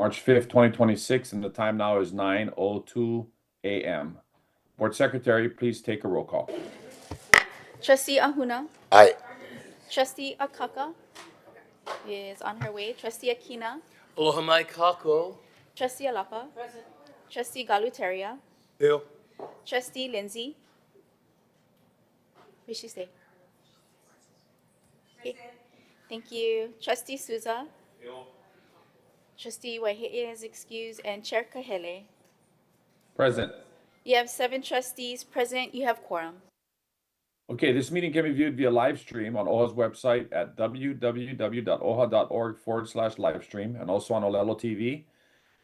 March 5th, 2026, and the time now is 9:02 a.m. Board Secretary, please take a roll call. Trustee Ahuna. Aye. Trustee Akaka is on her way. Trustee Akina. Aloha mai Kākoʻo. Trustee Alapa. Present. Trustee Galuteria. Here. Trustee Lindsay. Where'd she stay? Okay. Thank you. Trustee Souza. Here. Trustee Waihe'i is excused, and Chair Kahele. Present. You have 7 trustees present. You have quorum. Okay, this meeting can be viewed via live stream on OHA's website at www.oha.org/livestream and also on Olelo TV.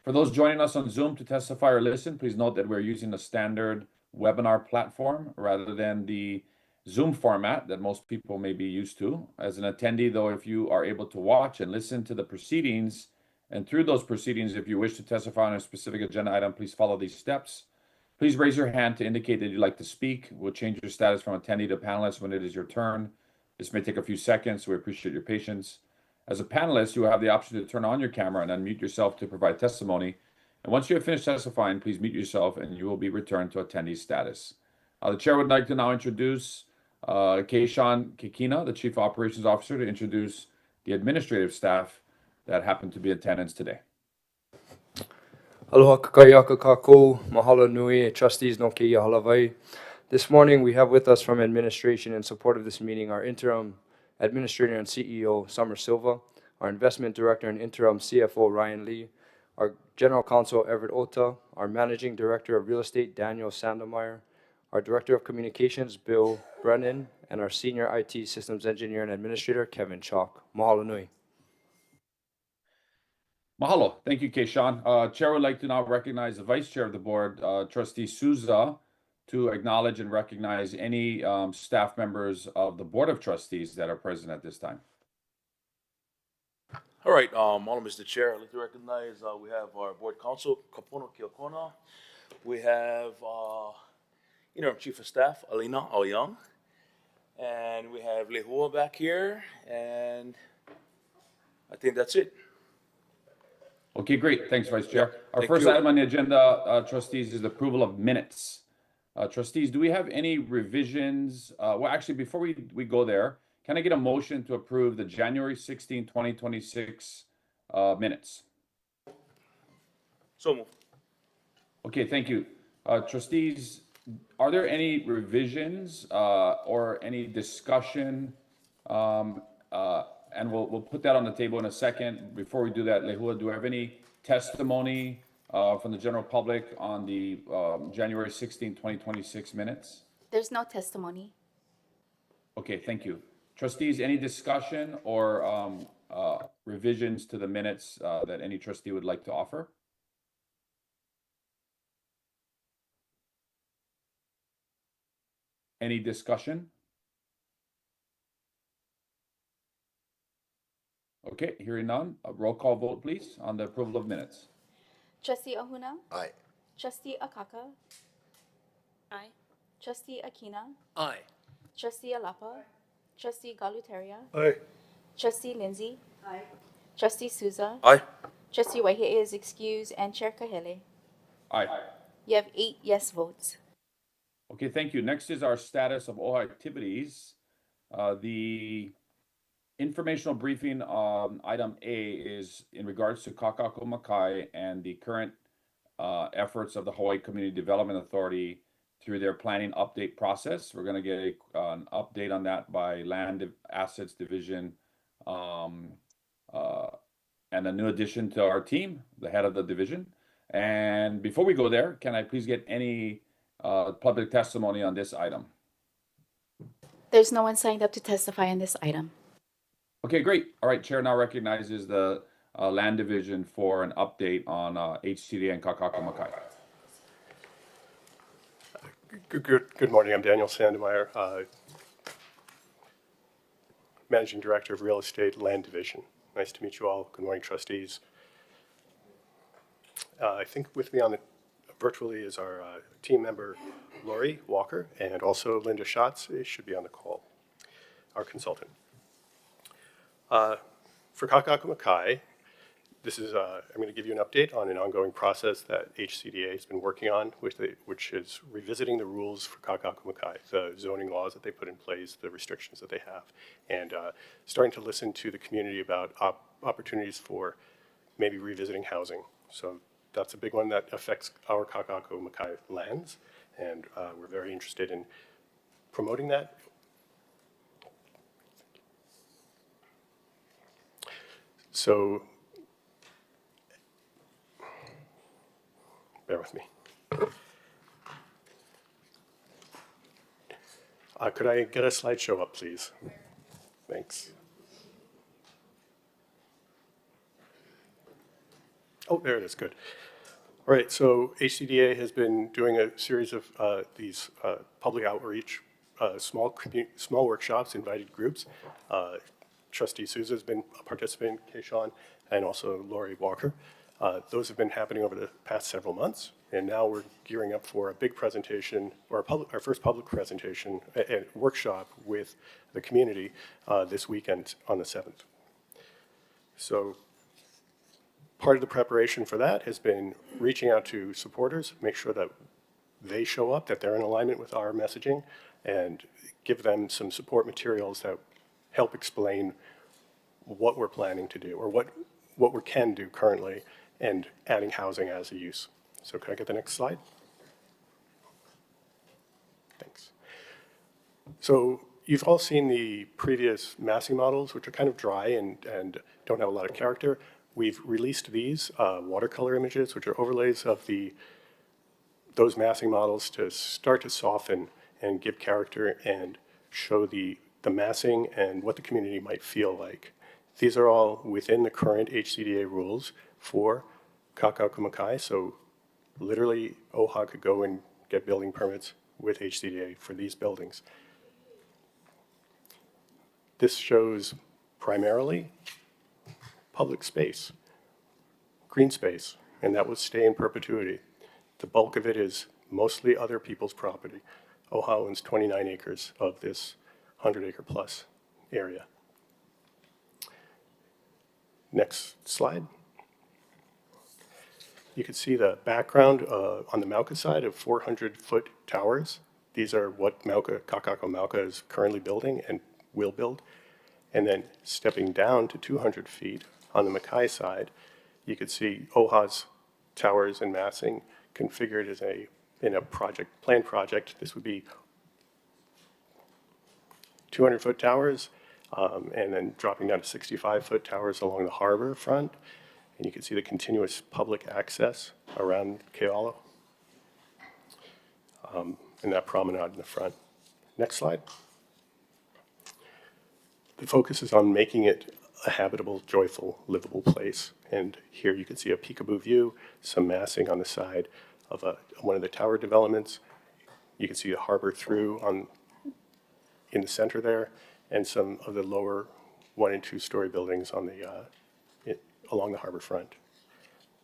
For those joining us on Zoom to testify or listen, please note that we're using a standard webinar platform rather than the Zoom format that most people may be used to. As an attendee, though, if you are able to watch and listen to the proceedings, and through those proceedings, if you wish to testify on a specific agenda item, please follow these steps. Please raise your hand to indicate that you'd like to speak. We'll change your status from attendee to panelist when it is your turn. This may take a few seconds, so we appreciate your patience. As a panelist, you will have the option to turn on your camera and unmute yourself to provide testimony. And once you have finished testifying, please mute yourself and you will be returned to attendee status. The chair would like to now introduce Keishan Kikina, the Chief Operations Officer, to introduce the administrative staff that happen to be in attendance today. Aloha kakaiaka Kākoʻo, mahalo nui, trustees no keia halavai. This morning we have with us from administration in support of this meeting our interim administrator and CEO Summer Silva, our investment director and interim CFO Ryan Lee, our general counsel Everett Ota, our managing director of real estate Daniel Sandemeyer, our director of communications Bill Brennan, and our senior IT systems engineer and administrator Kevin Chalk. Mahalo nui. Mahalo. Thank you, Keishan. Chair would like to now recognize the Vice Chair of the Board, Trustee Souza, to acknowledge and recognize any staff members of the Board of Trustees that are present at this time. All right, Mahalo, Mr. Chair. I'd like to recognize we have our Board Counsel, Kapono Kiokona. We have Interim Chief of Staff, Alina Aoyang. And we have Lehua back here. And I think that's it. Okay, great. Thanks, Vice Chair. Our Thank first you. item on the agenda, trustees, is the approval of minutes. Trustees, do we have any revisions? Well, actually, before we go there, can I get a motion to approve the January 16, 2026 minutes? So moved. Okay, thank you. Trustees, are there any revisions or any discussion? And we'll put that on the table in a second. Before we do that, Lehua, do we have any testimony from the general public on the January 16, 2026 minutes? There's no testimony. Okay, thank you. Trustees, any discussion or revisions to the minutes that any trustee would like to offer? Any discussion? Okay, hearing none. A roll call vote, please, on the approval of minutes. Trustee Ahuna. Aye. Trustee Akaka. Aye. Trustee Akina. Aye. Trustee Alapa. Trustee Galuteria. Aye. Trustee Lindsay. Aye. Trustee Souza. Aye. Trustee Waihe'i is excused, and Chair Kahele. Aye. You have 8 yes votes. Okay, thank you. Next is our status of OHA activities. The informational briefing item A is in regards to Kaka'ako Makai and the current efforts of the Hawaii Community Development Authority through their planning update process. We're going to get an update on that by Land Assets Division and a new addition to our team, the head of the division. And before we go there, can I please get any public testimony on this item? There's no one signed up to testify on this item. Okay, great. All right, Chair now recognizes the Land Division for an update on HCDA and Kaka'ako Makai. Good morning. I'm Daniel Sandemeyer, Managing Director of Real Estate Land Division. Nice to meet you all. Good morning, trustees. I think with me on the virtually is our team member Lori Walker, and also Linda Schatz should be on the call, our consultant. For Kaka'ako Makai, This is, I'm going to give you an update on an ongoing process that HCDA has been working on, which is revisiting the rules for Kaka'ako Makai, the zoning laws that they put in place, the restrictions that they have, and starting to listen to the community about opportunities for maybe revisiting housing. So that's a big one that affects our Kaka'ako Makai lands, and we're very interested in promoting that. So, bear with me. Could I get a slideshow up, please? Thanks. Oh, there it is, good. All right, so HCDA has been doing a series of these public outreach, small workshops, invited groups. Trustee Souza has been a participant, Keishon, and also Lori Walker. Those have been happening over the past several months, and now we're gearing up for a big presentation, or our first public presentation, a workshop with the community this weekend on the 7th. So part of the preparation for that has been reaching out to supporters, make sure that they show up, that they're in alignment with our messaging, and give them some support materials that help explain what we're planning to do, or what we can do currently, and adding housing as a use. So can I get the next slide? Thanks. So you've all seen the previous massing models, which are kind of dry and don't have a lot of character. We've released these watercolor images, which are overlays of those massing models to start to soften and give character and show the massing and what the community might feel like. These are all within the current HCDA rules for Kaka'ako Makai, so literally OHA could go and get building permits with HCDA for these buildings. This shows primarily public space, green space, and that will stay in perpetuity. The bulk of it is mostly other people's property. OHA owns 29 acres of this 100-acre plus area. Next slide. You can see the background on the Mauka side of 400-foot towers. These are what Kaka'ako Makai is currently building and will build. And then stepping down to 200 feet on the Makai side, you can see OHA's towers and massing configured as in a planned project. This would be 200-foot towers, and then dropping down to 65-foot towers along the harbor front. And you can see the continuous public access around Kealo, and that promenade in the front. Next slide. The focus is on making it a habitable, joyful, livable place. And here you can see a peekaboo view, some massing on the side of one of the tower developments. You can see the harbor through in the center there, and some of the lower 1- and 2-story buildings on along the harbor front.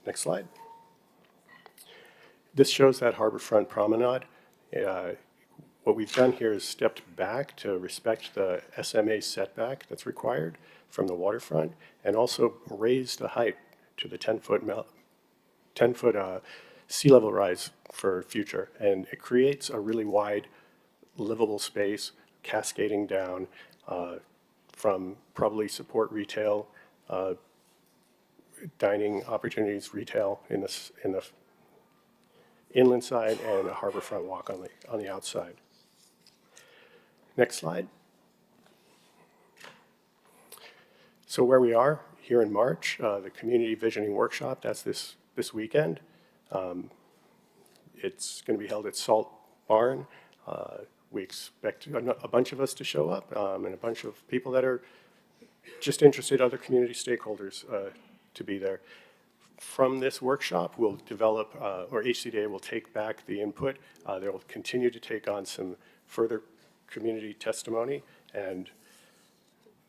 Next slide. This shows that harbor front promenade. What we've done here is stepped back to respect the SMA setback that's required from the waterfront, and also raised the height to the 10-foot sea level rise for future. And it creates a really wide, livable space cascading down from probably support retail, dining opportunities, retail in the inland side, and a harborfront walk on the outside. Next slide. So where we are here in March, the Community Visioning Workshop, that's this weekend. It's going to be held at Salt Barn. We expect a bunch of us to show up, and a bunch of people that are just interested, other community stakeholders to be there. From this workshop, we'll develop, or HCDA will take back the input. They will continue to take on some further community testimony, and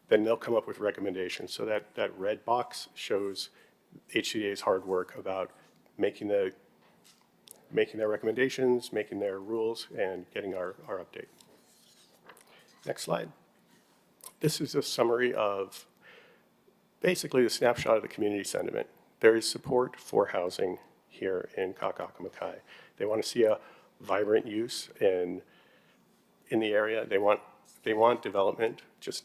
then they'll come up with recommendations. So that red box shows HCDA's hard work about making their recommendations, making their rules, and getting our update. Next slide. This is a summary of basically a snapshot of the community sentiment. There is support for housing here in Kaka'ako Makai. They want to see a vibrant use in the area. They want development, just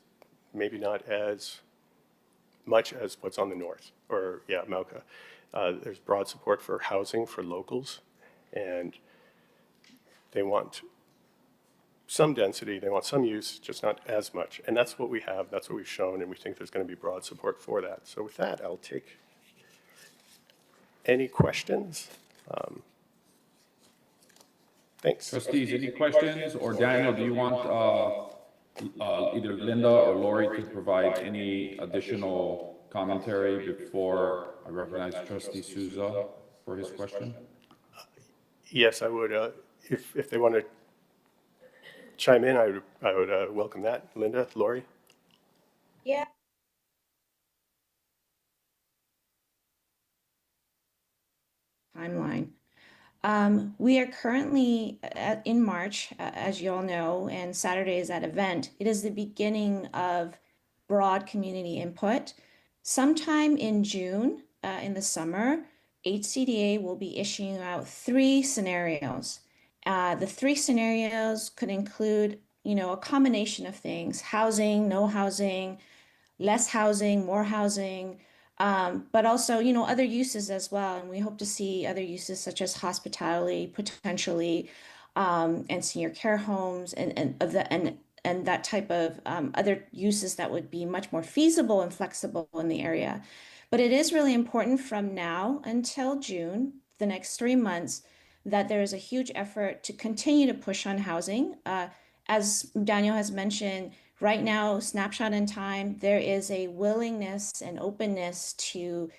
maybe not as much as what's on the north, or yeah, Mauka. There's broad support for housing for locals, and they want some density, they want some use, just not as much. And that's what we have, that's what we've shown, and we think there's going to be broad support for that. So with that, I'll take any questions. Thanks. Trustees, any questions? Or Daniel, do you want either Linda or Lori to provide any additional commentary before I recognize Trustee Souza for his question? Yes, I would. If they want to chime in, I would welcome that. Linda, Lori? Yeah. Timeline. We are currently in March, as you all know, and Saturday is that event. It is the beginning of broad community input. Sometime in June, in the summer, HCDA will be issuing out 3 scenarios. The 3 scenarios could include, a combination of things: housing, no housing, less housing, more housing, but also, other uses as well. And we hope to see other uses such as hospitality, potentially, and senior care homes, and that type of other uses that would be much more feasible and flexible in the area. But it is really important from now until June, the next 3 months, that there is a huge effort to continue to push on housing. As Daniel has mentioned, right now, snapshot in time, there is a willingness and openness to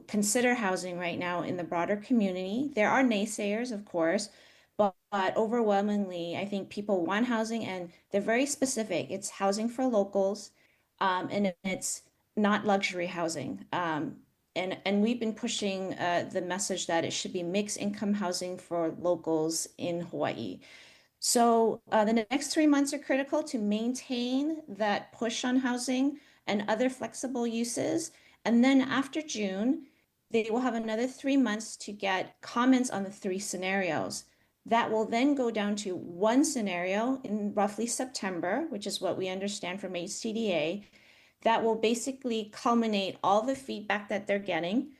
consider housing right now in the broader community. There are naysayers, of course, but overwhelmingly, I think people want housing, and they're very specific. It's housing for locals, and it's not luxury housing. And we've been pushing the message that it should be mixed income housing for locals in Hawaii. So the next 3 months are critical to maintain that push on housing and other flexible uses. And then after June, they will have another 3 months to get comments on the 3 scenarios. That will then go down to 1 scenario in roughly September, which is what we understand from HCDA. That will basically culminate all the feedback that they're getting.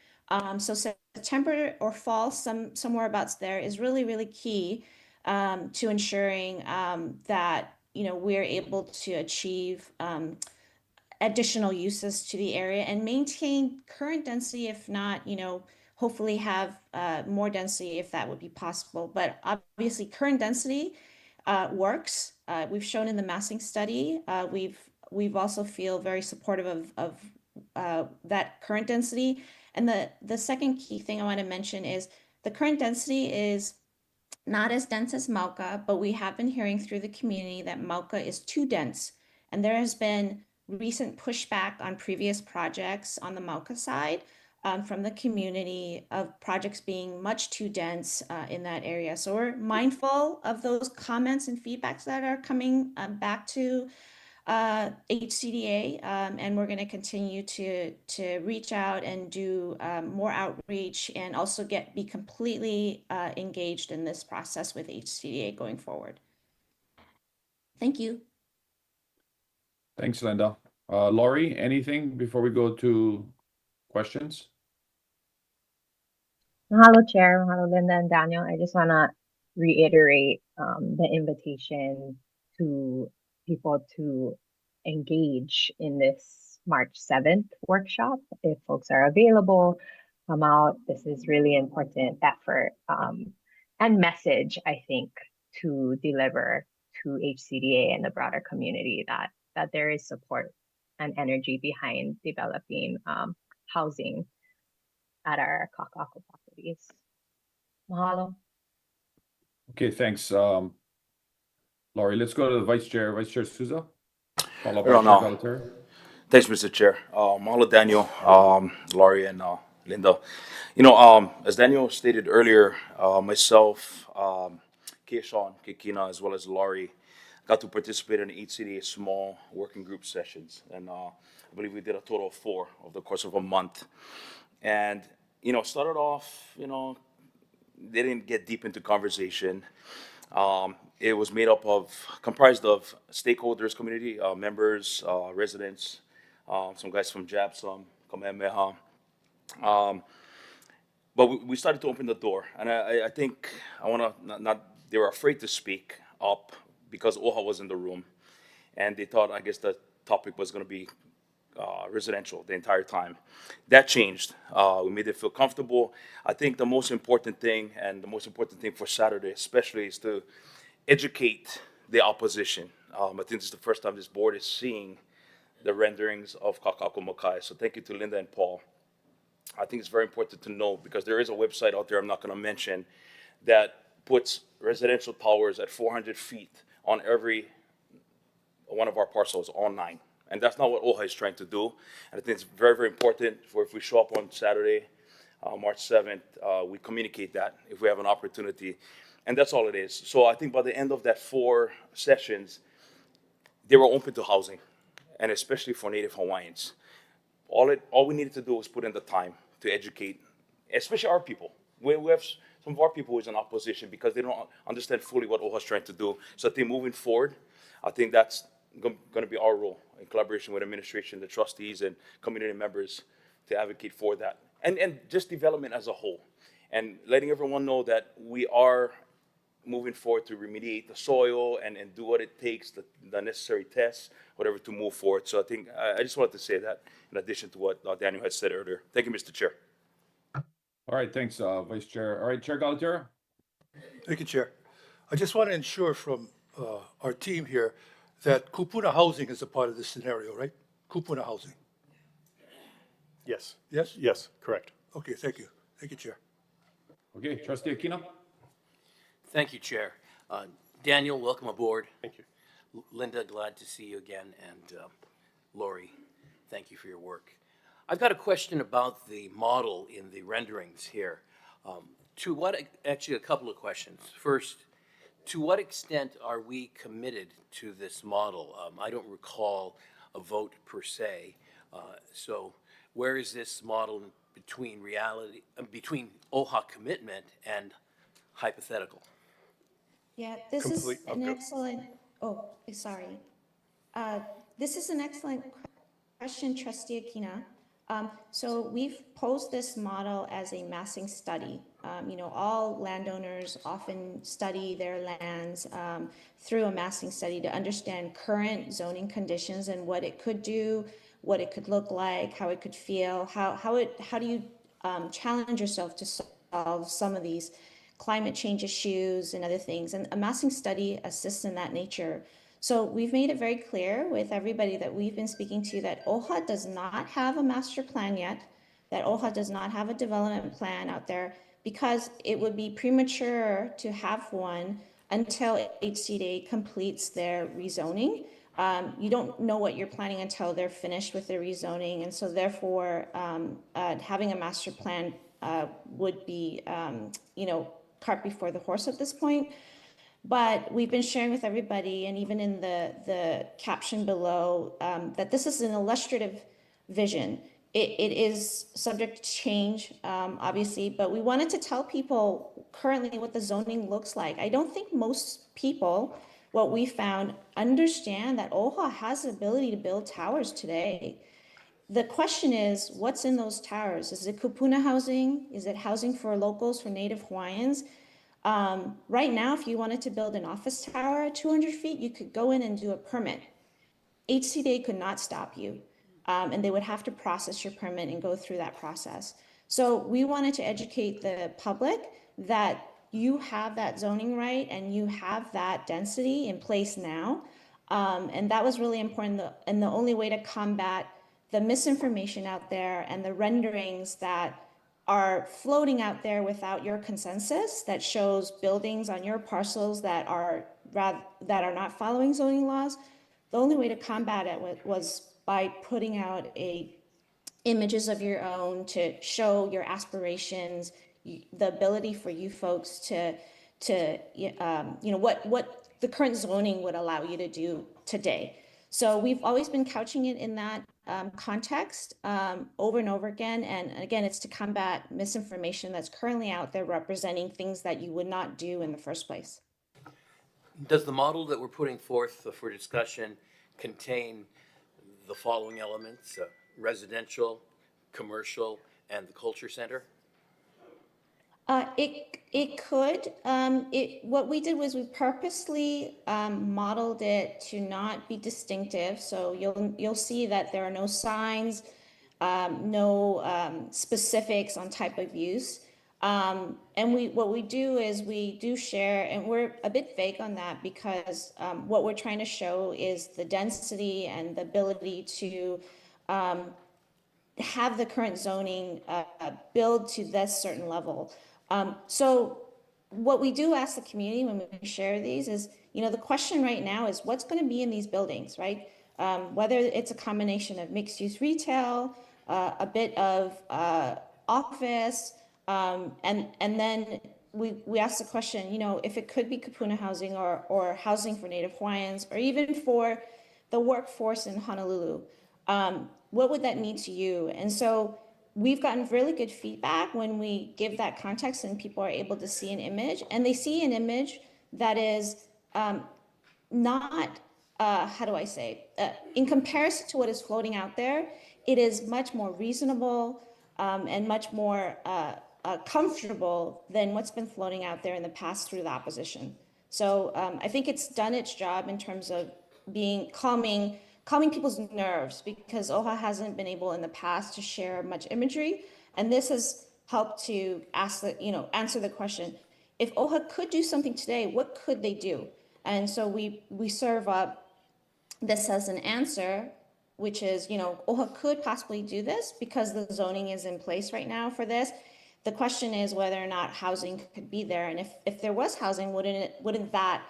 So September or fall, somewhere about there, is really, really key to ensuring that we're able to achieve additional uses to the area and maintain current density, if not, hopefully have more density if that would be possible. But obviously, current density works. We've shown in the massing study. We've also feel very supportive of that current density. And the second key thing I want to mention is the current density is not as dense as Mauka, but we have been hearing through the community that Mauka is too dense. And there has been recent pushback on previous projects on the Mauka side from the community of projects being much too dense in that area. So we're mindful of those comments and feedbacks that are coming back to HCDA, and we're going to continue to reach out and do more outreach, and also be completely engaged in this process with HCDA going forward. Thank you. Thanks, Linda. Lori, anything before we go to questions? Mahalo, Chair. Mahalo, Linda and Daniel. I just want to reiterate the invitation to people to engage in this March 7th workshop. If folks are available, come out. This is really important effort and message, I think, to deliver to HCDA and the broader community that there is support and energy behind developing housing at our Kaka'ako properties. Mahalo. Okay, thanks, Laurie. Let's go to the Vice Chair Souza. Follow up on Chair. Thanks, Mr. Chair. Mahalo, Daniel, Laurie, and Linda. As Daniel stated earlier, myself, Kia Sean, Kikina, as well as Laurie, got to participate in HCDA small working group sessions. And I believe we did a total of 4 over the course of a month. And, started off, they didn't get deep into conversation. It was comprised of stakeholders, community members, residents, some guys from JAPSOM, Kamehameha. But we started to open the door, and I think they were afraid to speak up because OHA was in the room, and they thought, I guess, the topic was going to be residential the entire time. That changed. We made them feel comfortable. I think the most important thing, and the most important thing for Saturday especially, is to educate the opposition. I think this is the first time this board is seeing the renderings of Kaka'ako Makai. So thank you to Linda and Paul. I think it's very important to know, because there is a website out there I'm not going to mention that puts residential towers at 400 feet on every one of our parcels, all 9. And that's not what OHA is trying to do. And I think it's very, very important for if we show up on Saturday, March 7th, we communicate that if we have an opportunity. And that's all it is. So I think by the end of that 4 sessions, they were open to housing, and especially for Native Hawaiians. All we needed to do was put in the time to educate, especially our people. We have some of our people who is in opposition because they don't understand fully what OHA is trying to do. So I think moving forward, I think that's going to be our role in collaboration with administration, the trustees, and community members to advocate for that. And just development as a whole. And letting everyone know that we are moving forward to remediate the soil and do what it takes, the necessary tests, whatever, to move forward. So I think I just wanted to say that in addition to what Daniel had said earlier. Thank you, Mr. Chair. All right, thanks, Vice Chair. All right, Chair Galatera. Thank you, Chair. I just want to ensure from our team here that kupuna housing is a part of this scenario, right? Kupuna housing. Yes. Yes? Yes, correct. Okay, thank you. Thank you, Chair. Okay, Trustee Aquino. Thank you, Chair. Daniel, welcome aboard. Thank you. Linda, glad to see you again. And Lori, thank you for your work. I've got a question about the model in the renderings here. Actually, a couple of questions. First, to what extent are we committed to this model? I don't recall a vote per se. So where is this model between between OHA commitment and hypothetical? Yeah, this is an excellent, sorry. This is an excellent question, Trustee Aquino. So we've posed this model as a massing study. All landowners often study their lands through a massing study to understand current zoning conditions and what it could do, what it could look like, how it could feel, how do you challenge yourself to solve some of these climate change issues and other things. And a massing study assists in that nature. So we've made it very clear with everybody that we've been speaking to that OHA does not have a master plan yet, that OHA does not have a development plan out there, because it would be premature to have one until HCDA completes their rezoning. You don't know what you're planning until they're finished with their rezoning. And so therefore, having a master plan would be, cart before the horse at this point. But we've been sharing with everybody, and even in the caption below, that this is an illustrative vision. It is subject to change, obviously, but we wanted to tell people currently what the zoning looks like. I don't think most people, what we found, understand that OHA has the ability to build towers today. The question is, what's in those towers? Is it kupuna housing? Is it housing for locals, for Native Hawaiians? Right now, if you wanted to build an office tower at 200 feet, you could go in and do a permit. HCDA could not stop you, and they would have to process your permit and go through that process. So we wanted to educate the public that you have that zoning right and you have that density in place now. And that was really important. And the only way to combat the misinformation out there and the renderings that are floating out there without your consensus, that shows buildings on your parcels that are not following zoning laws, the only way to combat it was by putting out images of your own to show your aspirations, the ability for you folks to what the current zoning would allow you to do today. So we've always been couching it in that context over and over again. And again, it's to combat misinformation that's currently out there representing things that you would not do in the first place. Does the model that we're putting forth for discussion contain the following elements: residential, commercial, and the culture center? It could. What we did was we purposely modeled it to not be distinctive. So you'll see that there are no signs, no specifics on type of use. And what we do is we do share, and we're a bit vague on that because what we're trying to show is the density and the ability to have the current zoning build to this certain level. So what we do ask the community when we share these is, the question right now is what's going to be in these buildings, right? Whether it's a combination of mixed use retail, a bit of office, and then we ask the question, if it could be kupuna housing or housing for Native Hawaiians, or even for the workforce in Honolulu, what would that mean to you? And so we've gotten really good feedback when we give that context and people are able to see an image, and they see an image that is not, how do I say, in comparison to what is floating out there, it is much more reasonable and much more comfortable than what's been floating out there in the past through the opposition. So I think it's done its job in terms of being calming people's nerves, because OHA hasn't been able in the past to share much imagery, and this has helped to answer the question: if OHA could do something today, what could they do? And so we serve up this as an answer, which is, OHA could possibly do this because the zoning is in place right now for this. The question is whether or not housing could be there, and if there was housing, wouldn't that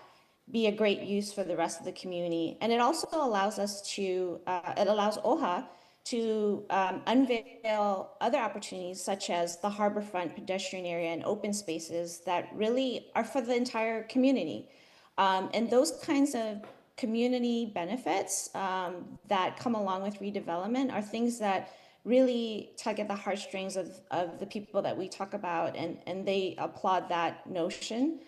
be a great use for the rest of the community? And it also allows us to, it allows OHA to unveil other opportunities such as the harborfront pedestrian area and open spaces that really are for the entire community. And those kinds of community benefits that come along with redevelopment are things that really tug at the heartstrings of the people that we talk about, and they applaud that notion.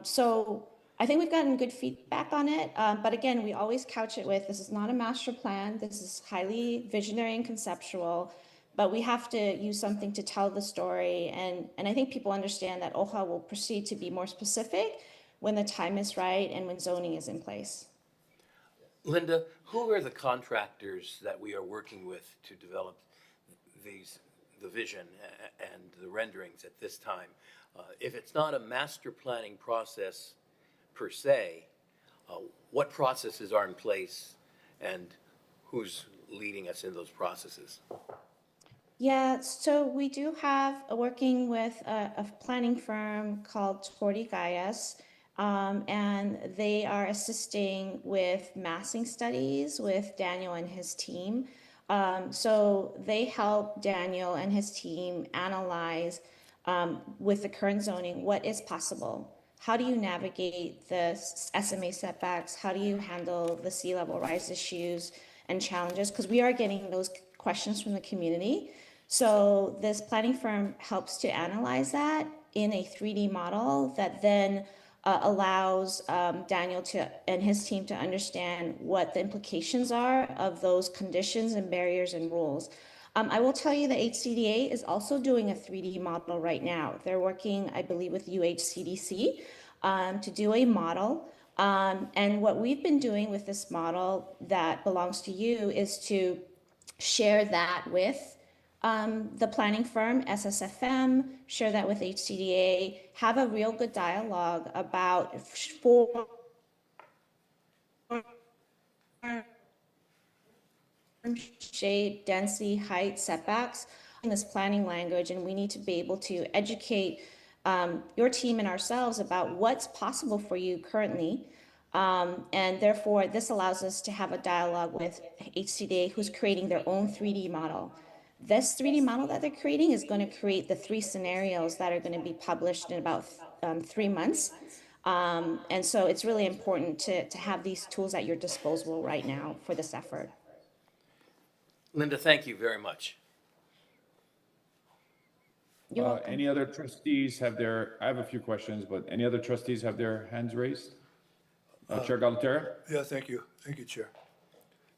So I think we've gotten good feedback on it, but again, we always couch it with, this is not a master plan, this is highly visionary and conceptual, but we have to use something to tell the story, and I think people understand that OHA will proceed to be more specific when the time is right and when zoning is in place. Linda, who are the contractors that we are working with to develop the vision and the renderings at this time? If it's not a master planning process per se, what processes are in place and who's leading us in those processes? Yeah, so we do have working with a planning firm called Tori Gaius, and they are assisting with massing studies with Daniel and his team. So they help Daniel and his team analyze with the current zoning what is possible. How do you navigate the SMA setbacks? How do you handle the sea level rise issues and challenges? Because we are getting those questions from the community. So this planning firm helps to analyze that in a 3D model that then allows Daniel and his team to understand what the implications are of those conditions and barriers and rules. I will tell you the HCDA is also doing a 3D model right now. They're working, I believe, with UHCDC to do a model. And what we've been doing with this model that belongs to you is to share that with the planning firm, SSFM, share that with HCDA, have a real good dialogue about shape, density, height, setbacks in this planning language, and we need to be able to educate your team and ourselves about what's possible for you currently. And therefore, this allows us to have a dialogue with HCDA, who's creating their own 3D model. This 3D model that they're creating is going to create the 3 scenarios that are going to be published in about 3 months. And so it's really important to have these tools at your disposal right now for this effort. Linda, thank you very much. You're welcome. Any other trustees have their, I have a few questions, but any other trustees have their hands raised? Chair Galatera? Yeah, thank you. Thank you, Chair.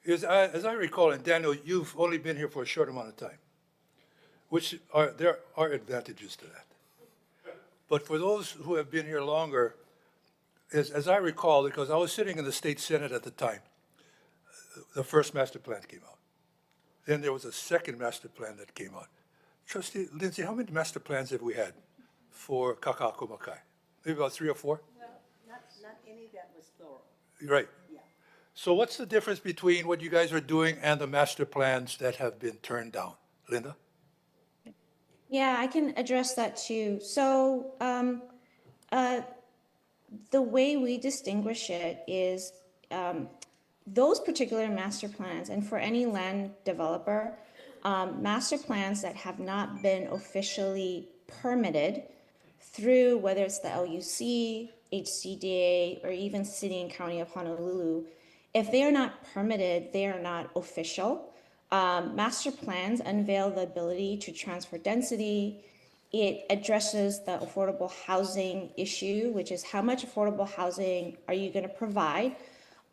As I recall, and Daniel, you've only been here for a short amount of time, there are advantages to that. But for those who have been here longer, as I recall, because I was sitting in the state senate at the time, the first master plan came out. Then there was a second master plan that came out. Trustee Lindsay, how many master plans have we had for Kaka'ako Makai? Maybe about 3 or 4? Well, not any that was thorough. Right. Yeah. So what's the difference between what you guys are doing and the master plans that have been turned down? Linda? Yeah, I can address that too. So the way we distinguish it is those particular master plans, and for any land developer, master plans that have not been officially permitted through whether it's the LUC, HCDA, or even City and County of Honolulu, if they are not permitted, they are not official. Master plans unveil the ability to transfer density. It addresses the affordable housing issue, which is how much affordable housing are you going to provide,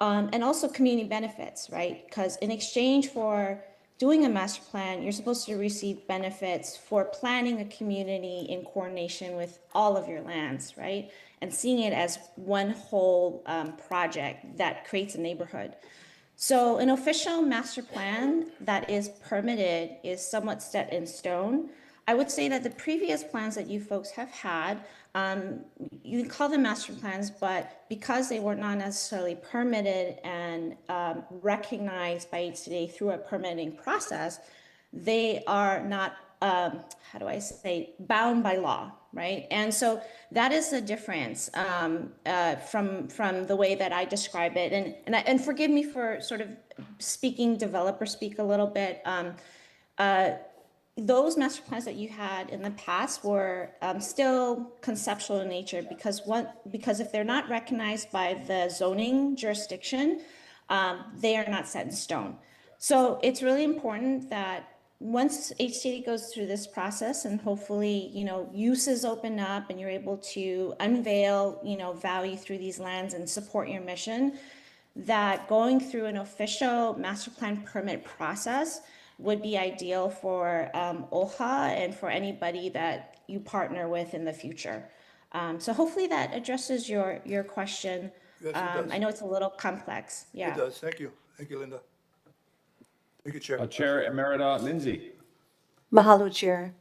and also community benefits, right? Because in exchange for doing a master plan, you're supposed to receive benefits for planning a community in coordination with all of your lands, right? And seeing it as one whole project that creates a neighborhood. So an official master plan that is permitted is somewhat set in stone. I would say that the previous plans that you folks have had, you can call them master plans, but because they were not necessarily permitted and recognized by HCDA through a permitting process, they are not, how do I say, bound by law, right? And so that is the difference from the way that I describe it. And forgive me for sort of speaking developer speak a little bit. Those master plans that you had in the past were still conceptual in nature because if they're not recognized by the zoning jurisdiction, they are not set in stone. So it's really important that once HCD goes through this process and hopefully, uses open up and you're able to unveil, value through these lands and support your mission, that going through an official master plan permit process would be ideal for OHA and for anybody that you partner with in the future. So hopefully that addresses your question. Yes, it does. I know it's a little complex. Yeah. It does. Thank you. Thank you, Linda. Thank you, Chair. Chair Emerita Lindsay. Mahalo, Chair.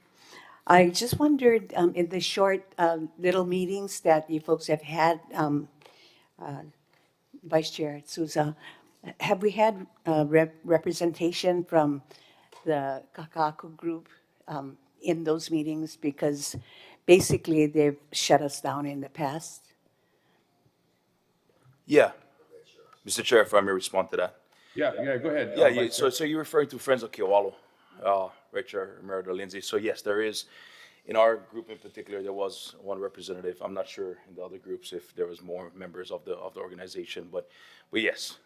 I just wondered, in the short little meetings that you folks have had, Vice Chair Souza, have we had representation from the Kaka'ako group in those meetings? Because basically they've shut us down in the past. Yeah. Mr. Chair, if I may respond to that. Yeah, go ahead. Yeah, so you're referring to Friends of Keowalo, right, Chair Emerita Lindsay. So yes, there is, in our group in particular, there was one representative. I'm not sure in the other groups if there was more members of the organization, but yes.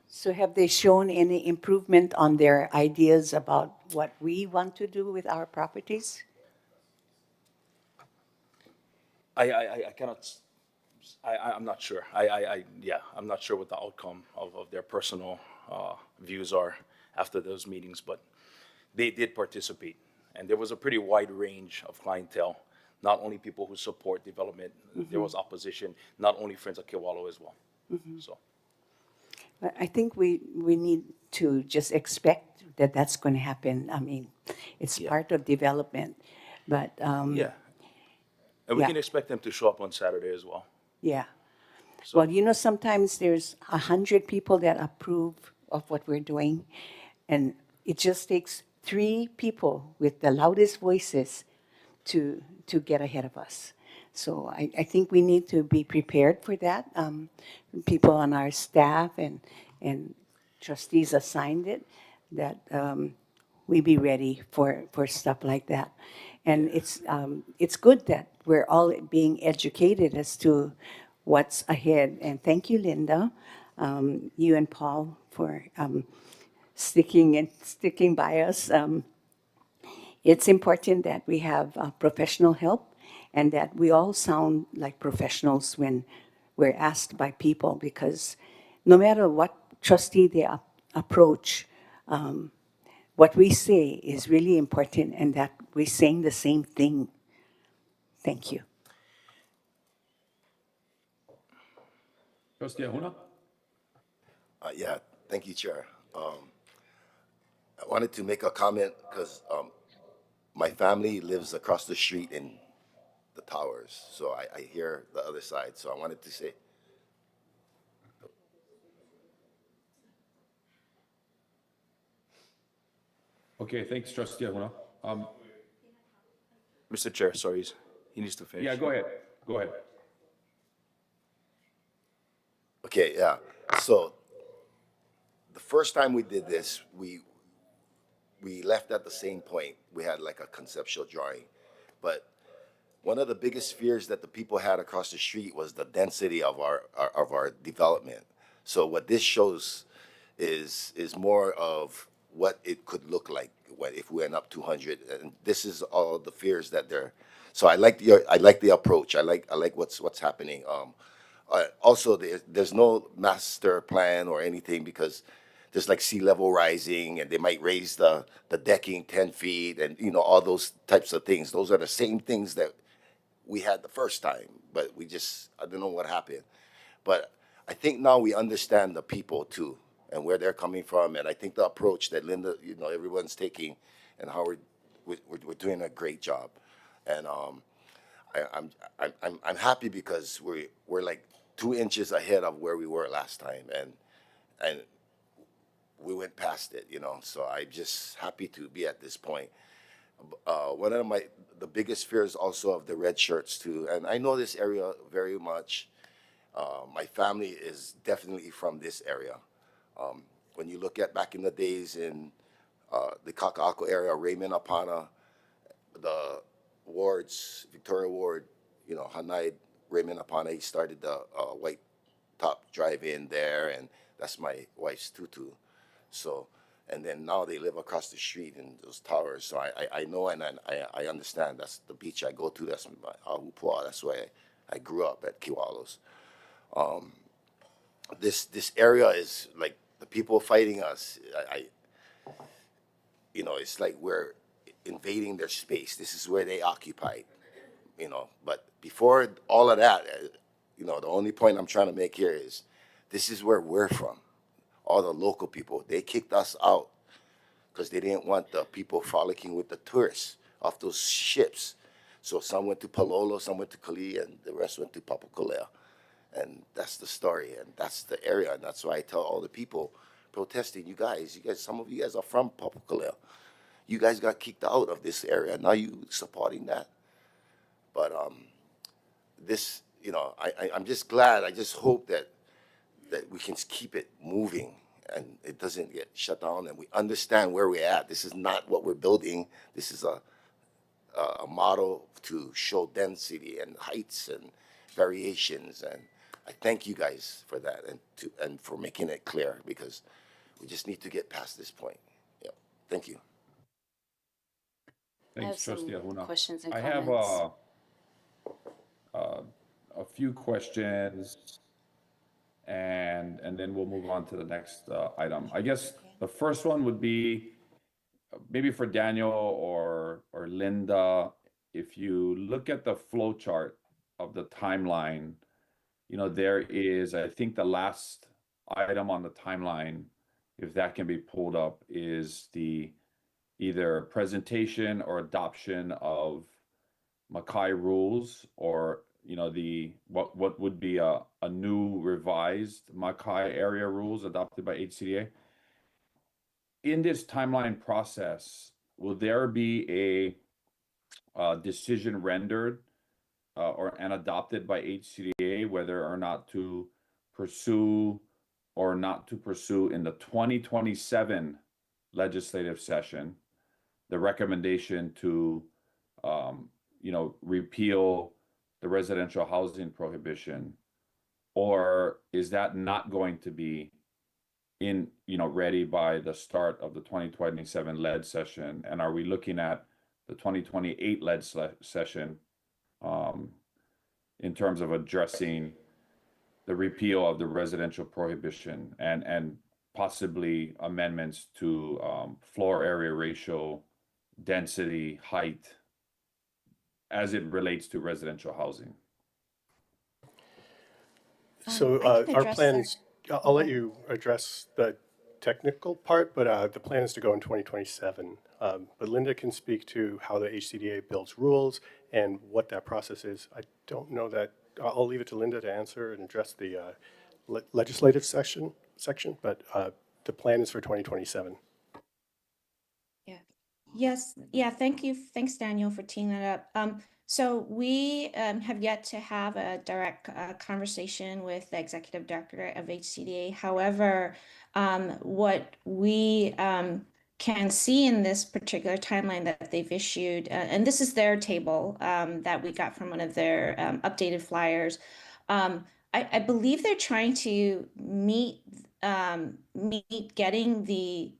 So have they shown any improvement on their ideas about what we want to do with our properties? I cannot, I'm not sure. I'm not sure what the outcome of their personal views are after those meetings, but they did participate. And there was a pretty wide range of clientele, not only people who support development, there was opposition, not only Friends of Keowalo as well. So. I think we need to just expect that that's going to happen. I mean, it's part of development, but yeah. And we can expect them to show up on Saturday as well. Yeah. So. Well, sometimes there's 100 people that approve of what we're doing, and it just takes 3 people with the loudest voices to get ahead of us. So I think we need to be prepared for that. People on our staff and trustees assigned it, that we be ready for stuff like that. And it's good that we're all being educated as to what's ahead. And thank you, Linda, you and Paul for sticking by us. It's important that we have professional help and that we all sound like professionals when we're asked by people, because no matter what trustee they approach, what we say is really important and that we're saying the same thing. Thank you. Trustee Ahuna? Yeah, thank you, Chair. I wanted to make a comment because my family lives across the street in the towers, so I hear the other side. So I wanted to say, Okay, thanks, Trustee Ahuna. Mr. Chair, sorry, he needs to finish. Yeah, go ahead. Go ahead. okay, yeah. So the first time we did this, we left at the same point. We had like a conceptual drawing, but one of the biggest fears that the people had across the street was the density of our development. So what this shows is more of what it could look like if we went up 200. And this is all the fears that they're. So I like the approach. I like what's happening. Also, there's no master plan or anything because there's like sea level rising and they might raise the decking 10 feet and all those types of things. Those are the same things that we had the first time, but I don't know what happened. But I think now we understand the people too and where they're coming from. And I think the approach that Linda, everyone's taking and how we're doing a great job. And I'm happy because we're like 2 inches ahead of where we were last time. And we went past it, so I'm just happy to be at this point. One of the biggest fears also of the red shirts too, and I know this area very much. My family is definitely from this area. When you look at back in the days in the Kaka'ako area, Raymond Apana, the wards, Victoria Ward, Hanai, Raymond Apana, he started the White Top Drive-In there, and that's my wife's tutu. So, and then now they live across the street in those towers. So I know and I understand. That's the beach I go to. That's my Ahupua. That's why I grew up at Kiwalos. This area is like the people fighting us. It's like we're invading their space. This is where they occupied. But before all of that, the only point I'm trying to make here is this is where we're from. All the local people, they kicked us out because they didn't want the people frolicking with the tourists off those ships. So some went to Palolo, some went to Kali, and the rest went to Papakolea. And that's the story, and that's the area. And that's why I tell all the people protesting, you guys, some of you guys are from Papakolea. You guys got kicked out of this area. Now you supporting that. But this, I'm just glad. I just hope that we can keep it moving and it doesn't get shut down and we understand where we're at. This is not what we're building. This is a model to show density and heights and variations. And I thank you guys for that and for making it clear because we just need to get past this point. Yeah. Thank you. I have Thanks, some Trustee Ahuna. questions and I comments. have a few questions, and then we'll move on to the next item. I guess the first one would be maybe for Daniel or Linda. If you look at the flow chart of the timeline, there is, I think the last item on the timeline, if that can be pulled up, is the either presentation or adoption of Makai rules or what would be a new revised Makai area rules adopted by HCDA. In this timeline process, will there be a decision rendered and adopted by HCDA whether or not to pursue or not to pursue in the 2027 legislative session? the recommendation to, repeal the residential housing prohibition, or is that not going to be ready by the start of the 2027 lead session? And are we looking at the 2028 lead session in terms of addressing the repeal of the residential prohibition and possibly amendments to floor area ratio, density, height, as it relates to residential housing? So our plan is, I'll let you address the technical part, but the plan is to go in 2027. But Linda can speak to how the HCDA builds rules and what that process is. I don't know that, I'll leave it to Linda to answer and address the legislative section, but the plan is for 2027. Yeah. Yes. Yeah. Thank you. Thanks, Daniel, for teeing that up. So we have yet to have a direct conversation with the executive director of HCDA. However, what we can see in this particular timeline that they've issued, and this is their table that we got from one of their updated flyers. I believe they're trying to meet getting the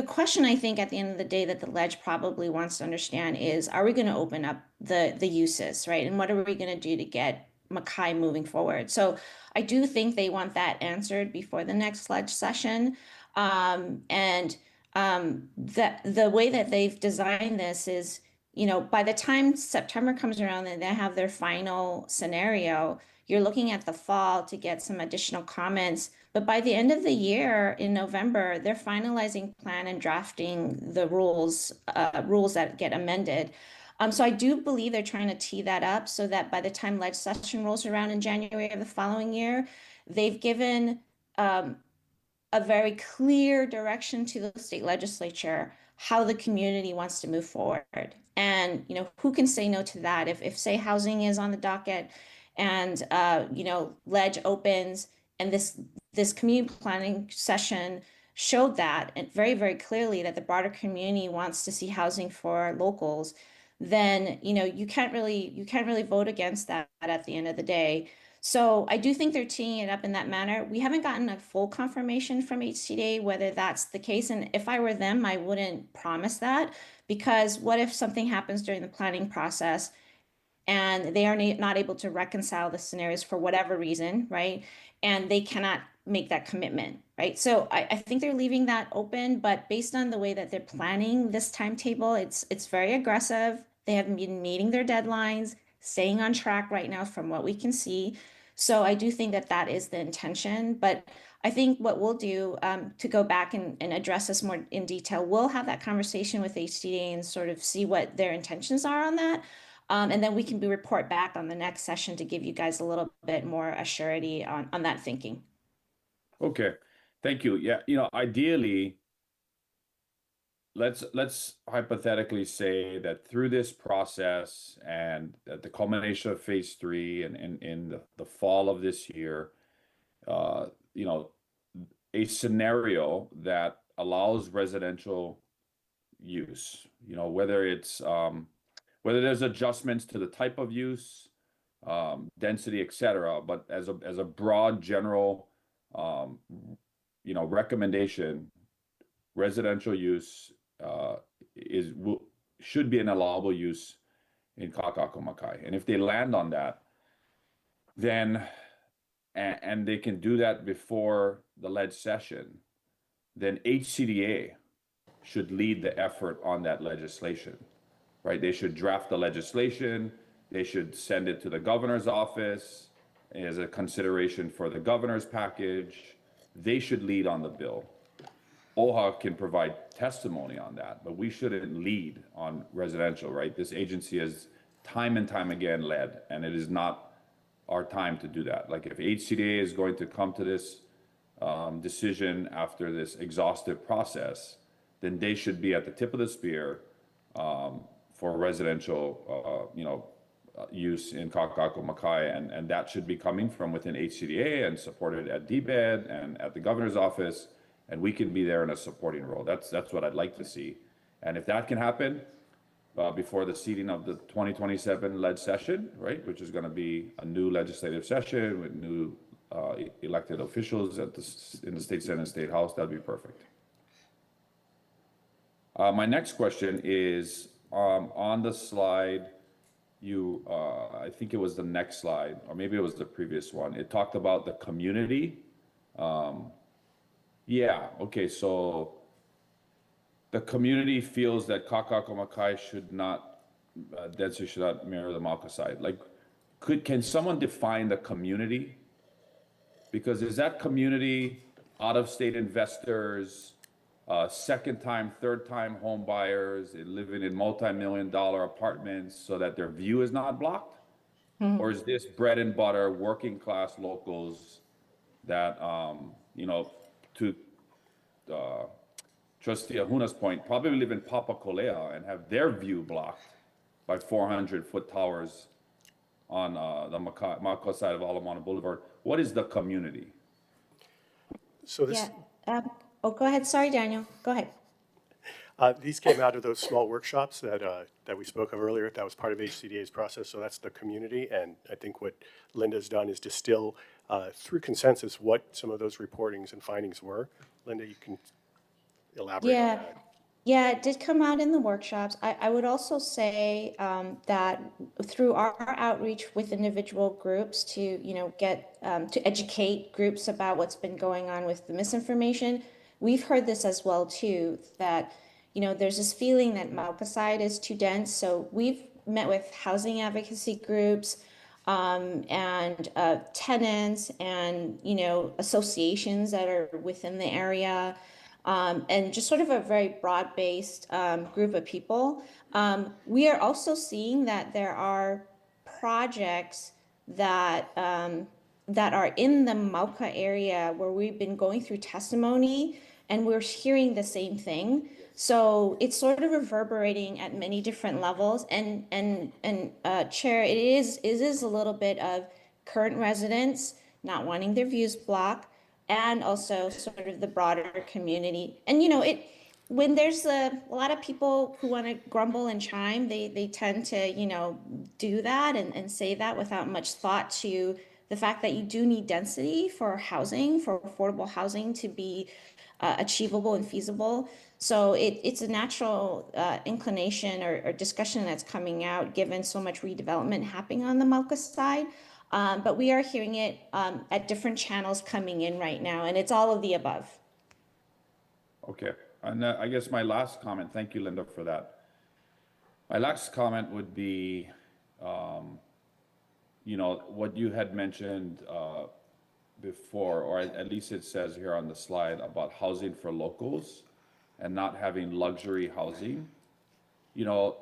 question, I think, at the end of the day that the ledge probably wants to understand is, are we going to open up the uses, right? And what are we going to do to get Makai moving forward? So I do think they want that answered before the next ledge session. The way that they've designed this is, by the time September comes around and they have their final scenario, you're looking at the fall to get some additional comments. But by the end of the year, in November, they're finalizing plan and drafting the rules that get amended. So I do believe they're trying to tee that up so that by the time ledge session rolls around in January of the following year, they've given a very clear direction to the state legislature how the community wants to move forward. And, who can say no to that? If say housing is on the docket and, ledge opens and this community planning session showed that and very, very clearly that the broader community wants to see housing for locals, then, you can't really vote against that at the end of the day. So I do think they're teeing it up in that manner. We haven't gotten a full confirmation from HCDA whether that's the case. And if I were them, I wouldn't promise that, because what if something happens during the planning process and they are not able to reconcile the scenarios for whatever reason, right? And they cannot make that commitment, right? So I think they're leaving that open, but based on the way that they're planning this timetable, it's very aggressive. They have been meeting their deadlines, staying on track right now from what we can see. So I do think that is the intention, but I think what we'll do to go back and address this more in detail, we'll have that conversation with HCDA and sort of see what their intentions are on that. And then we can report back on the next session to give you guys a little bit more assurity on that thinking. Okay, thank you. Yeah, ideally, let's hypothetically say that through this process and at the culmination of phase 3 and in the fall of this year, a scenario that allows residential use, whether there's adjustments to the type of use, density, etc., but as a broad general recommendation, residential use should be an allowable use in Kaka'ako Makai. And if they land on that, then and they can do that before the lead session, then HCDA should lead the effort on that legislation, right? They should draft the legislation. They should send it to the governor's office as a consideration for the governor's package. They should lead on the bill. OHA can provide testimony on that, but we shouldn't lead on residential, right? This agency has time and time again led, and it is not our time to do that. Like if HCDA is going to come to this decision after this exhaustive process, then they should be at the tip of the spear for residential, use in Kaka'ako Makai, and that should be coming from within HCDA and supported at DBED and at the governor's office, and we can be there in a supporting role. That's what I'd like to see. And if that can happen before the seating of the 2027 lead session, right, which is going to be a new legislative session with new elected officials in the state Senate and state house, that'd be perfect. My next question is on the slide. I think it was the next slide, or maybe it was the previous one. It talked about the community. Yeah, okay, so the community feels that Kaka'ako Makai should not, density should not mirror the Mauka side. Like, can someone define the community? Because is that community out-of-state investors, second-time, third-time home buyers living in multi-million-dollar apartments so that their view is not blocked? Mm-hmm. Or is this bread and butter working-class locals that, you know, to Trustee Ahuna's point, probably live in Papakolea and have their view blocked by 400-foot towers on the Mako side of Alamana Boulevard? What is the community? So this. Yeah. Oh, go ahead. Sorry, Daniel. Go ahead. These came out of those small workshops that we spoke of earlier. That was part of HCDA's process. So that's the community. And I think what Linda's done is distill through consensus what some of those reportings and findings were. Linda, you can elaborate on that. Yeah, it did come out in the workshops. I would also say that through our outreach with individual groups to, you know, get to educate groups about what's been going on with the misinformation, we've heard this as well too, that, you know, there's this feeling that Mauka side is too dense. So we've met with housing advocacy groups and tenants and, you know, associations that are within the area. And just sort of a very broad-based group of people. We are also seeing that there are projects that that are in the Mauka area where we've been going through testimony, and we're hearing the same thing. So it's sort of reverberating at many different levels. And Chair, it is a little bit of current residents not wanting their views blocked, and also sort of the broader community. And, you know, when there's a lot of people who want to grumble and chime, they tend to, you know, do that and say that without much thought to the fact that you do need density for housing, for affordable housing to be achievable and feasible. So it's a natural inclination or discussion that's coming out given so much redevelopment happening on the Mauka side. But we are hearing it at different channels coming in right now, and it's all of the above. Okay, and I guess my last comment, thank you, Linda, for that. My last comment would be, you know, what you had mentioned before, or at least it says here on the slide about housing for locals and not having luxury housing. You know,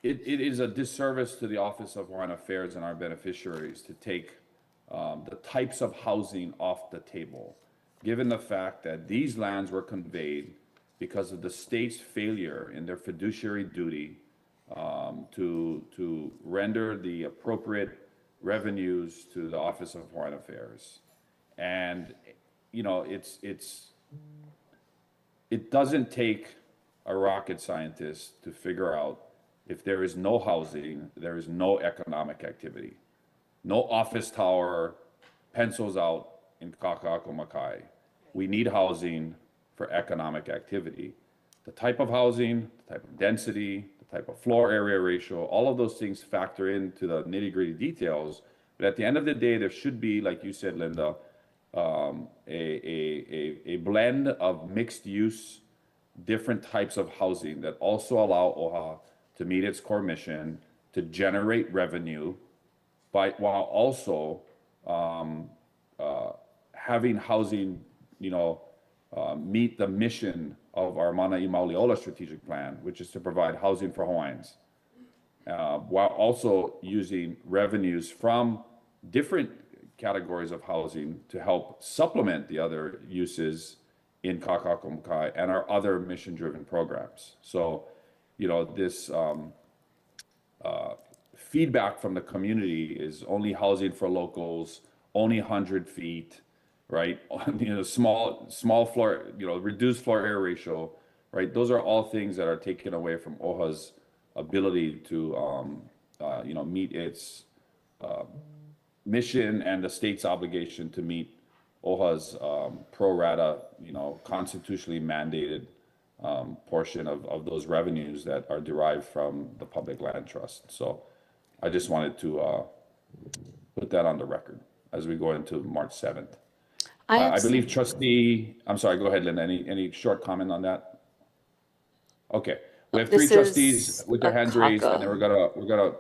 it is a disservice to the Office of Hawaiian Affairs and our beneficiaries to take the types of housing off the table, given the fact that these lands were conveyed because of the state's failure in their fiduciary duty to render the appropriate revenues to the Office of Hawaiian Affairs. And, you know, it doesn't take a rocket scientist to figure out if there is no housing, there is no economic activity. No office tower pencils out in Kaka'ako Makai. We need housing for economic activity. The type of housing, the type of density, the type of floor area ratio, all of those things factor into the nitty-gritty details. But at the end of the day, there should be, like you said, Linda, a blend of mixed use, different types of housing that also allow OHA to meet its core mission, to generate revenue, while also having housing, you know, meet the mission of our Mana'i Mauli Ola strategic plan, which is to provide housing for Hawaiians, while also using revenues from different categories of housing to help supplement the other uses in Kaka'ako Makai and our other mission-driven programs. So, you know, this feedback from the community is only housing for locals, only 100 feet, right? You know, small floor, you know, reduced floor area ratio, right? Those are all things that are taken away from OHA's ability to, meet its mission and the state's obligation to meet OHA's pro rata, constitutionally mandated portion of those revenues that are derived from the public land trust. So I just wanted to put that on the record as we go into March 7th. I believe trustee, I'm sorry, go ahead, Linda. Any short comment on that? Okay, we have three trustees with their hands raised, and then we're gonna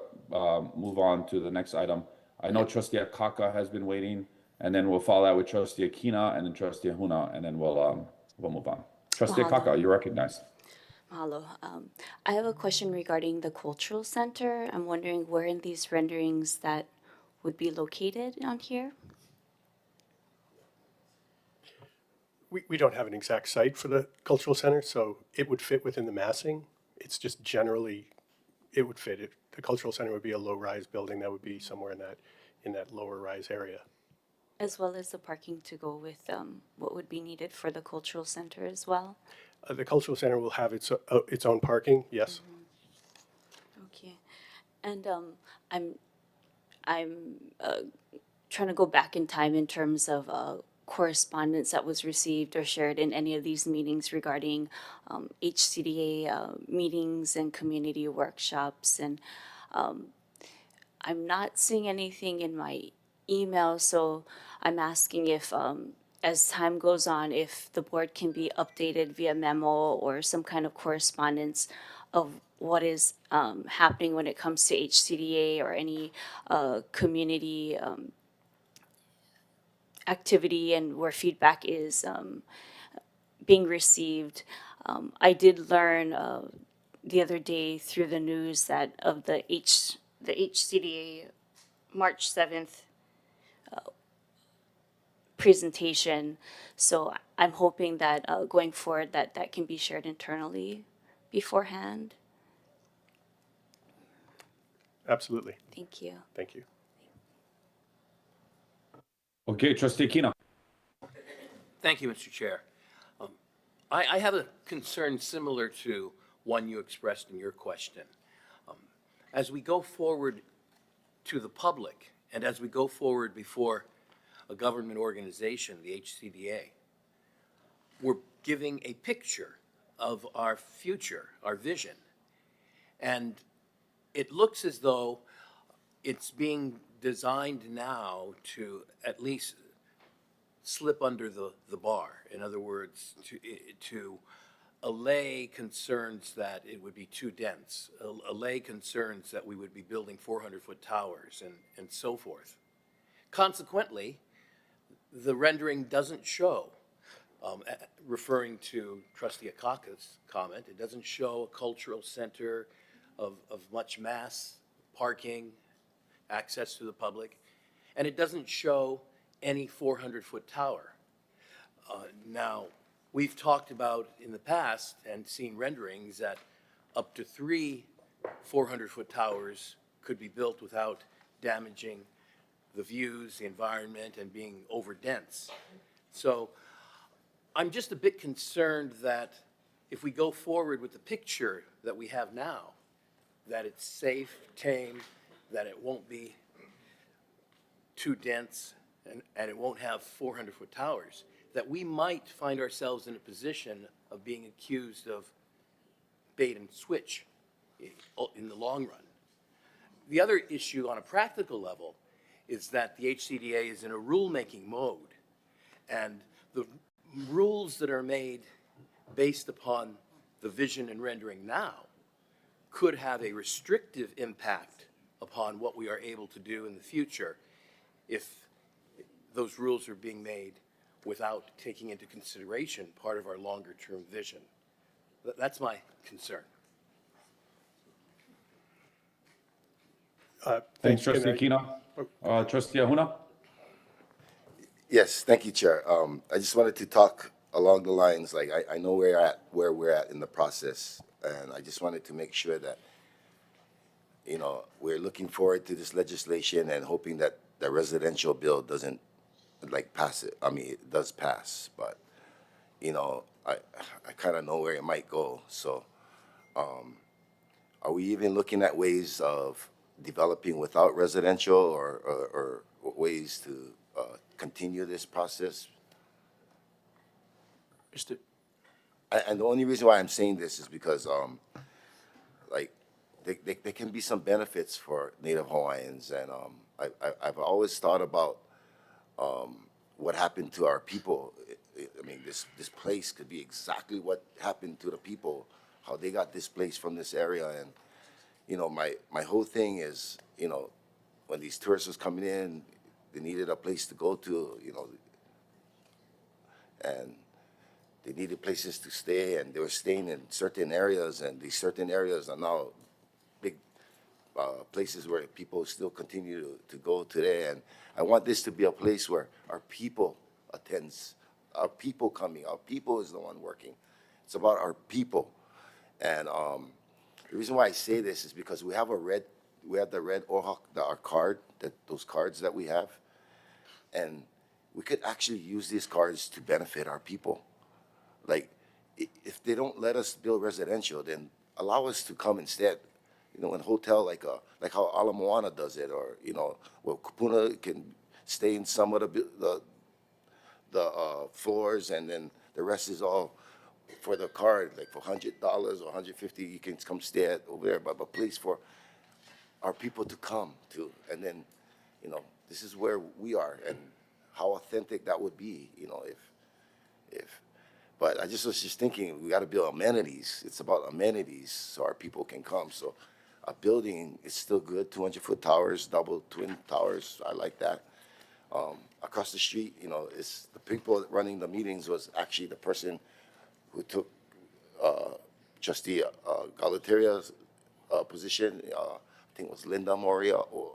move on to the next item. I know Trustee Akaka has been waiting, and then we'll follow that with Trustee Akina and then Trustee Ahuna, and then we'll move on. Trustee Akaka, you're recognized. Mahalo. I have a question regarding the cultural center. I'm wondering where in these renderings that would be located on here. We don't have an exact site for the cultural center, so it would fit within the massing. It's just generally, it would fit. The cultural center would be a low-rise building that would be somewhere in that lower rise area. As well as the parking to go with what would be needed for the cultural center as well? The cultural center will have its own parking, yes. Mm-hmm. Okay. And I'm trying to go back in time in terms of correspondence that was received or shared in any of these meetings regarding HCDA meetings and community workshops. And I'm not seeing anything in my email, so I'm asking if, as time goes on, if the board can be updated via memo or some kind of correspondence of what is happening when it comes to HCDA or any community activity and where feedback is being received. I did learn the other day through the news that of the HCDA March 7th presentation. So I'm hoping that going forward that can be shared internally beforehand. Absolutely. Thank you. Thank you. Okay, Trustee Akina. Thank you, Mr. Chair. I have a concern similar to one you expressed in your question. As we go forward to the public and as we go forward before a government organization, the HCDA, we're giving a picture of our future, our vision. And it looks as though it's being designed now to at least slip under the bar. In other words, to allay concerns that it would be too dense, allay concerns that we would be building 400-foot towers and so forth. Consequently, the rendering doesn't show, referring to Trustee Akaka's comment, it doesn't show a cultural center of much mass, parking, access to the public, and it doesn't show any 400-foot tower. Now, we've talked about in the past and seen renderings that up to 3 400-foot towers could be built without damaging the views, the environment, and being overdense. So I'm just a bit concerned that if we go forward with the picture that we have now, that it's safe, tame, that it won't be too dense, and it won't have 400-foot towers, that we might find ourselves in a position of being accused of bait and switch in the long run. The other issue on a practical level is that the HCDA is in a rulemaking mode, and the rules that are made based upon the vision and rendering now could have a restrictive impact upon what we are able to do in the future if those rules are being made without taking into consideration part of our longer-term vision. That's my concern. Thanks, Trustee Akina. Trustee Ahuna? Yes, thank you, Chair. I just wanted to talk along the lines, like I know where we're at in the process, and I just wanted to make sure that, we're looking forward to this legislation and hoping that the residential bill doesn't pass it. I mean, it does pass, but, I kind of know where it might go. So are we even looking at ways of developing without residential or ways to continue this process? And the only reason why I'm saying this is because like there can be some benefits for Native Hawaiians, and I've always thought about what happened to our people. I mean, this place could be exactly what happened to the people, how they got displaced from this area. And you know, my whole thing is, you know, when these tourists was coming in, they needed a place to go to, you know, and they needed places to stay, and they were staying in certain areas, and these certain areas are now big places where people still continue to go today. And I want this to be a place where our people attends, our people coming, our people is the one working. It's about our people. And the reason why I say this is because we have the red OHA, our card, those cards that we have, and we could actually use these cards to benefit our people. Like, if they don't let us build residential, then allow us to come instead. You know, in a hotel like how Ala Moana does it, or you know, where Kupuna can stay in some of the floors, and then the rest is all for the card. Like for $100 or $150, you can come stay at over there. But a place for our people to come to, and then, you know, this is where we are, and how authentic that would be. You know, if. But I just was just thinking, we got to build amenities. It's about amenities so our people can come. So a building is still good, 200-foot towers, double twin towers. I like that. Across the street, you know, it's the people running the meetings was actually the person who took Trustee Galateria's position. I think it was Linda Moria, or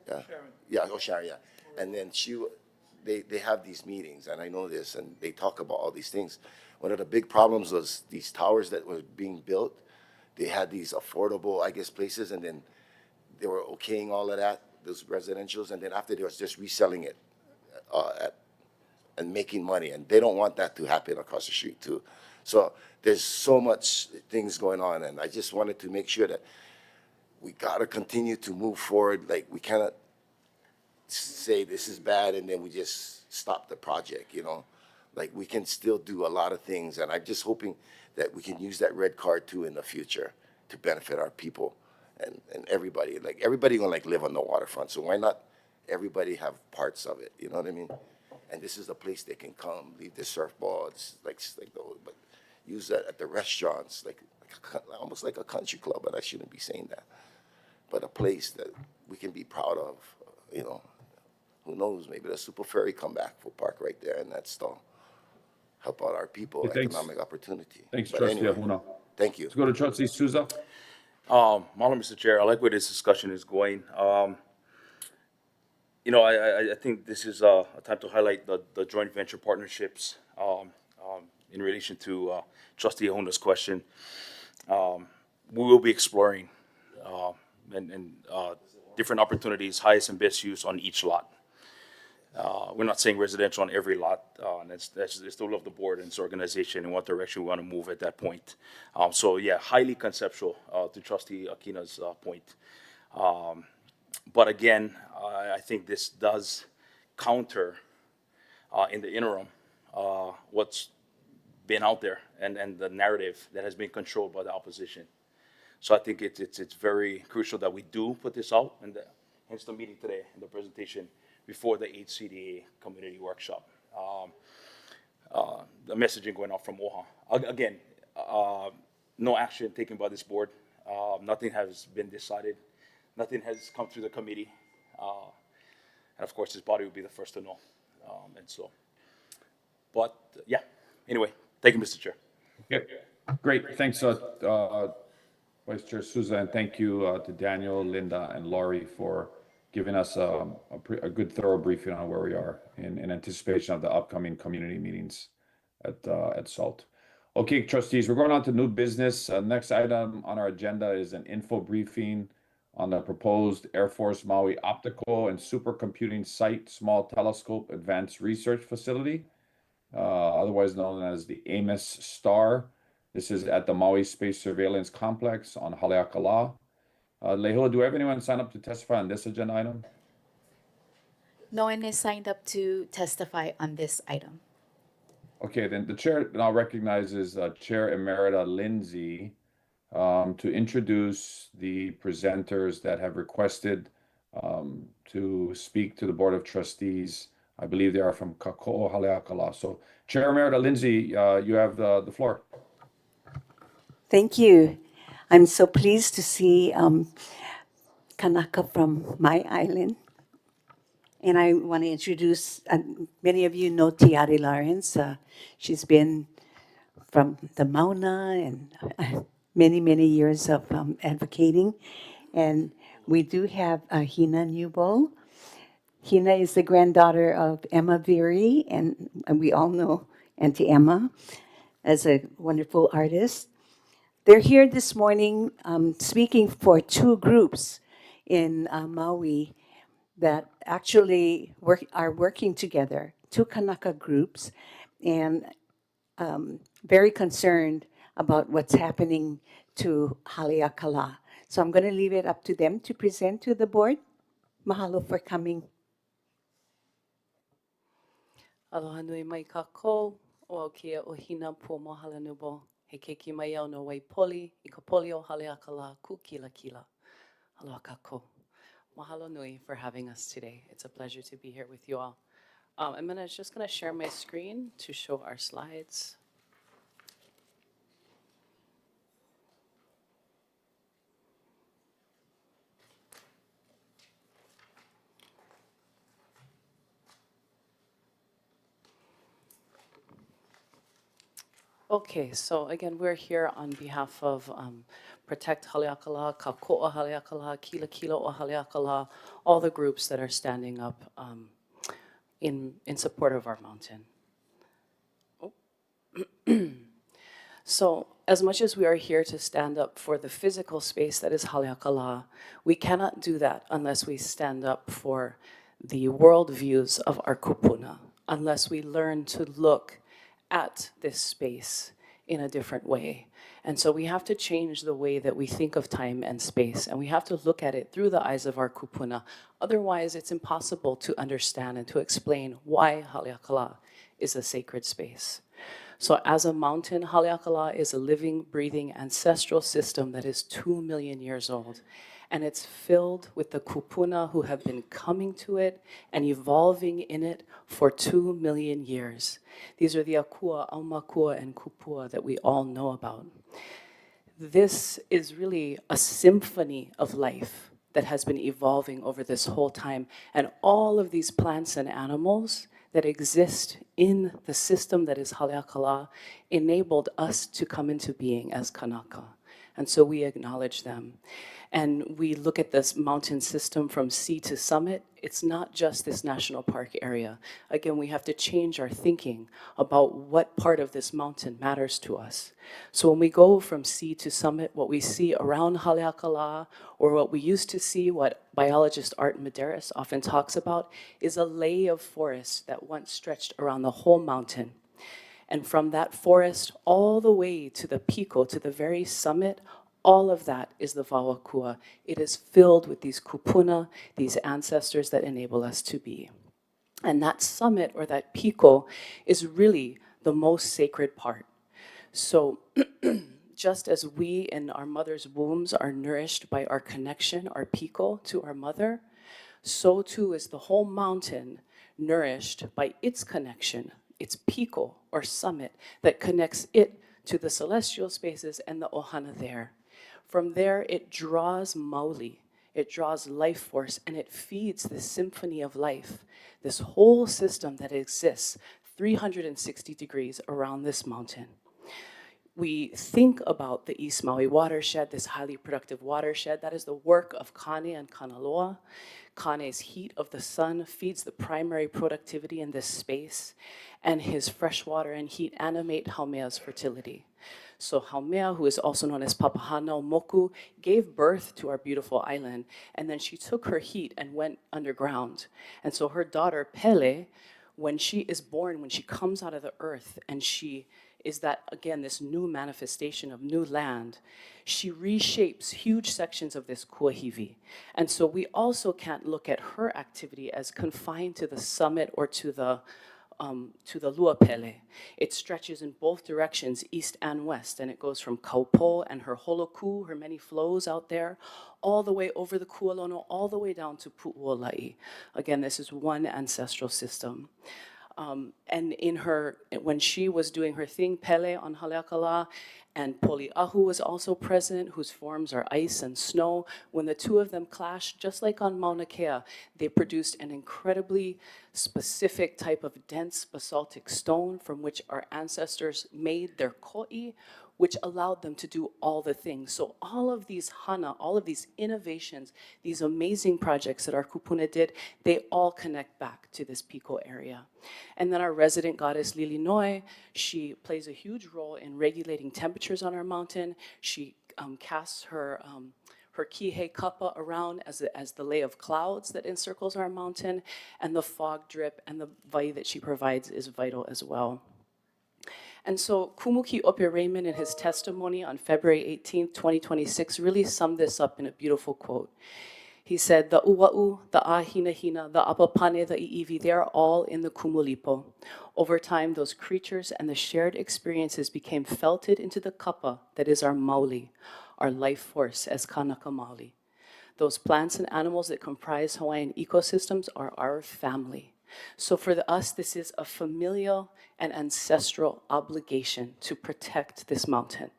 yeah, Sharon. Yeah, Sharon, yeah. And then they have these meetings, and I know this, and they talk about all these things. One of the big problems was these towers that were being built. They had these affordable, I guess, places, and then they were okaying all of that, those residentials, and then after they was just reselling it and making money, and they don't want that to happen across the street too. So there's so much things going on, and I just wanted to make sure that we gotta continue to move forward. Like, we cannot say this is bad and then we just stop the project, you know. Like, we can still do a lot of things, and I'm just hoping that we can use that red card too in the future to benefit our people and everybody. Like, everybody gonna like live on the waterfront, so why not everybody have parts of it, you know what I mean? And this is the place they can come, leave their surfboards, like those, but use that at the restaurants, like almost like a country club, but I shouldn't be saying that. But a place that we can be proud of, you know. Who knows, maybe the Super Ferry come back for park right there, and that's still help out our people, Hey, thanks. economic opportunity. Thanks, But Trustee anyway, Ahuna. thank you. Let's go to Trustee Souza. Mahalo, Mr. Chair. I like where this discussion is going. You know, I think this is a time to highlight the joint venture partnerships in relation to Trustee Ahuna's question. We will be exploring and different opportunities, highest and best use on each lot. We're not saying residential on every lot, and that's the will of the board and its organization and what direction we want to move at that point. So yeah, highly conceptual to Trustee Akina's point. But again, I think this does counter in the interim what's been out there and the narrative that has been controlled by the opposition. So I think it's very crucial that we do put this out, and hence the meeting today and the presentation before the HCDA community workshop. The messaging going out from OHA. Again, no action taken by this board. Nothing has been decided. Nothing has come through the committee. And of course, this body will be the first to know. But yeah, anyway, thank you, Mr. Chair. Yeah, great. Thanks, Vice Chair Souza, and thank you to Daniel, Linda, and Laurie for giving us a good thorough briefing on where we are in anticipation of the upcoming community meetings at SALT. Okay, trustees, we're going on to new business. Next item on our agenda is an info briefing on the proposed Air Force Maui Optical and Supercomputing Site Small Telescope Advanced Research Facility. otherwise known as the AMOS STAR. This is at the Maui Space Surveillance Complex on Haleakalā. Lehua, do we have anyone sign up to testify on this agenda item? No one is signed up to testify on this item. Okay, then the chair now recognizes Chair Emerita Lindsay to introduce the presenters that have requested to speak to the Board of Trustees. I believe they are from Kākoʻo, Haleakalā. So, Chair Emerita Lindsay, you have the floor. Thank you. I'm so pleased to see Kanaka from my island. And I want to introduce, many of you know Tiari Lawrence. She's been from the Mauna and many, many years of advocating. And we do have Hina Newbo. Hina is the granddaughter of Emma Veary, and we all know Auntie Emma as a wonderful artist. They're here this morning speaking for two groups in Maui that actually are working together, two Kanaka groups, and very concerned about what's happening to Haleakalā. So I'm going to leave it up to them to present to the board. Mahalo for coming. Aloha nui mai kākou, o au kia o hina pua mohala nubo. He keiki mai au no wai poli, I ka poli o Haleakalā ku kila kila. Aloha kākou. Mahalo nui for having us today. It's a pleasure to be here with you all. I'm just going to share my screen to show our slides. Okay, so again, we're here on behalf of Protect Haleakalā, Kākoʻo Haleakalā, Kila Kila o Haleakalā, all the groups that are standing up in support of our mountain. Oh. So as much as we are here to stand up for the physical space that is Haleakalā, we cannot do that unless we stand up for the worldviews of our kupuna, unless we learn to look at this space in a different way. And so we have to change the way that we think of time and space, and we have to look at it through the eyes of our kupuna. Otherwise, it's impossible to understand and to explain why Haleakalā is a sacred space. So as a mountain, Haleakalā is a living, breathing, ancestral system that is 2 million years old. And it's filled with the kupuna who have been coming to it and evolving in it for 2 million years. These are the akua, aumakua, and kupua that we all know about. This is really a symphony of life that has been evolving over this whole time. And all of these plants and animals that exist in the system that is Haleakalā enabled us to come into being as Kanaka. And so we acknowledge them. And we look at this mountain system from sea to summit. It's not just this national park area. Again, we have to change our thinking about what part of this mountain matters to us. So when we go from sea to summit, what we see around Haleakalā, or what we used to see, what biologist Art Medeiros often talks about, is a lei of forest that once stretched around the whole mountain. And from that forest all the way to the pico, to the very summit, all of that is the Vawakua. It is filled with these kupuna, these ancestors that enable us to be. And that summit, or that pico, is really the most sacred part. So just as we in our mother's wombs are nourished by our connection, our pico, to our mother, so too is the whole mountain nourished by its connection, its pico, or summit, that connects it to the celestial spaces and the ohana there. From there, it draws Mauli, it draws life force, and it feeds this symphony of life, this whole system that exists 360 degrees around this mountain. We think about the East Maui watershed, this highly productive watershed. That is the work of Kane and Kanaloa. Kane's heat of the sun feeds the primary productivity in this space, and his fresh water and heat animate Haumea's fertility. So Haumea, who is also known as Papahana Moku, gave birth to our beautiful island, and then she took her heat and went underground. And so her daughter Pele when she is born, when she comes out of the earth, and she is that, again, this new manifestation of new land, she reshapes huge sections of this kuahivi. And so we also can't look at her activity as confined to the summit or to the luapele. It stretches in both directions, east and west, and it goes from Kaupo and her holoku, her many flows out there, all the way over the Kualono, all the way down to Pu'uola'i. Again, this is one ancestral system. And when she was doing her thing, Pele on Haleakalā, and Poliahu was also present, whose forms are ice and snow. When the two of them clashed, just like on Mauna Kea, they produced an incredibly specific type of dense basaltic stone from which our ancestors made their ko'i, which allowed them to do all the things. So all of these hana, all of these innovations, these amazing projects that our kupuna did, they all connect back to this Piko area. And then our resident goddess Lilinoi, she plays a huge role in regulating temperatures on our mountain. She casts her kihei kapa around as the lay of clouds that encircles our mountain, and the fog drip and the vai that she provides is vital as well. And so Kumuki Ope Raymond, in his testimony on February 18th, 2026, really summed this up in a beautiful quote. He said, the uwa'u, the ahinahina, the apapane, the iivi, they are all in the kumulipo. Over time, those creatures and the shared experiences became felted into the kapa that is our mauli, our life force as Kanaka Maoli. Those plants and animals that comprise Hawaiian ecosystems are our family. So for us, this is a familial and ancestral obligation to protect this mountain.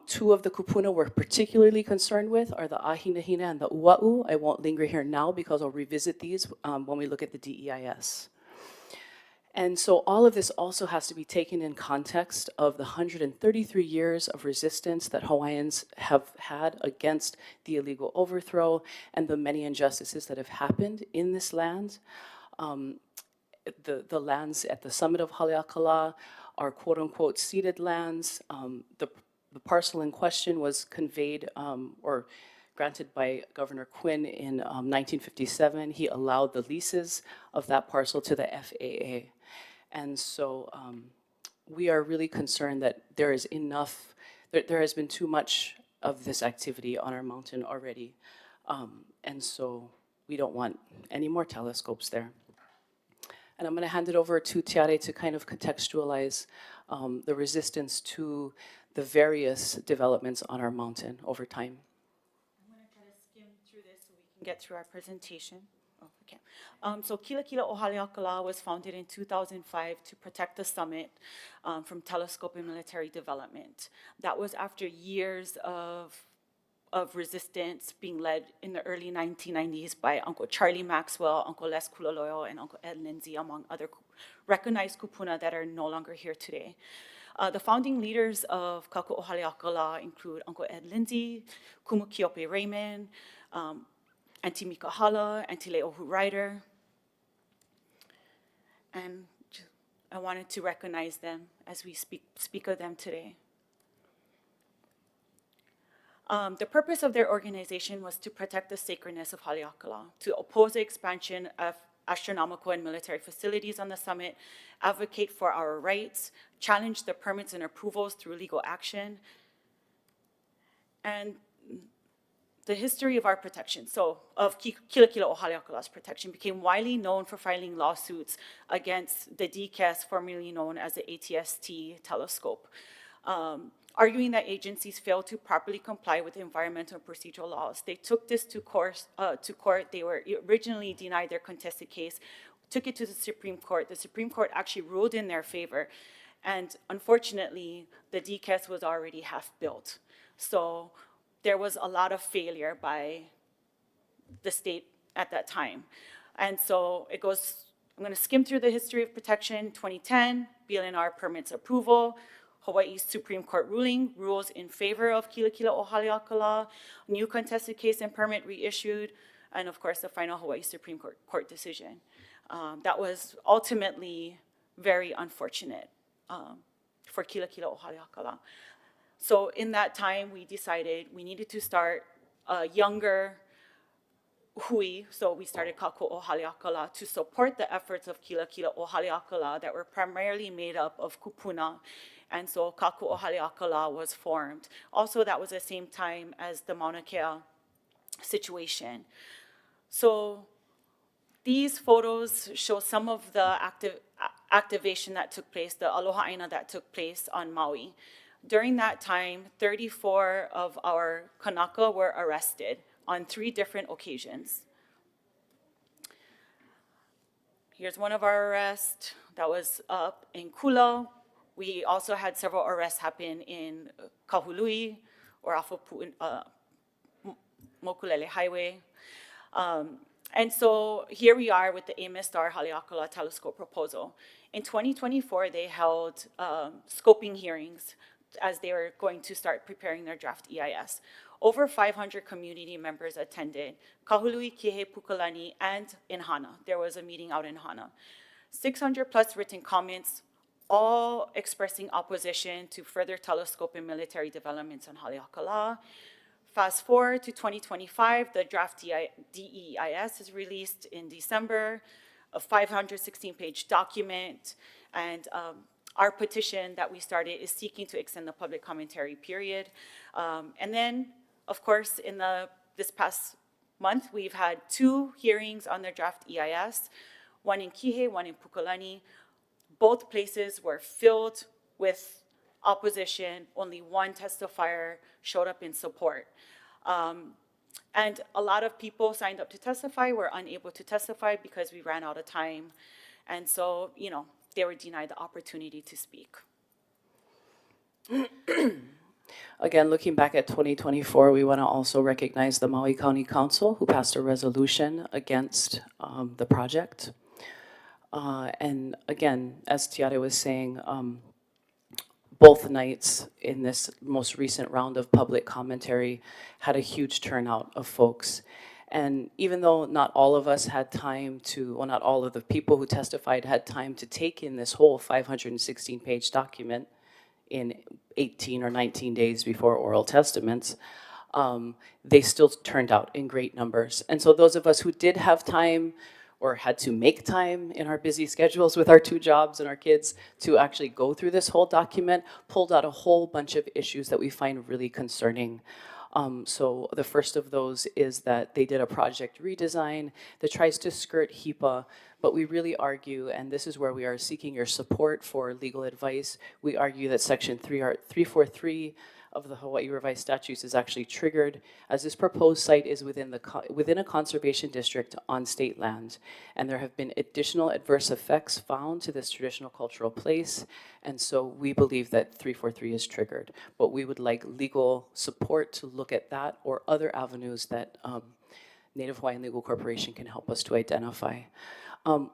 Two of the kupuna we're particularly concerned with are the ahinahina and the uwa'u. I won't linger here now because I'll revisit these when we look at the DEIS. And so all of this also has to be taken in context of the 133 years of resistance that Hawaiians have had against the illegal overthrow and the many injustices that have happened in this land. The lands at the summit of Haleakalā are quote-unquote ceded lands. The parcel in question was conveyed or granted by Governor Quinn in 1957. He allowed the leases of that parcel to the FAA. And so we are really concerned that there is enough, there has been too much of this activity on our mountain already. And so we don't want any more telescopes there. And I'm going to hand it over to Tiare to kind of contextualize the resistance to the various developments on our mountain over time. I'm going to try to skim through this so we can get through our presentation. Oh, okay. So Kilakila o Haleakalā was founded in 2005 to protect the summit from telescopic military development. That was after years of resistance being led in the early 1990s by Uncle Charlie Maxwell, Uncle Les Kulaloyo, and Uncle Ed Lindsay, among other recognized kupuna that are no longer here today. The founding leaders of Kākoʻo Haleakalā include Uncle Ed Lindsay, Kumu Kiope Raymond, Auntie Mika Hala, Auntie Leohu Ryder. And I wanted to recognize them as we speak of them today. The purpose of their organization was to protect the sacredness of Haleakalā, to oppose the expansion of astronomical and military facilities on the summit, advocate for our rights, challenge the permits and approvals through legal action, and the history of our protection, of Kilakila o Haleakalā's protection, became widely known for filing lawsuits against the DCAS, formerly known as the ATST telescope, arguing that agencies failed to properly comply with environmental and procedural laws. They took this to court. They were originally denied their contested case, took it to the Supreme Court. The Supreme Court actually ruled in their favor. And unfortunately, the DCAS was already half built. So there was a lot of failure by the state at that time. And so it goes, I'm going to skim through the history of protection. 2010, BLNR permits approval. Hawaii's Supreme Court ruling, rules in favor of Kilakila o Haleakalā, new contested case and permit reissued, and of course the final Hawaii Supreme Court decision. That was ultimately very unfortunate for Kilakila o Haleakalā. So in that time, we decided we needed to start a younger Hwy, so we started Kākoʻo Haleakalā to support the efforts of Kila o Haleakalā that were primarily made up of kupuna. And so Kākoʻo Haleakalā was formed. Also, that was the same time as the Mauna Kea situation. So these photos show some of the activation that took place, the aloha aina that took place on Maui. During that time, 34 of our kanaka were arrested on 3 different occasions. Here's one of our arrests that was up in Kula. We also had several arrests happen in Kahului or off of Mokulele Highway. And so here we are with the AMOS STAR Haleakalā telescope proposal. In 2024, they held scoping hearings as they were going to start preparing their draft EIS. Over 500 community members attended, Kahului, Kihei, Pukalani, and in Hana. There was a meeting out in Hana. 600 plus written comments, all expressing opposition to further telescope and military developments on Haleakalā. Fast forward to 2025, the draft DEIS is released in December, a 516-page document, and our petition that we started is seeking to extend the public commentary period. And then, of course, in this past month, we've had 2 hearings on the draft EIS, one in Kihei, one in Pukalani. Both places were filled with opposition. Only one testifier showed up in support. And a lot of people signed up to testify, were unable to testify because we ran out of time. And so, you know, they were denied the opportunity to speak. Again, looking back at 2024, we want to also recognize the Maui County Council who passed a resolution against the project. And again, as Tiare was saying, both nights in this most recent round of public commentary had a huge turnout of folks. And even though not all of us had time to, well, not all of the people who testified had time to take in this whole 516-page document in 18 or 19 days before oral testaments, they still turned out in great numbers. And so those of us who did have time or had to make time in our busy schedules with our 2 jobs and our kids to actually go through this whole document, pulled out a whole bunch of issues that we find really concerning. So the first of those is that they did a project redesign that tries to skirt HIPAA, but we really argue, and this is where we are seeking your support for legal advice, we argue that Section 343 of the Hawaii Revised Statutes is actually triggered, as this proposed site is within a conservation district on state land, and there have been additional adverse effects found to this traditional cultural place, and so we believe that 343 is triggered. But we would like legal support to look at that or other avenues that Native Hawaiian Legal Corporation can help us to identify.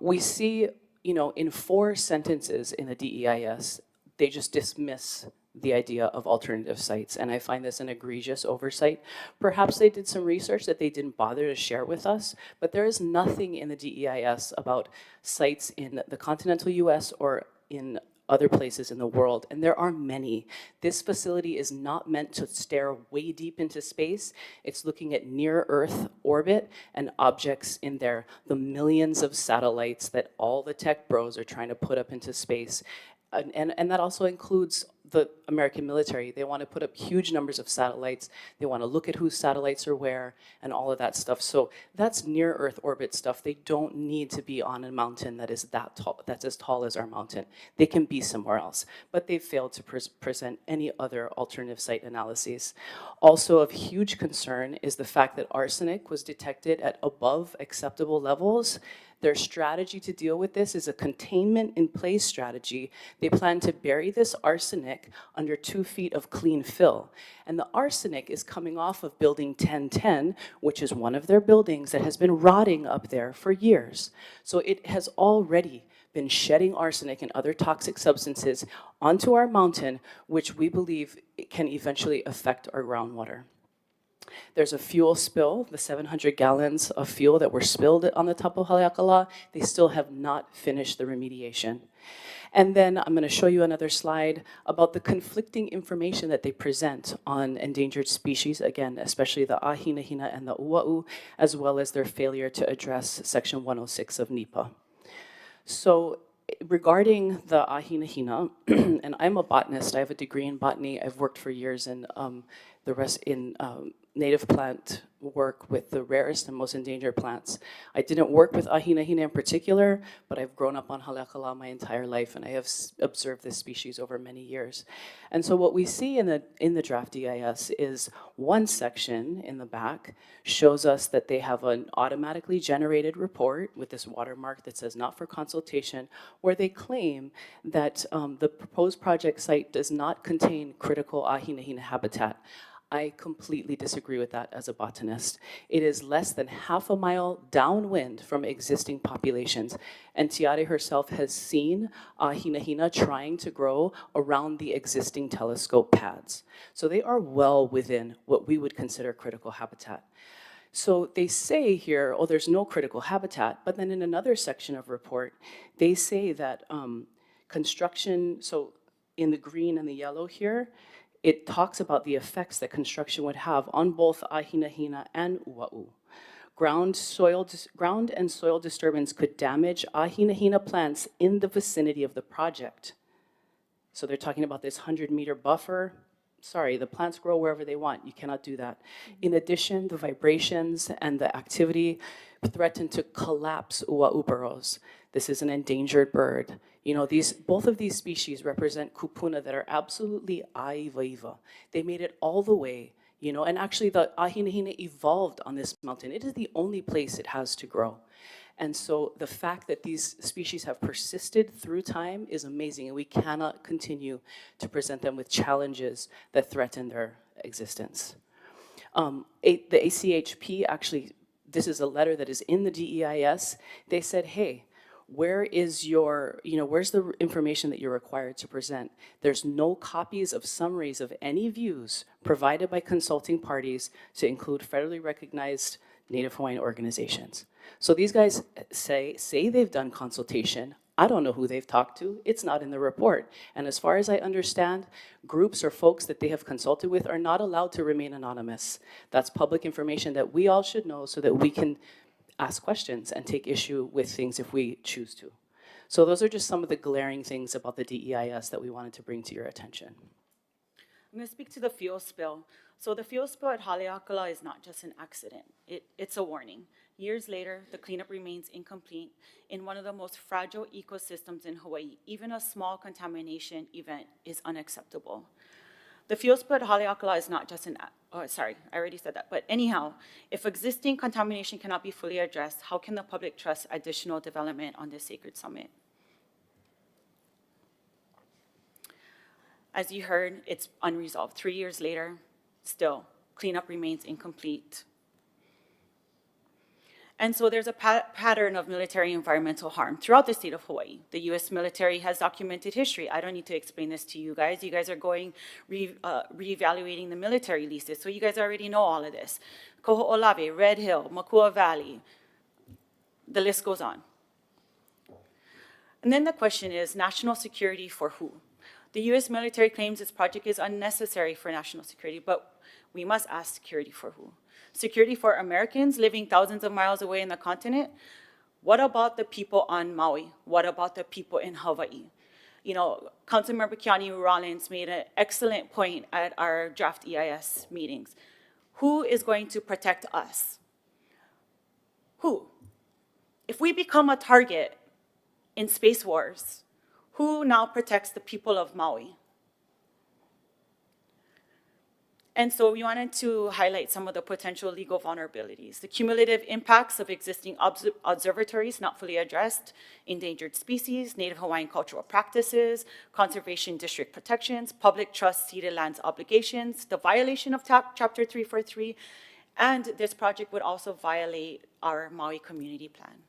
We see, you know, in 4 sentences in the DEIS, they just dismiss the idea of alternative sites, and I find this an egregious oversight. Perhaps they did some research that they didn't bother to share with us, but there is nothing in the DEIS about sites in the continental US or in other places in the world, and there are many. This facility is not meant to stare way deep into space. It's looking at near-Earth orbit and objects in there, the millions of satellites that all the tech bros are trying to put up into space. And that also includes the American military. They want to put up huge numbers of satellites. They want to look at whose satellites are where and all of that stuff. So that's near Earth orbit stuff. They don't need to be on a mountain that is that tall, that's as tall as our mountain. They can be somewhere else, but they've failed to present any other alternative site analyses. Also of huge concern is the fact that arsenic was detected at above acceptable levels. Their strategy to deal with this is a containment in place strategy. They plan to bury this arsenic under 2 feet of clean fill. And the arsenic is coming off of building 1010, which is one of their buildings that has been rotting up there for years. So it has already been shedding arsenic and other toxic substances onto our mountain, which we believe can eventually affect our groundwater. There's a fuel spill, the 700 gallons of fuel that were spilled on the top of Haleakalā. They still have not finished the remediation. And then I'm going to show you another slide about the conflicting information that they present on endangered species, again, especially the ahinahina and the ua'u, as well as their failure to address Section 106 of NEPA. So regarding the ahinahina, and I'm a botanist, I have a degree in botany, I've worked for years in native plant work with the rarest and most endangered plants. I didn't work with ahinahina in particular, but I've grown up on Haleakalā my entire life, and I have observed this species over many years. And so what we see in the draft EIS is one section in the back shows us that they have an automatically generated report with this watermark that says not for consultation, where they claim that the proposed project site does not contain critical ahinahina habitat. I completely disagree with that as a botanist. It is less than half a mile downwind from existing populations, and Tiare herself has seen ahinahina trying to grow around the existing telescope pads. So they are well within what we would consider critical habitat. So they say here, oh, there's no critical habitat, but then in another section of report, they say that construction, so in the green and the yellow here, it talks about the effects that construction would have on both ahinahina and ua'u. Ground and soil disturbance could damage ahinahina plants in the vicinity of the project. So they're talking about this 100-meter buffer. Sorry, the plants grow wherever they want. You cannot do that. In addition, the vibrations and the activity threaten to collapse ua'u burrows. This is an endangered bird. You know, both of these species represent kupuna that are absolutely aiwaiwa. They made it all the way, you know, and actually the ahinahina evolved on this mountain. It is the only place it has to grow. And so the fact that these species have persisted through time is amazing, and we cannot continue to present them with challenges that threaten their existence. The ACHP actually, this is a letter that is in the DEIS. They said, hey, where is your, where's the information that you're required to present? There's no copies of summaries of any views provided by consulting parties to include federally recognized Native Hawaiian organizations. So these guys say they've done consultation. I don't know who they've talked to. It's not in the report. And as far as I understand, groups or folks that they have consulted with are not allowed to remain anonymous. That's public information that we all should know so that we can ask questions and take issue with things if we choose to. So those are just some of the glaring things about the DEIS that we wanted to bring to your attention. I'm going to speak to the fuel spill. So the fuel spill at Haleakalā is not just an accident. It's a warning. Years later, the cleanup remains incomplete in one of the most fragile ecosystems in Hawaii. Even a small contamination event is unacceptable. The fuel spill at Haleakalā is not just an, oh, sorry, I already said that. But anyhow, if existing contamination cannot be fully addressed, how can the public trust additional development on this sacred summit? As you heard, it's unresolved. 3 years later, still, cleanup remains incomplete. And so there's a pattern of military environmental harm throughout the state of Hawaii. The US military has documented history. I don't need to explain this to you guys. You guys are going, reevaluating the military leases, so you guys already know all of this. Koho'olawe, Red Hill, Makua Valley, the list goes on. And then the question is, national security for who? The US military claims this project is unnecessary for national security, but we must ask security for who? Security for Americans living thousands of miles away in the continent? What about the people on Maui? What about the people in Hawaii? You know, Councilmember Kiani Rollins made an excellent point at our draft EIS meetings. Who is going to protect us? Who? If we become a target in space wars, who now protects the people of Maui? And so we wanted to highlight some of the potential legal vulnerabilities. The cumulative impacts of existing observatories not fully addressed, endangered species, Native Hawaiian cultural practices, conservation district protections, public trust ceded lands obligations, the violation of Chapter 343, and this project would also violate our Maui community plan.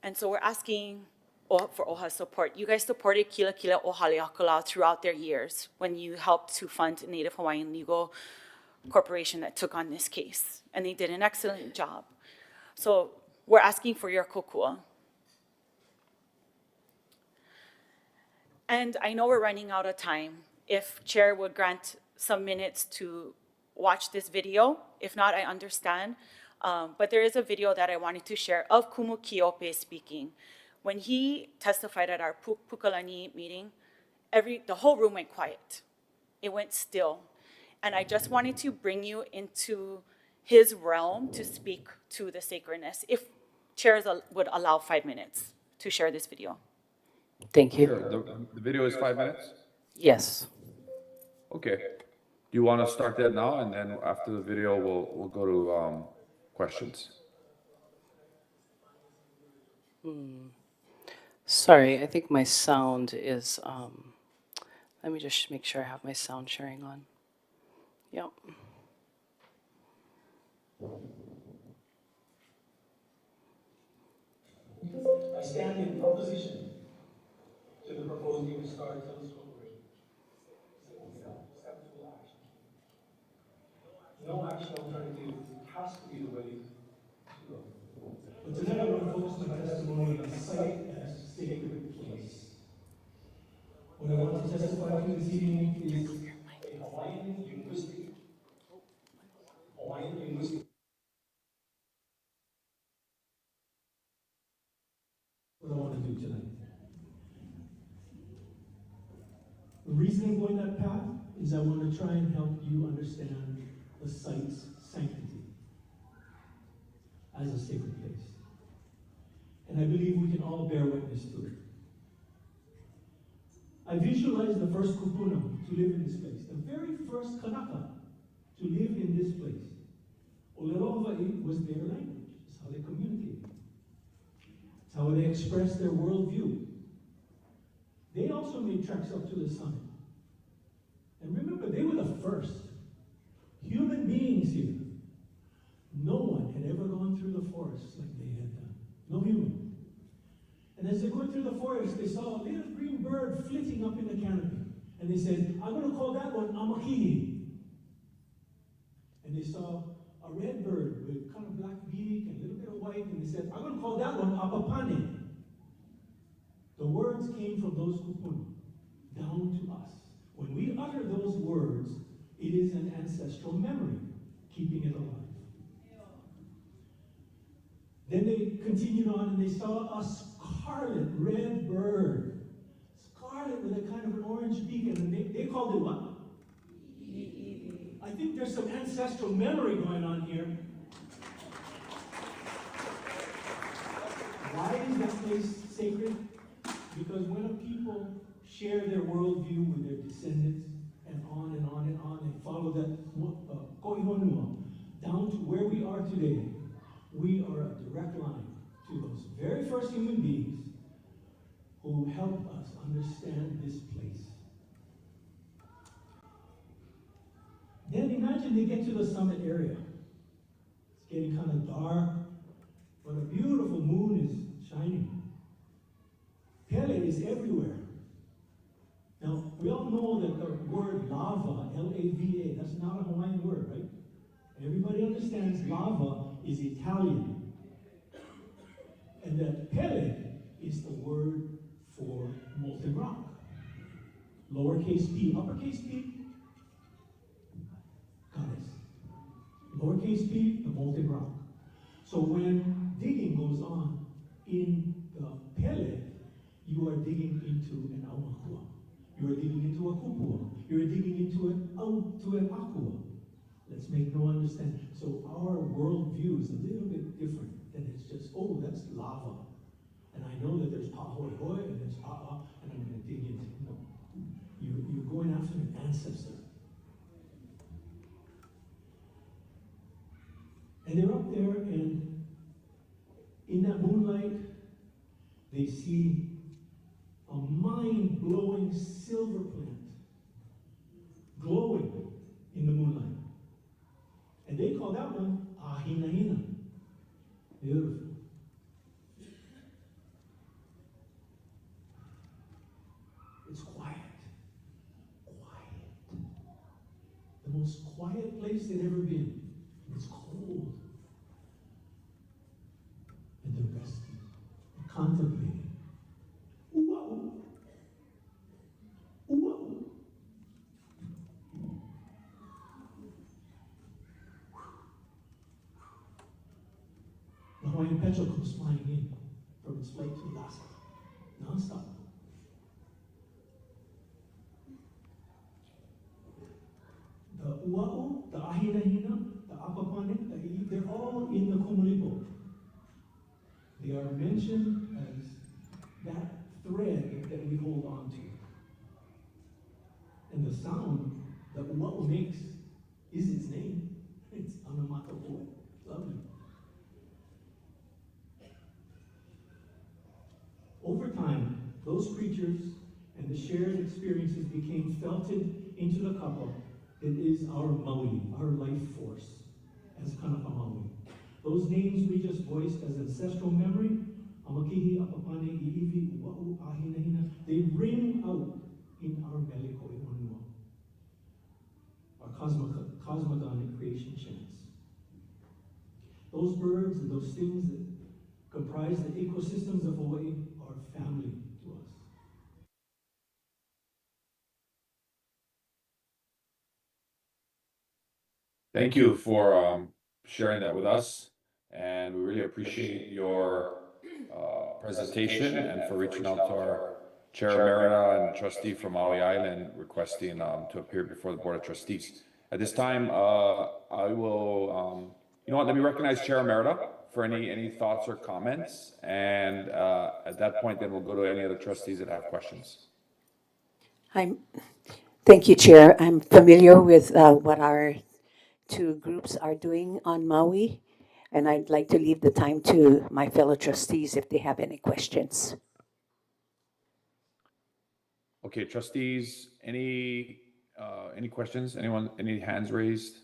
And so we're asking for OHA support. You guys supported Kila Kila o Haleakalā throughout their years when you helped to fund Native Hawaiian Legal Corporation that took on this case, and they did an excellent job. So we're asking for your kokua. And I know we're running out of time. If Chair would grant some minutes to watch this video. If not, I understand. But there is a video that I wanted to share of Kumu Kiope speaking. When he testified at our Pukalani meeting, the whole room went quiet. It went still. And I just wanted to bring you into his realm to speak to the sacredness, if chairs would allow 5 minutes to share this video. Thank you. Sure. The video is 5 minutes? Yes. Okay. Do you want to start that now, and then after the video, we'll go to questions? Sorry, I think my sound is, let me just make sure I have my sound sharing on. Yep. I stand in opposition to the proposed Nimitz Hwy telescope array. No action alternative has to be the way to go. But tonight I want to focus my testimony on site as a sacred place. What I want to testify to this evening is a Hawaiian linguistic. What I want to do tonight. The reason I'm going that path is I want to try and help you understand the site's sanctity as a sacred place. And I believe we can all bear witness to it. I visualized the first kupuna to live in this place, the very first Kanaka to live in this place. Hawaii was their language. It's how they communicated. It's how they expressed their worldview. They also made treks up to the summit. And remember, they were the first human beings here. No one had ever gone through the forest like they had done. No human. And as they went through the forest, they saw a little green bird flitting up in the canopy. And they said, I'm going to call that one Amakihi. And they saw a red bird with kind of black beak and a little bit of white. And they said, I'm going to call that one Apapane. The words came from those kupuna down to us. When we utter those words, it is an ancestral memory, keeping it alive. Then they continued on and they saw a scarlet red bird. Scarlet with a kind of an orange beak, and they called it what? I think there's some ancestral memory going on here. Why is that place sacred? Because when a people share their worldview with their descendants, and on and on and on, and follow that koihonua down to where we are today, we are a direct line to those very first human beings who helped us understand this place. Then imagine they get to the summit area. It's getting kind of dark, but a beautiful moon is shining. Pele is everywhere. Now, we all know that the word lava, L-A-V-A, that's not a Hawaiian word, right? Everybody understands lava is Italian. And that Pele is the word for molten rock. Lowercase p, uppercase p, goddess. Lowercase p, the molten rock. So when digging goes on in the Pele, you are digging into an aumakua. You are digging into a kupua. You are digging into an akua. Let's make no understand. So our worldview is a little bit different than it's just, oh, that's lava. And I know that there's pahoihoi and there's a'a, and I'm going to dig into it. No. You're going after an ancestor. And they're up there, and in that moonlight, they see a mind-blowing silver plant glowing in the moonlight. And they call that one Ahinahina. Beautiful. It's quiet. Quiet. The most quiet place they'd ever been. It's cold. And they're resting and contemplating. helicopter comes flying in from its flight to Alaska, non-stop. The ua'u, the ahinahina, the apapane, the i'i, they're all in the kumulipo. They are mentioned as that thread that we hold on to. And the sound that ua'u makes is its name. It's onomatopoe. Lovely. Over time, those creatures and the shared experiences became felted into the kapa that is our Maui, our life force, as Kanaka Maui. Those names we just voiced as ancestral memory, Amakihi, Apapane, Iivi, Ua'u, Ahinahina, they ring out in our Meliko Iwanua, our cosmogonic creation chants. Those birds and those things that comprise the ecosystems of Hawaii are family to us. Thank you for sharing that with us, and we really appreciate your presentation and for reaching out to our Chair Emerita and Trustee from Maui Island requesting to appear before the Board of Trustees. At this time, I will, you know what, let me recognize Chair Emerita for any thoughts or comments, and at that point, then we'll go to any other trustees that have questions. Thank you, Chair. I'm familiar with what our two groups are doing on Maui, and I'd like to leave the time to my fellow trustees if they have any questions. Okay, trustees, any questions? Anyone, any hands raised?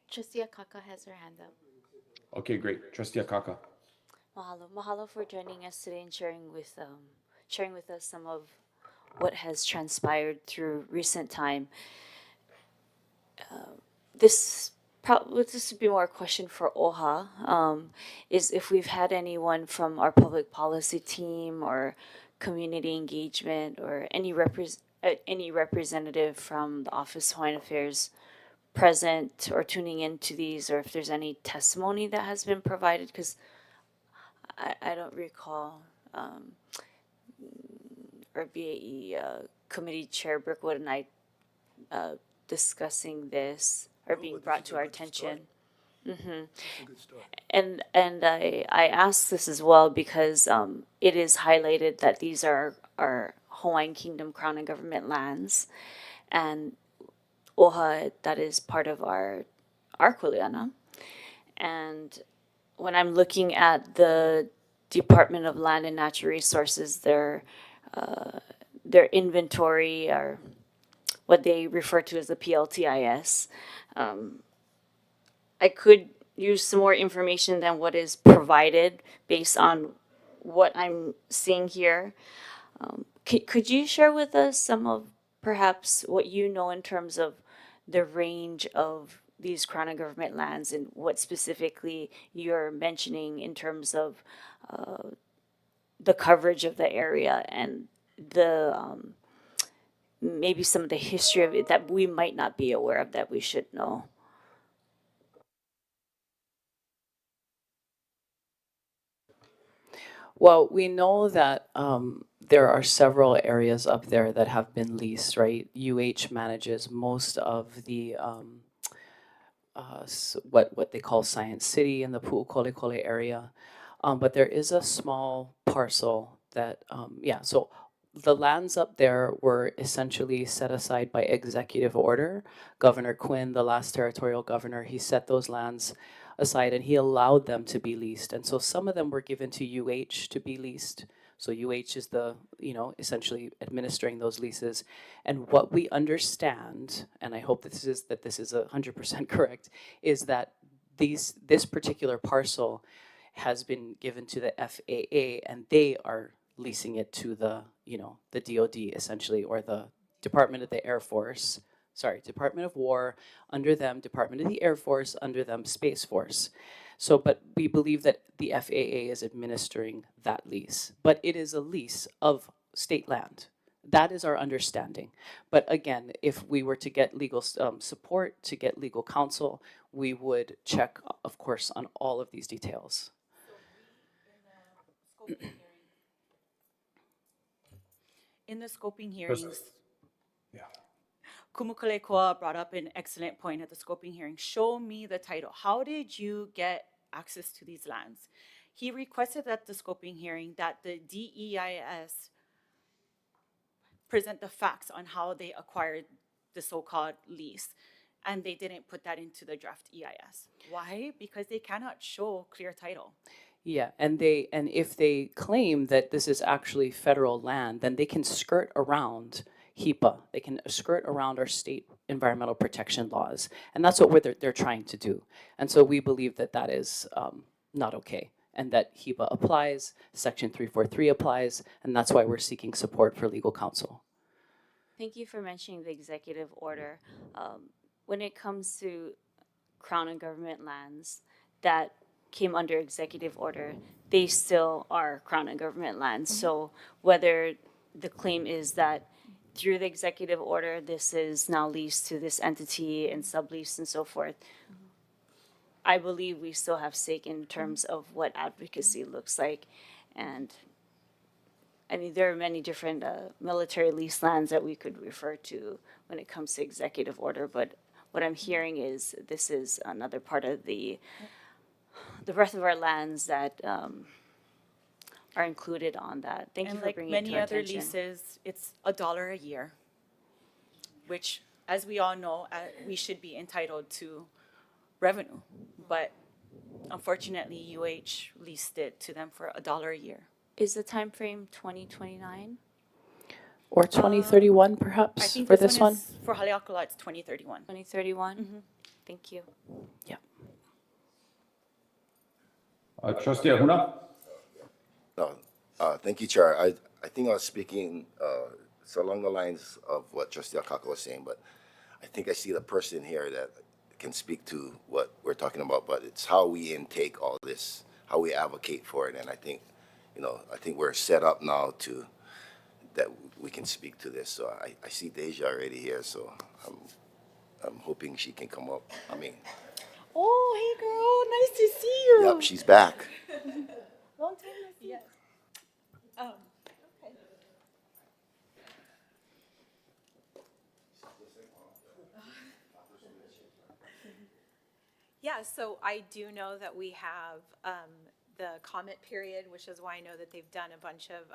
Trustee Akaka has her hand up. Okay, great. Trustee Akaka. Mahalo. Mahalo for joining us today and sharing with us some of what has transpired through recent time. This would be more a question for OHA, is if we've had anyone from our public policy team or community engagement or any representative from the Office of Hawaiian Affairs present or tuning into these, or if there's any testimony that has been provided, because I don't recall our BAE committee chair Brookwood and I discussing this or being brought to our attention. And I ask this as well because it is highlighted that these are our Hawaiian Kingdom Crown and Government lands, and OHA, that is part of our kuleana. And when I'm looking at the Department of Land and Natural Resources, their inventory, or what they refer to as the PLTIS, I could use some more information than what is provided based on what I'm seeing here. Could you share with us some of perhaps what you know in terms of the range of these Crown and Government lands and what specifically you're mentioning in terms of the coverage of the area and the maybe some of the history of it that we might not be aware of that we should know? Well, we know that there are several areas up there that have been leased, right? UH manages most of the what they call Science City in the Pu'ukolekole area, but there is a small parcel that so the lands up there were essentially set aside by executive order. Governor Quinn, the last territorial governor, he set those lands aside and he allowed them to be leased. And so some of them were given to UH to be leased. So UH is the, essentially administering those leases. And what we understand, and I hope that this is 100% correct, is that this particular parcel has been given to the FAA and they are leasing it to the DOD essentially, or the Department of the Air Force. Department of War, under them, Department of the Air Force, under them, Space Force. So, but we believe that the FAA is administering that lease. But it is a lease of state land. That is our understanding. But again, if we were to get legal support, to get legal counsel, we would check, of course, on all of these details. In the scoping hearings, Kumukalekua brought up an excellent point at the scoping hearing. Show me the title. How did you get access to these lands? He requested at the scoping hearing that the DEIS present the facts on how they acquired the so-called lease, and they didn't put that into the draft EIS. Why? Because they cannot show clear title. Yeah, and if they claim that this is actually federal land, then they can skirt around HEPA. They can skirt around our state environmental protection laws, and that's what they're trying to do. And so we believe that that is not okay, and that HEPA applies, Section 343 applies, and that's why we're seeking support for legal counsel. Thank you for mentioning the executive order. When it comes to Crown and government lands that came under executive order, they still are Crown and government lands. So whether the claim is that through the executive order, this is now leased to this entity and subleased and so forth, I believe we still have stake in terms of what advocacy looks like. And I mean, there are many different military lease lands that we could refer to when it comes to executive order, but what I'm hearing is this is another part of the rest of our lands that are included on that. Thank you for bringing it to our attention. And like many other leases, it's $1 a year, which, as we all know, we should be entitled to revenue. But unfortunately, UH leased it to them for $1 a year. Is the time frame 2029? Or 2031, perhaps, I think for this one? For Haleakalā, it's 2031. 2031? Mm-hmm. Thank you. Yeah. Trustee Ahuna? No, thank you, Chair. I think I was speaking it's along the lines of what Trustee Kaka'ako was saying, but I think I see the person here that can speak to what we're talking about, but it's how we intake all this, how we advocate for it, and I think, I think we're set up now to that we can speak to this. So I see Deja already here, so I'm hoping she can come up. I mean. Oh, hey girl, nice to see you. Yep, she's back. Long time no see. Yes. Okay. Yeah, so I do know that we have the comment period, which is why I know that they've done a bunch of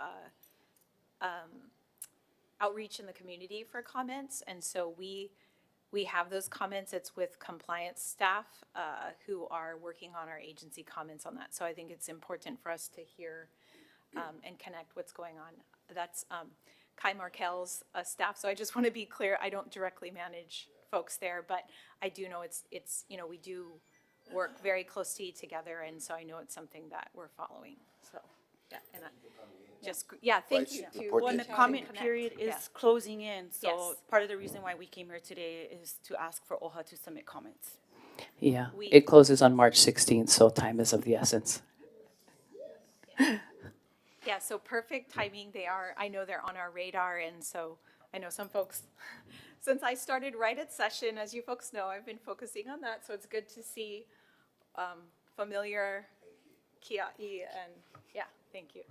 outreach in the community for comments, and so we have those comments. It's with compliance staff who are working on our agency comments on that. So I think it's important for us to hear and connect what's going on. That's Kai Markel's staff. So I just want to be clear, I don't directly manage folks there, but I do know it's we do work very closely together, and so I know it's something that we're following. So yeah, and thank you. When the comment period is closing in, so Yes. part of the reason why we came here today is to ask for OHA to submit comments. Yeah, it closes on March 16th, so time is of the essence. Yeah, so perfect timing. I know they're on our radar, and so I know some folks, since I started right at session, as you folks know, I've been focusing on that, so it's good to see familiar kia'i, and yeah, thank you.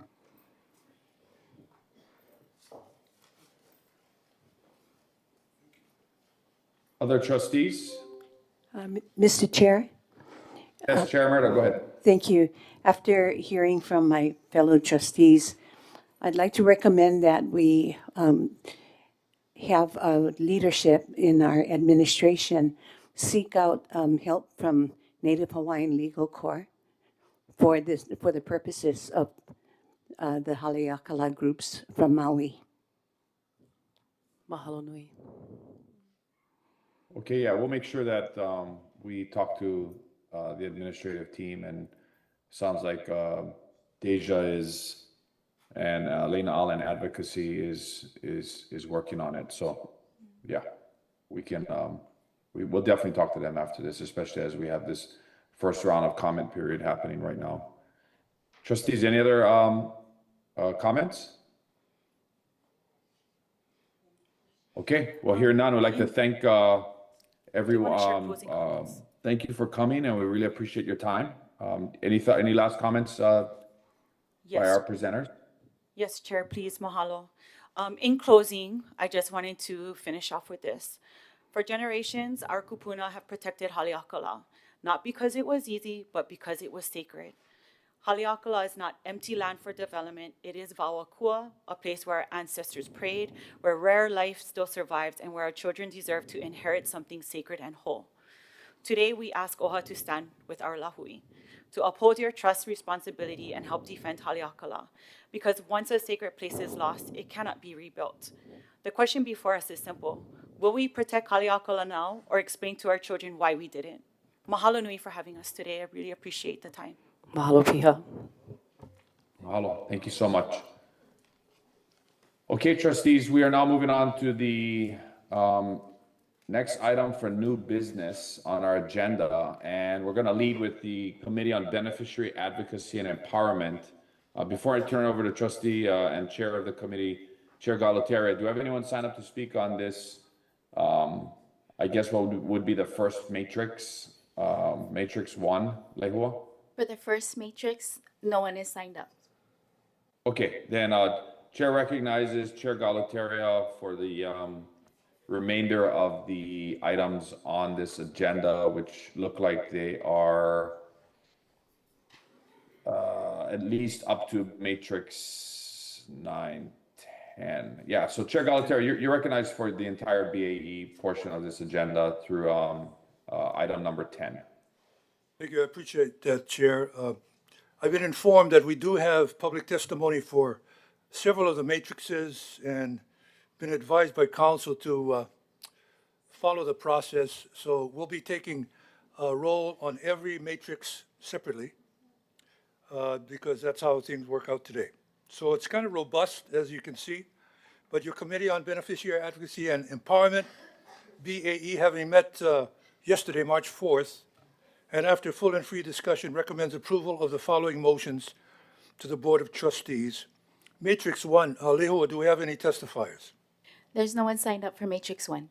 Other trustees? Mr. Chair? Yes, Chair Murdo, go ahead. Thank you. After hearing from my fellow trustees, I'd like to recommend that we have leadership in our administration seek out help from Native Hawaiian Legal Corps for the purposes of the Haleakalā groups from Maui. Mahalo nui. Okay, yeah, we'll make sure that we talk to the administrative team, and sounds like Deja is, and Lena Allen Advocacy is working on it. So yeah, we can, we will definitely talk to them after this, especially as we have this first round of comment period happening right now. Trustees, any other comments? Okay, well, here none, we'd like to thank everyone. closing comments? Thank you for coming, and we really appreciate your time. Any last comments by Yes. our presenters? Yes, Chair, please, mahalo. In closing, I just wanted to finish off with this. For generations, our kupuna have protected Haleakalā, not because it was easy, but because it was sacred. Haleakalā is not empty land for development. It is Vawakua, a place where our ancestors prayed, where rare life still survives, and where our children deserve to inherit something sacred and whole. Today, we ask OHA to stand with our lahui, to uphold your trust, responsibility, and help defend Haleakalā. Because once a sacred place is lost, it cannot be rebuilt. The question before us is simple. Will we protect Haleakalā now or explain to our children why we didn't? Mahalo nui for having us today. I really appreciate the time. Mahalo piha. Mahalo, thank you so much. Okay, trustees, we are now moving on to the next item for new business on our agenda, and we're going to lead with the Committee on Beneficiary Advocacy and Empowerment. Before I turn over to Trustee and Chair of the Committee, Chair Galataria, do I have anyone sign up to speak on this? I guess what would be the first matrix, Matrix 1, Lehua? For the first matrix, no one is signed up. Okay, then Chair recognizes Chair Galataria for the remainder of the items on this agenda, which look like they are at least up to matrix 9, 10. Yeah, so Chair Galataria, you're recognized for the entire BAE portion of this agenda through item number 10. Thank you. I appreciate that, Chair. I've been informed that we do have public testimony for several of the matrices and been advised by council to follow the process. So we'll be taking a roll on every matrix separately because that's how things work out today. So it's kind of robust, as you can see, but your Committee on Beneficiary Advocacy and Empowerment, BAE, having met yesterday, March 4th, and after full and free discussion, recommends approval of the following motions to the Board of Trustees. Matrix 1, Lehua, do we have any testifiers? There's no one signed up for matrix 1.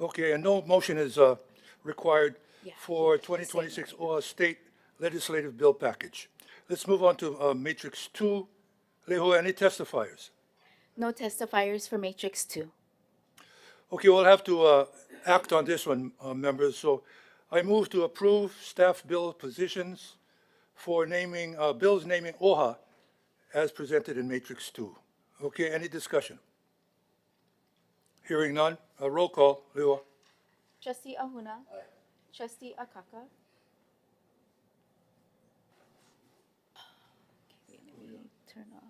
Okay, and no motion is required for 2026 OHA State Legislative Bill Package. Let's move on to Matrix 2. Lehua, any testifiers? No testifiers for matrix 2. Okay, we'll have to act on this one, members. So I move to approve staff bill positions for naming, bills naming OHA as presented in Matrix 2. Okay, any discussion? Hearing none, roll call, Lehua. Trustee Ahuna. Aye. Trustee Akaka. Okay, let me turn off.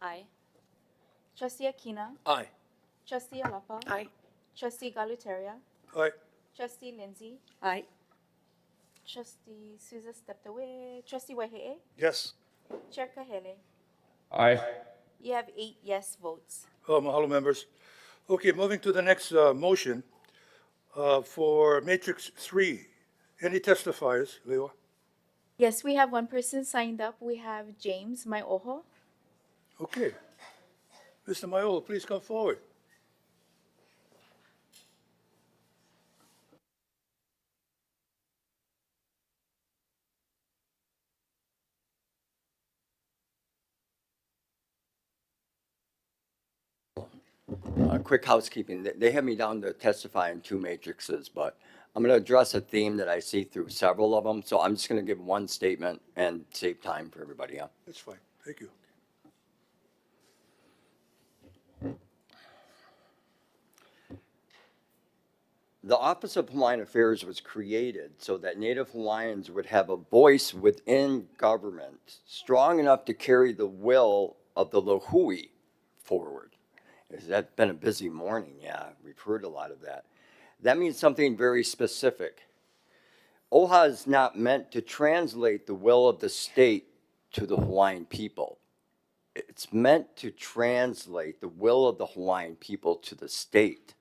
Aye. Trustee Akina. Aye. Trustee Alapa. Aye. Trustee Galutaria. Aye. Trustee Lindsay. Aye. Trustee Souza stepped away. Trustee Waihe'e. Yes. Chair Kahele. Aye. You have 8 yes votes. Mahalo, members. Okay, moving to the next motion for Matrix 3. Any testifiers, Lehua? Yes, we have one person signed up. We have James Maioho. Okay. Mr. Maioho, please come forward. Quick housekeeping. They have me down to testify in 2 matrices, but I'm going to address a theme that I see through several of them. So I'm just going to give one statement and save time for everybody. Yeah. That's fine. Thank you. The Office of Hawaiian Affairs was created so that Native Hawaiians would have a voice within government strong enough to carry the will of the Lahui forward. Has that been a busy morning? Yeah, we've heard a lot of that. That means something very specific. OHA is not meant to translate the will of the state to the Hawaiian people. It's meant to translate the will of the Hawaiian people to the state.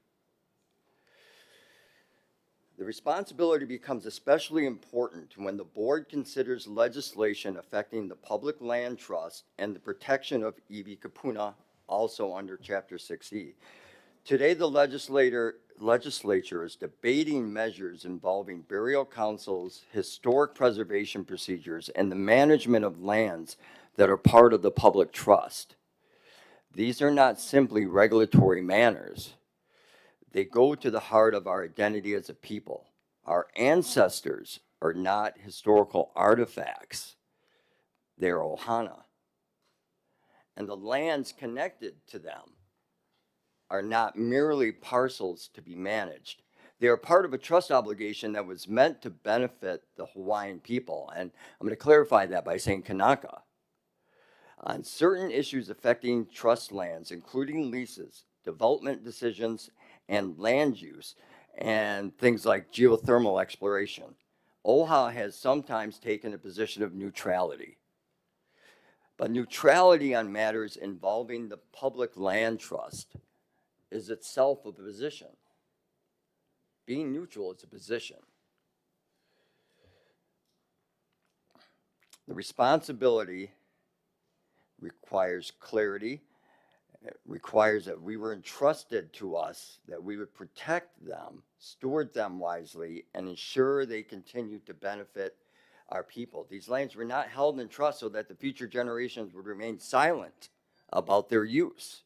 The responsibility becomes especially important when the board considers legislation affecting the public land trust and the protection of iwi kapuna also under Chapter 6E. Today, the legislature is debating measures involving burial councils, historic preservation procedures, and the management of lands that are part of the public trust. These are not simply regulatory matters. They go to the heart of our identity as a people. Our ancestors are not historical artifacts. They're ohana. And the lands connected to them are not merely parcels to be managed. They are part of a trust obligation that was meant to benefit the Hawaiian people. And I'm going to clarify that by saying kanaka. On certain issues affecting trust lands, including leases, development decisions, and land use, and things like geothermal exploration, OHA has sometimes taken a position of neutrality. But neutrality on matters involving the public land trust is itself a position. Being neutral is a position. The responsibility requires clarity. It requires that we were entrusted to us, that we would protect them, steward them wisely, and ensure they continue to benefit our people. These lands were not held in trust so that the future generations would remain silent about their use.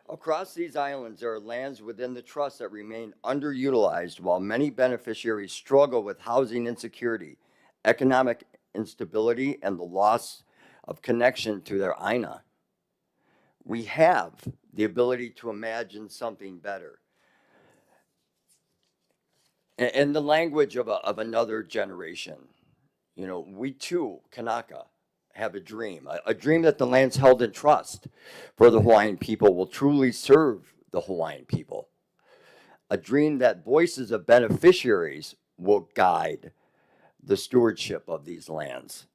Across these islands, there are lands within the trust that remain underutilized, while many beneficiaries struggle with housing insecurity, economic instability, and the loss of connection to their aina. We have the ability to imagine something better. In the language of another generation, you know, we too, Kanaka, have a dream that the lands held in trust for the Hawaiian people will truly serve the Hawaiian people. A dream that voices of beneficiaries will guide the stewardship of these lands.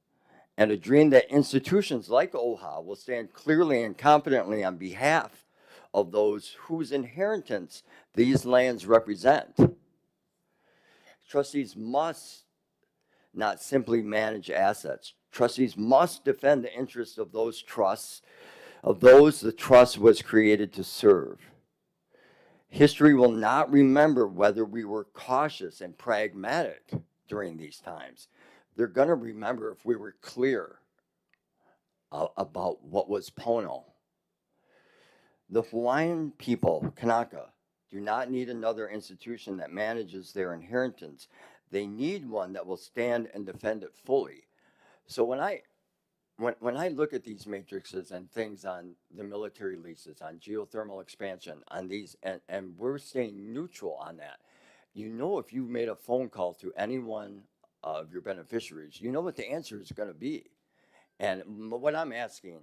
And a dream that institutions like OHA will stand clearly and confidently on behalf of those whose inheritance these lands represent. Trustees must not simply manage assets. Trustees must defend the interests of those trusts, of those the trust was created to serve. History will not remember whether we were cautious and pragmatic during these times. They're going to remember if we were clear about what was pono. The Hawaiian people, Kanaka, do not need another institution that manages their inheritance. They need one that will stand and defend it fully. So when I look at these matrices and things on the military leases, on geothermal expansion, on these, and we're staying neutral on that, you know, if you made a phone call to any one of your beneficiaries, you know what the answer is going to be. And what I'm asking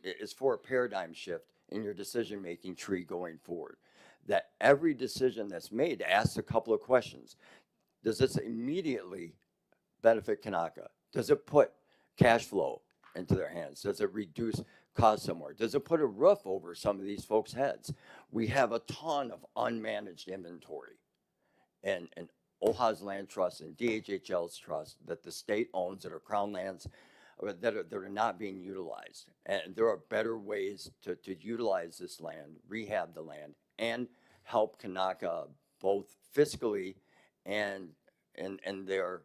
is for a paradigm shift in your decision-making tree going forward. That every decision that's made asks a couple of questions. Does this immediately benefit Kanaka? Does it put cash flow into their hands? Does it reduce costs somewhere? Does it put a roof over some of these folks' heads? We have a ton of unmanaged inventory. And OHA's land trust and DHHL's trust that the state owns that are crown lands that are not being utilized. And there are better ways to utilize this land, rehab the land, and help Kanaka both fiscally and their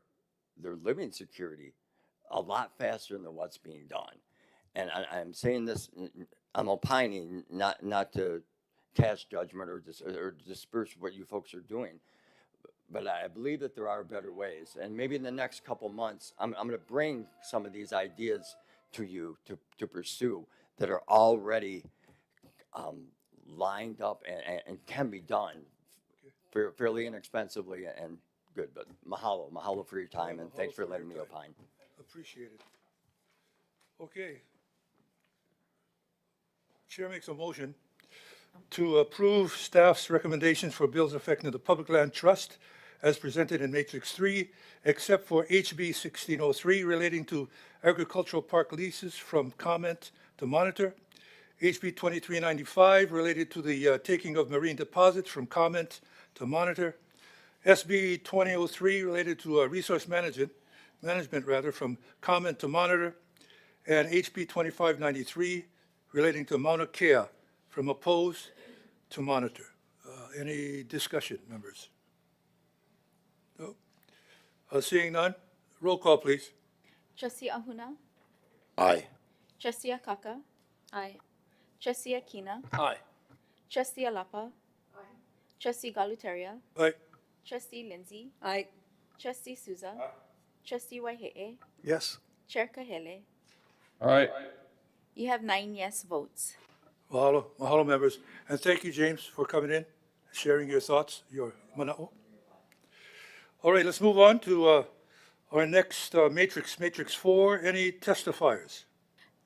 living security a lot faster than what's being done. And I'm saying this, I'm opining not to cast judgment or disperse what you folks are doing, but I believe that there are better ways. And maybe in the next couple months, I'm going to bring some of these ideas to you to pursue that are already lined up and can be done fairly inexpensively and good. But mahalo for your time, and thanks for letting me opine. Appreciate it. Okay. Chair makes a motion to approve staff's recommendations for bills affecting the Public Land Trust as presented in Matrix 3, except for HB 1603 relating to agricultural park leases from comment to monitor, HB 2395 related to the taking of marine deposits from comment to monitor, SB 2003 related to resource management from comment to monitor, and HB 2593 relating to Mauna Kea from oppose to monitor. Any discussion, members? No? Seeing none, roll call, please. Trustee Ahuna, Aye. Trustee Akaka, Aye. Trustee Akina, Aye. Trustee Alapa, Trustee Galuteria, Aye. Trustee Lindsay, Aye. Trustee Souza, Trustee Waihe'e, Yes. Chair Kahele. All right. You have 9 yes votes. Mahalo, mahalo, members. And thank you, James, for coming in, sharing your thoughts, your mana'o. All right, let's move on to our next matrix, Matrix 4. Any testifiers?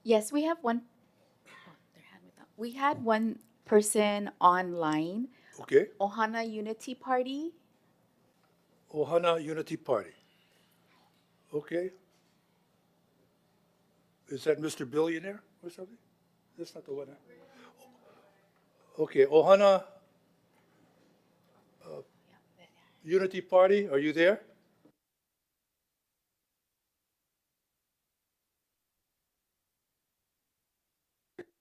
Yes, we have one. Oh, their hand went up. We had one person online. Okay. Ohana Unity Party. Ohana Unity Party. Okay. Is that Mr. Billionaire or something? That's not the one. Okay, Ohana Unity Party, are you there?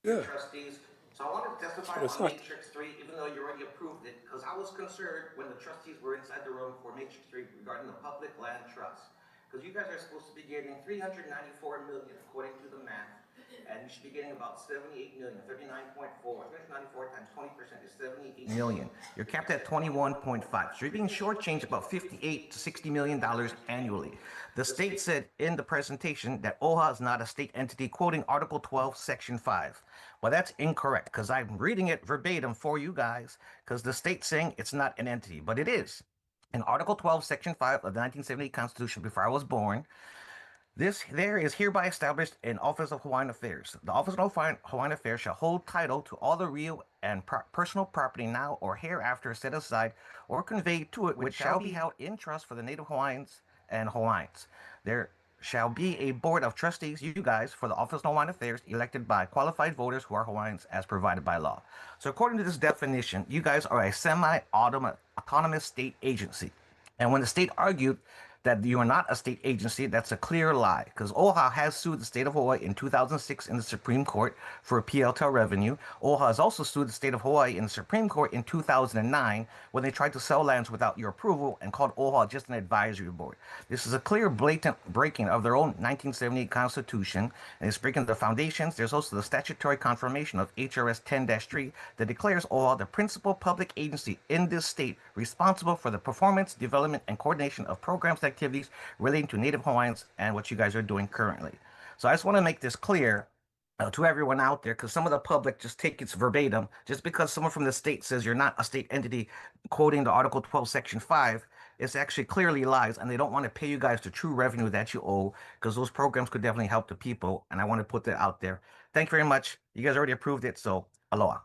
Yeah. Trustees. So I wanted to testify That's on what I thought. Matrix 3, even though you already approved it, because I was concerned when the trustees were inside the room for Matrix 3 regarding the public land trust. Because you guys are supposed to be getting $394 million according to the math, and you should be getting about $78 million, 39.4. 394 times 20% is $78 million. You're capped at 21.5. So you're being shortchanged about $58 to $60 million annually. The state said in the presentation that OHA is not a state entity, quoting Article 12, Section 5. Well, that's incorrect, because I'm reading it verbatim for you guys, because the state's saying it's not an entity, but it is. In Article 12, Section 5 of the 1978 Constitution, before I was born, there is hereby established an Office of Hawaiian Affairs. The Office of Hawaiian Affairs shall hold title to all the real and personal property now or hereafter set aside or conveyed to it, which shall be held in trust for the Native Hawaiians and Hawaiians. There shall be a board of trustees, you guys, for the Office of Hawaiian Affairs, elected by qualified voters who are Hawaiians as provided by law. So according to this definition, you guys are a semi-autonomous state agency. And when the state argued that you are not a state agency, that's a clear lie, because OHA has sued the state of Hawaii in 2006 in the Supreme Court for PLTEL revenue. OHA has also sued the state of Hawaii in the Supreme Court in 2009 when they tried to sell lands without your approval and called OHA just an advisory board. This is a clear, blatant breaking of their own 1978 Constitution, and it's breaking the foundations. There's also the statutory confirmation of HRS 10-3 that declares OHA the principal public agency in this state responsible for the performance, development, and coordination of programs and activities relating to Native Hawaiians and what you guys are doing currently. So I just want to make this clear to everyone out there, because some of the public just take it verbatim. Just because someone from the state says you're not a state entity, quoting the Article 12, Section 5, it's actually clearly lies, and they don't want to pay you guys the true revenue that you owe, because those programs could definitely help the people, and I want to put that out there. Thank you very much. You guys already approved it, so aloha.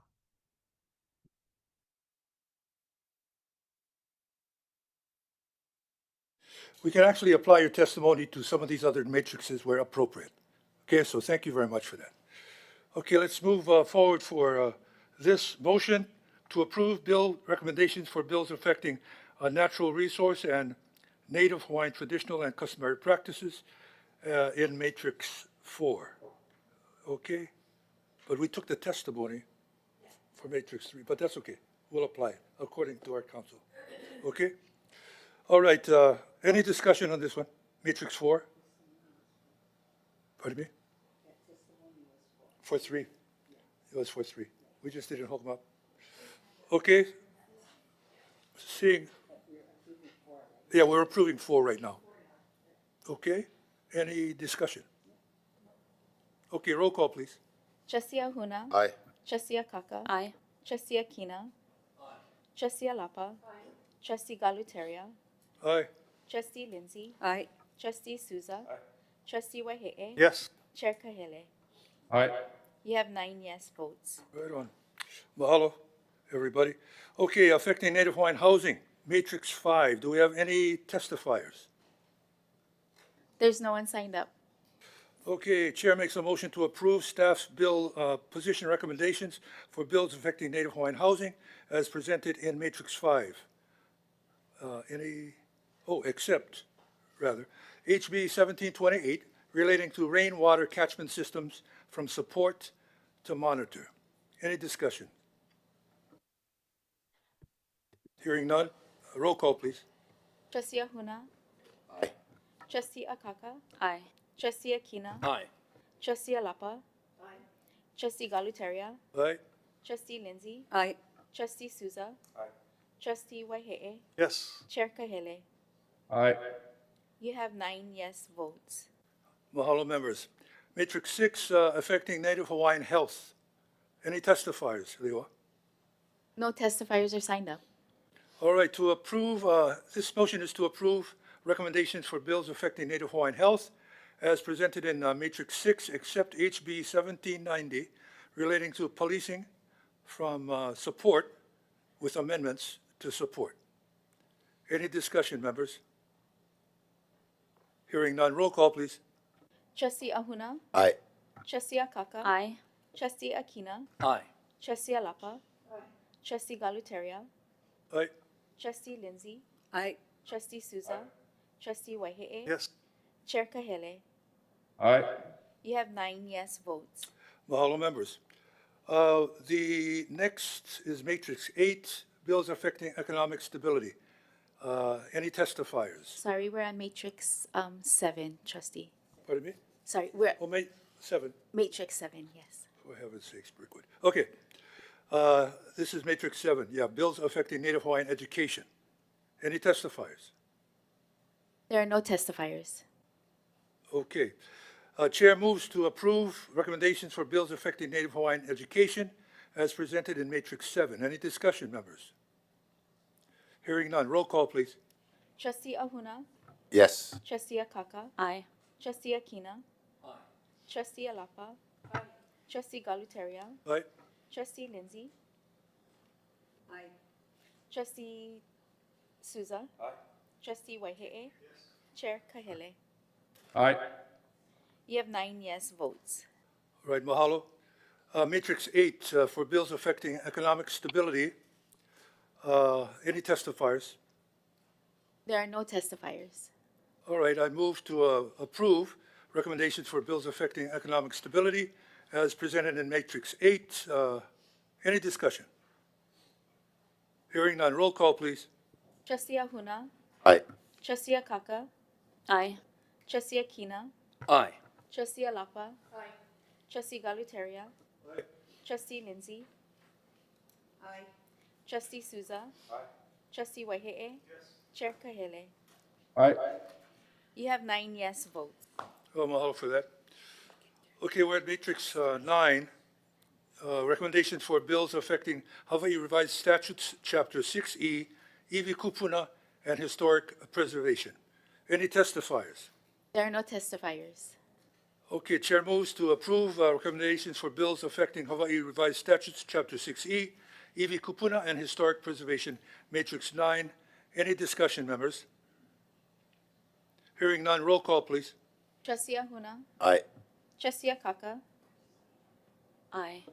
We can actually apply your testimony to some of these other matrices where appropriate. Okay, so thank you very much for that. Okay, let's move forward for this motion to approve bill recommendations for bills affecting natural resource and Native Hawaiian traditional and customary practices in Matrix 4. Okay, but we took the testimony for Matrix 3, but that's okay. We'll apply it according to our counsel. Okay? All right, any discussion on this one? Matrix 4? Pardon me? For 3. It was for 3. We just didn't hold them up. Okay. Seeing. Yeah, we're approving 4 right now. Okay. Any discussion? Okay, roll call, please. Trustee Ahuna. Aye. Trustee Akaka. Aye. Trustee Akina. Trustee Alapa. Trustee Galuteria. Aye. Trustee Lindsay. Aye. Trustee Souza. Trustee Waihe'e. Yes. Chair Kahele. All right. You have 9 yes votes. Right on. Mahalo, everybody. Okay, affecting Native Hawaiian housing, Matrix 5. Do we have any testifiers? There's no one signed up. Okay, Chair makes a motion to approve staff's bill position recommendations for bills affecting Native Hawaiian housing as presented in Matrix 5. Except HB 1728 relating to rainwater catchment systems from support to monitor. Any discussion? Hearing none, roll call, please. Trustee Ahuna. Aye. Trustee Akaka. Aye. Trustee Akina. Aye. Trustee Alapa. Aye. Trustee Galuteria. Aye. Trustee Lindsay. Aye. Trustee Souza. Aye. Trustee Waihe'e. Yes. Chair Kahele. Aye. You have 9 yes votes. Mahalo, members. Matrix 6, affecting Native Hawaiian health. Any testifiers, Liwa? No testifiers are signed up. All right, to approve, this motion is to approve recommendations for bills affecting Native Hawaiian health as presented in Matrix 6, except HB 1790 relating to policing from support with amendments to support. Any discussion, members? Hearing none, roll call, please. Trustee Ahuna. Aye. Trustee Akaka. Aye. Trustee Akina. Aye. Trustee Alapa. Trustee Galuteria. Aye. Trustee Lindsay. Aye. Trustee Souza. Trustee Waihe'e. Yes. Chair Kahele. Aye. You have 9 yes votes. Mahalo, members. The next is Matrix 8, bills affecting economic stability. Any testifiers? Sorry, we're on Matrix 7, Trustee. Pardon me? Sorry, we're Oh, 7. Matrix 7, yes. For heaven's sakes, Brickwood. Okay. This is Matrix 7. Yeah, bills affecting Native Hawaiian education. Any testifiers? There are no testifiers. Okay. Chair moves to approve recommendations for bills affecting Native Hawaiian education as presented in Matrix 7. Any discussion, members? Hearing none. Roll call, please. Trustee Ahuna. Yes. Trustee Akaka. Aye. Trustee Akina. Aye. Trustee Alapa. Aye. Trustee Galuteria. Aye. Trustee Lindsay. Aye. Trustee Souza. Aye. Trustee Waihe'e. Chair Kahele. Aye. You have 9 yes votes. All right, mahalo. Matrix 8, for bills affecting economic stability. Any testifiers? There are no testifiers. All right, I move to approve recommendations for bills affecting economic stability as presented in Matrix 8. Any discussion? Hearing none. Roll call, please. Trustee Ahuna. Aye. Trustee Akaka. Aye. Trustee Akina. Aye. Trustee Alapa. Aye. Trustee Galuteria. Aye. Trustee Lindsay. Aye. Trustee Souza. Aye. Trustee Waihe'e. Chair Kahele. Aye. You have 9 yes votes. Oh, mahalo for that. Okay, we're at Matrix 9. Recommendations for bills affecting Hawaii Revised Statutes, Chapter 6E, iwi kupuna, and historic preservation. Any testifiers? There are no testifiers. Okay, Chair moves to approve recommendations for bills affecting Hawaii Revised Statutes, Chapter 6E, iwi kupuna, and historic preservation, Matrix 9. Any discussion, members? Hearing none, roll call, please. Trustee Ahuna. Aye. Trustee Akaka. Aye.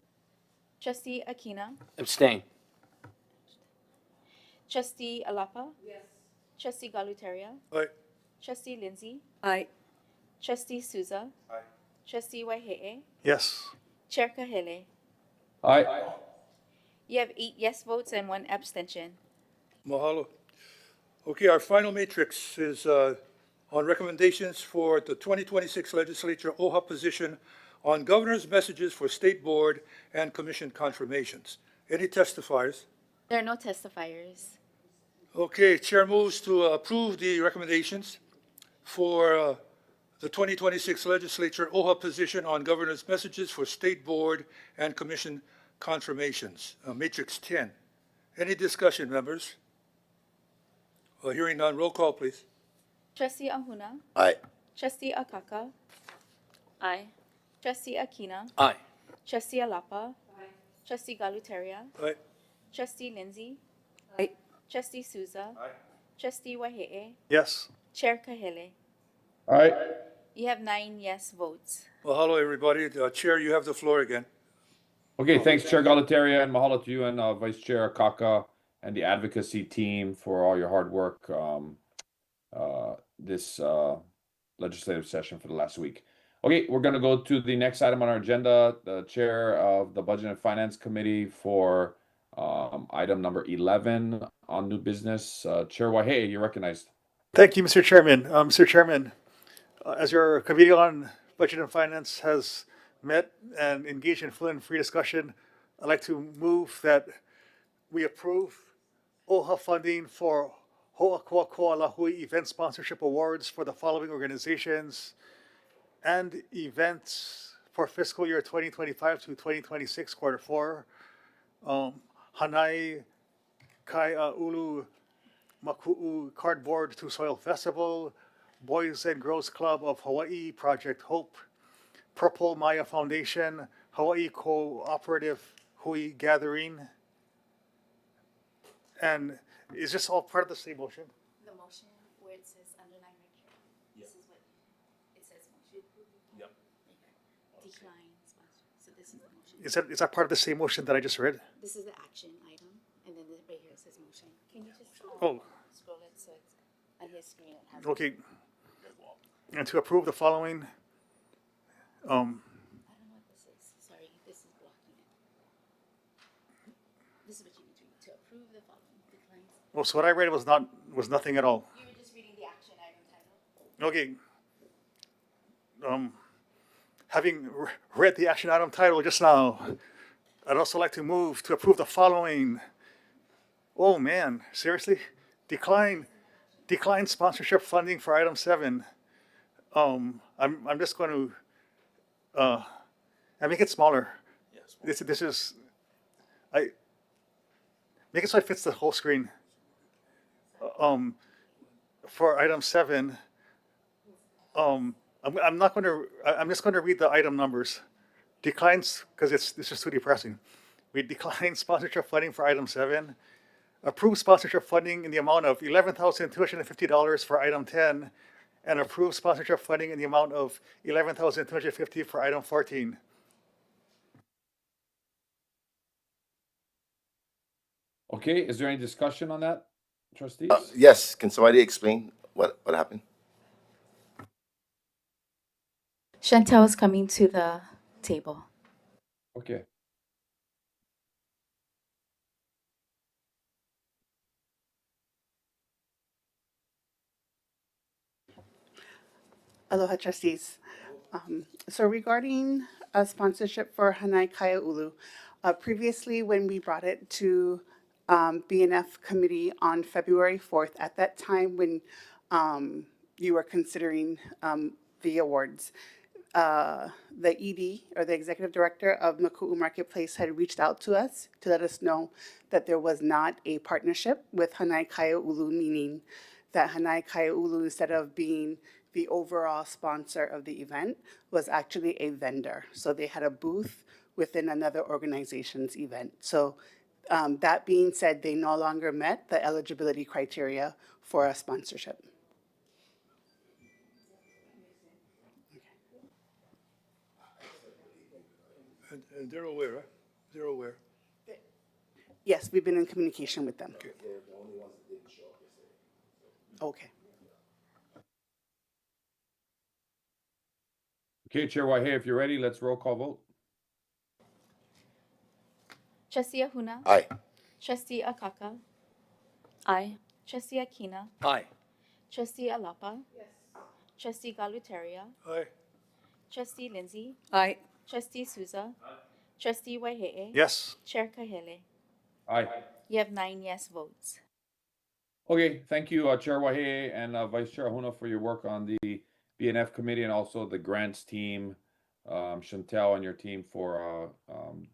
Trustee Akina. Abstain. Trustee Alapa. Yes. Trustee Galuteria. Aye. Trustee Lindsay. Aye. Trustee Souza. Aye. Trustee Waihe'e. Yes. Chair Kahele. Aye. You have 8 yes votes and 1 abstention. Mahalo. Okay, our final matrix is on recommendations for the 2026 legislature OHA position on governor's messages for state board and commission confirmations. Any testifiers? There are no testifiers. Okay, Chair moves to approve the recommendations for the 2026 legislature OHA position on governor's messages for state board and commission confirmations. Matrix 10. Any discussion, members? Hearing none, roll call, please. Trustee Ahuna. Aye. Trustee Akaka. Aye. Trustee Akina. Aye. Trustee Alapa. Aye. Trustee Galuteria. Aye. Trustee Lindsay. Aye. Trustee Souza. Aye. Trustee Waihe'e. Yes. Chair Kahele. Aye. You have 9 yes votes. Mahalo, everybody. Chair, you have the floor again. Okay, thanks, Chair Galateria, and mahalo to you and Vice Chair Kaka and the advocacy team for all your hard work this legislative session for the last week. Okay, we're going to go to the next item on our agenda, the chair of the Budget and Finance Committee for item number 11 on new business. Chair Wahe, you're recognized. Thank you, Mr. Chairman. Mr. Chairman, as your Committee on Budget and Finance has met and engaged in full and free discussion, I'd like to move that we approve OHA funding for Ho'akoakoa Lahui Event Sponsorship Awards for the following organizations and events for fiscal year 2025 to 2026, quarter 4. Hanai Kai'aulu Maku'u Cardboard to Soil Festival, Boys and Girls Club of Hawaii, Project Hope, Purple Maya Foundation, Hawaii Cooperative Hui Gathering. And is this all part of the same motion? The motion where it says underline right here. This is what it says motion. Yep. Decline sponsor. So this is the motion. Is that part of the same motion that I just read? This is the action item, and then right here it says motion. Can you just Oh. scroll it so it's on his screen? It has Okay. And to approve the following, I don't know what this is. Sorry, this is blocking it. This is what you need to read. To approve the following declines. well, so what I read was nothing at all. You were just reading the action item title. Okay. Having read the action item title just now, I'd also like to move to approve the following. Oh man, seriously? Decline sponsorship funding for item 7. I'm just going to I make it smaller. This is I make it so it fits the whole screen. For item 7, I'm just going to read the item numbers. Declines, because this is too depressing. We decline sponsorship funding for item 7. Approve sponsorship funding in the amount of $11,250 for item 10, and approve sponsorship funding in the amount of $11,250 for item 14. Okay, is there any discussion on that, trustees? Yes, can somebody explain what happened? Chantel is coming to the table. Okay. Aloha, trustees. So regarding a sponsorship for Hanai Kaia'ulu, previously when we brought it to BNF committee on February 4th, at that time when you were considering the awards, the ED, or the executive director of Maku'u Marketplace, had reached out to us to let us know that there was not a partnership with Hanai Kaia'ulu, meaning that Hanai Kaia'ulu, instead of being the overall sponsor of the event, was actually a vendor. So they had a booth within another organization's event. So that being said, they no longer met the eligibility criteria for a sponsorship. And they're aware, right? They're aware. Yes, we've been in communication with them. Okay. Okay, Chair Wahe, if you're ready, let's roll call vote. Trustee Ahuna. Aye. Trustee Akaka. Aye. Trustee Akina. Aye. Trustee Alapa. Yes. Trustee Galuteria. Aye. Trustee Lindsay. Aye. Trustee Souza. Trustee Waihe'e. Yes. Chair Kahele. Aye. You have 9 yes votes. Okay, thank you, Chair Wahe and Vice Chair Ahuna for your work on the BNF committee and also the grants team, Chantel and your team for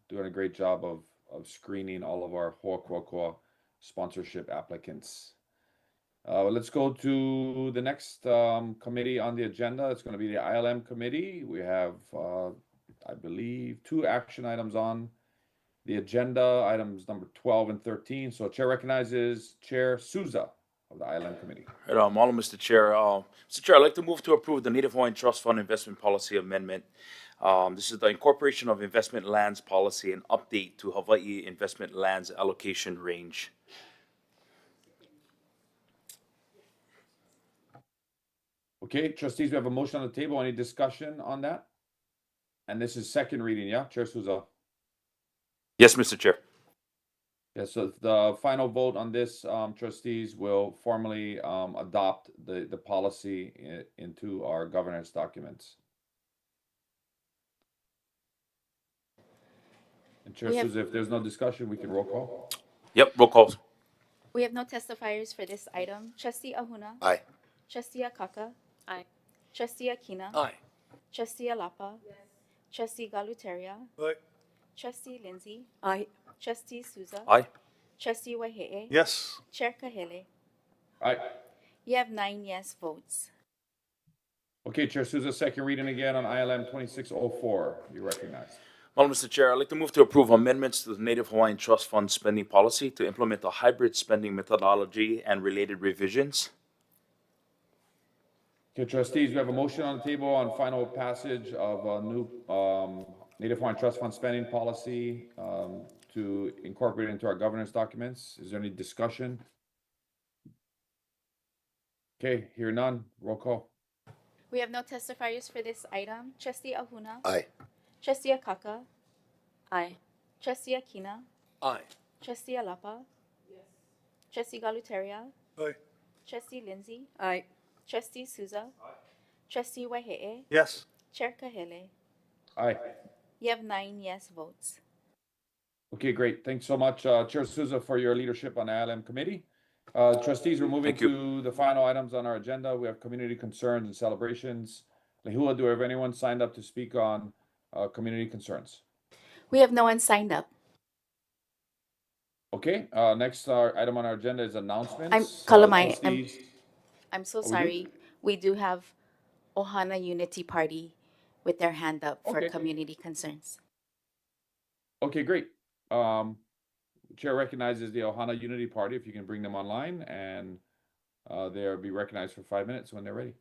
doing a great job of screening all of our Ho'akoakoa sponsorship applicants. Let's go to the next committee on the agenda. It's going to be the ILM committee. We have, I believe, 2 action items on the agenda, items number 12 and 13. So Chair recognizes Chair Souza of the ILM committee. Right, Mahalo, Mr. Chair. Mr. Chair, I'd like to move to approve the Native Hawaiian Trust Fund Investment Policy Amendment. This is the incorporation of investment lands policy and update to Hawaii investment lands allocation range. Okay, trustees, we have a motion on the table. Any discussion on that? And this is second reading, yeah? Chair Souza? Yes, Mr. Chair. Yeah, so the final vote on this, trustees, will formally adopt the policy into our governance documents. And Chair Souza, if there's no discussion, we can roll call. Yep, roll call. We have no testifiers for this item. Trustee Ahuna. Aye. Trustee Akaka. Aye. Trustee Akina. Aye. Trustee Alapa. Yes. Trustee Galuteria. Aye. Trustee Lindsay. Aye. Trustee Souza. Aye. Trustee Waihe'e. Yes. Chair Kahele. Aye. You have 9 yes votes. Okay, Chair Souza, second reading again on ILM 2604. You recognize. Well, Mr. Chair, I'd like to move to approve amendments to the Native Hawaiian Trust Fund spending policy to implement a hybrid spending methodology and related revisions. Okay, trustees, we have a motion on the table on final passage of a new Native Hawaiian Trust Fund spending policy to incorporate into our governance documents. Is there any discussion? Okay, hear none. Roll call. We have no testifiers for this item. Trustee Ahuna. Aye. Trustee Akaka. Aye. Trustee Akina. Aye. Trustee Alapa. Yes. Trustee Galuteria. Aye. Trustee Lindsay. Aye. Trustee Souza. Aye. Trustee Waihe'e. Yes. Chair Kahele. Aye. You have 9 yes votes. Okay, great. Thanks so much, Chair Souza, for your leadership on the ILM committee. Trustees, we're moving to the final items on our agenda. We have community concerns and celebrations. Lehua, do we have anyone signed up to speak on community concerns? We have no one signed up. Okay, next item on our agenda is announcements. I'm Kalamai. Trustees- I'm so we do? sorry. We do have Ohana Unity Party with their hand up for Okay. community concerns. Okay, great. Chair recognizes the Ohana Unity Party, if you can bring them online, and they'll be recognized for 5 minutes when they're ready.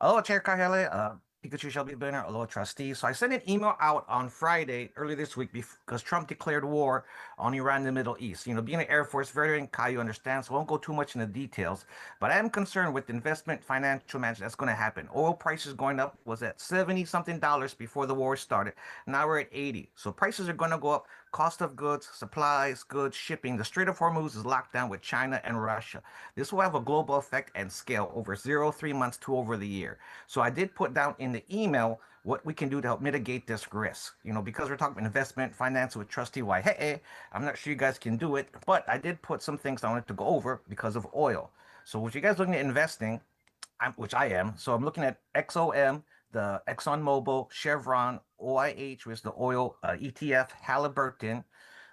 Hello, Chair Kahele, Pikachu Shelby Banner, hello, trustees. So I sent an email out on Friday, early this week, because Trump declared war on Iran and the Middle East. You know, being an Air Force veteran, Caillou understands, so I won't go too much into details, but I am concerned with investment financial management that's going to happen. Oil prices going up, was at $70-something before the war started. Now we're at 80. So prices are going to go up. Cost of goods, supplies, goods, shipping. The Strait of Hormuz is locked down with China and Russia. This will have a global effect and scale over 3 months to over the year. So I did put down in the email what we can do to help mitigate this risk. You know, because we're talking about investment, finance with Trustee Waihe'e, I'm not sure you guys can do it, but I did put some things I wanted to go over because of oil. So if you guys looking at investing, which I am, so I'm looking at XOM, the ExxonMobil, Chevron, OIH, which is the oil ETF, Halliburton,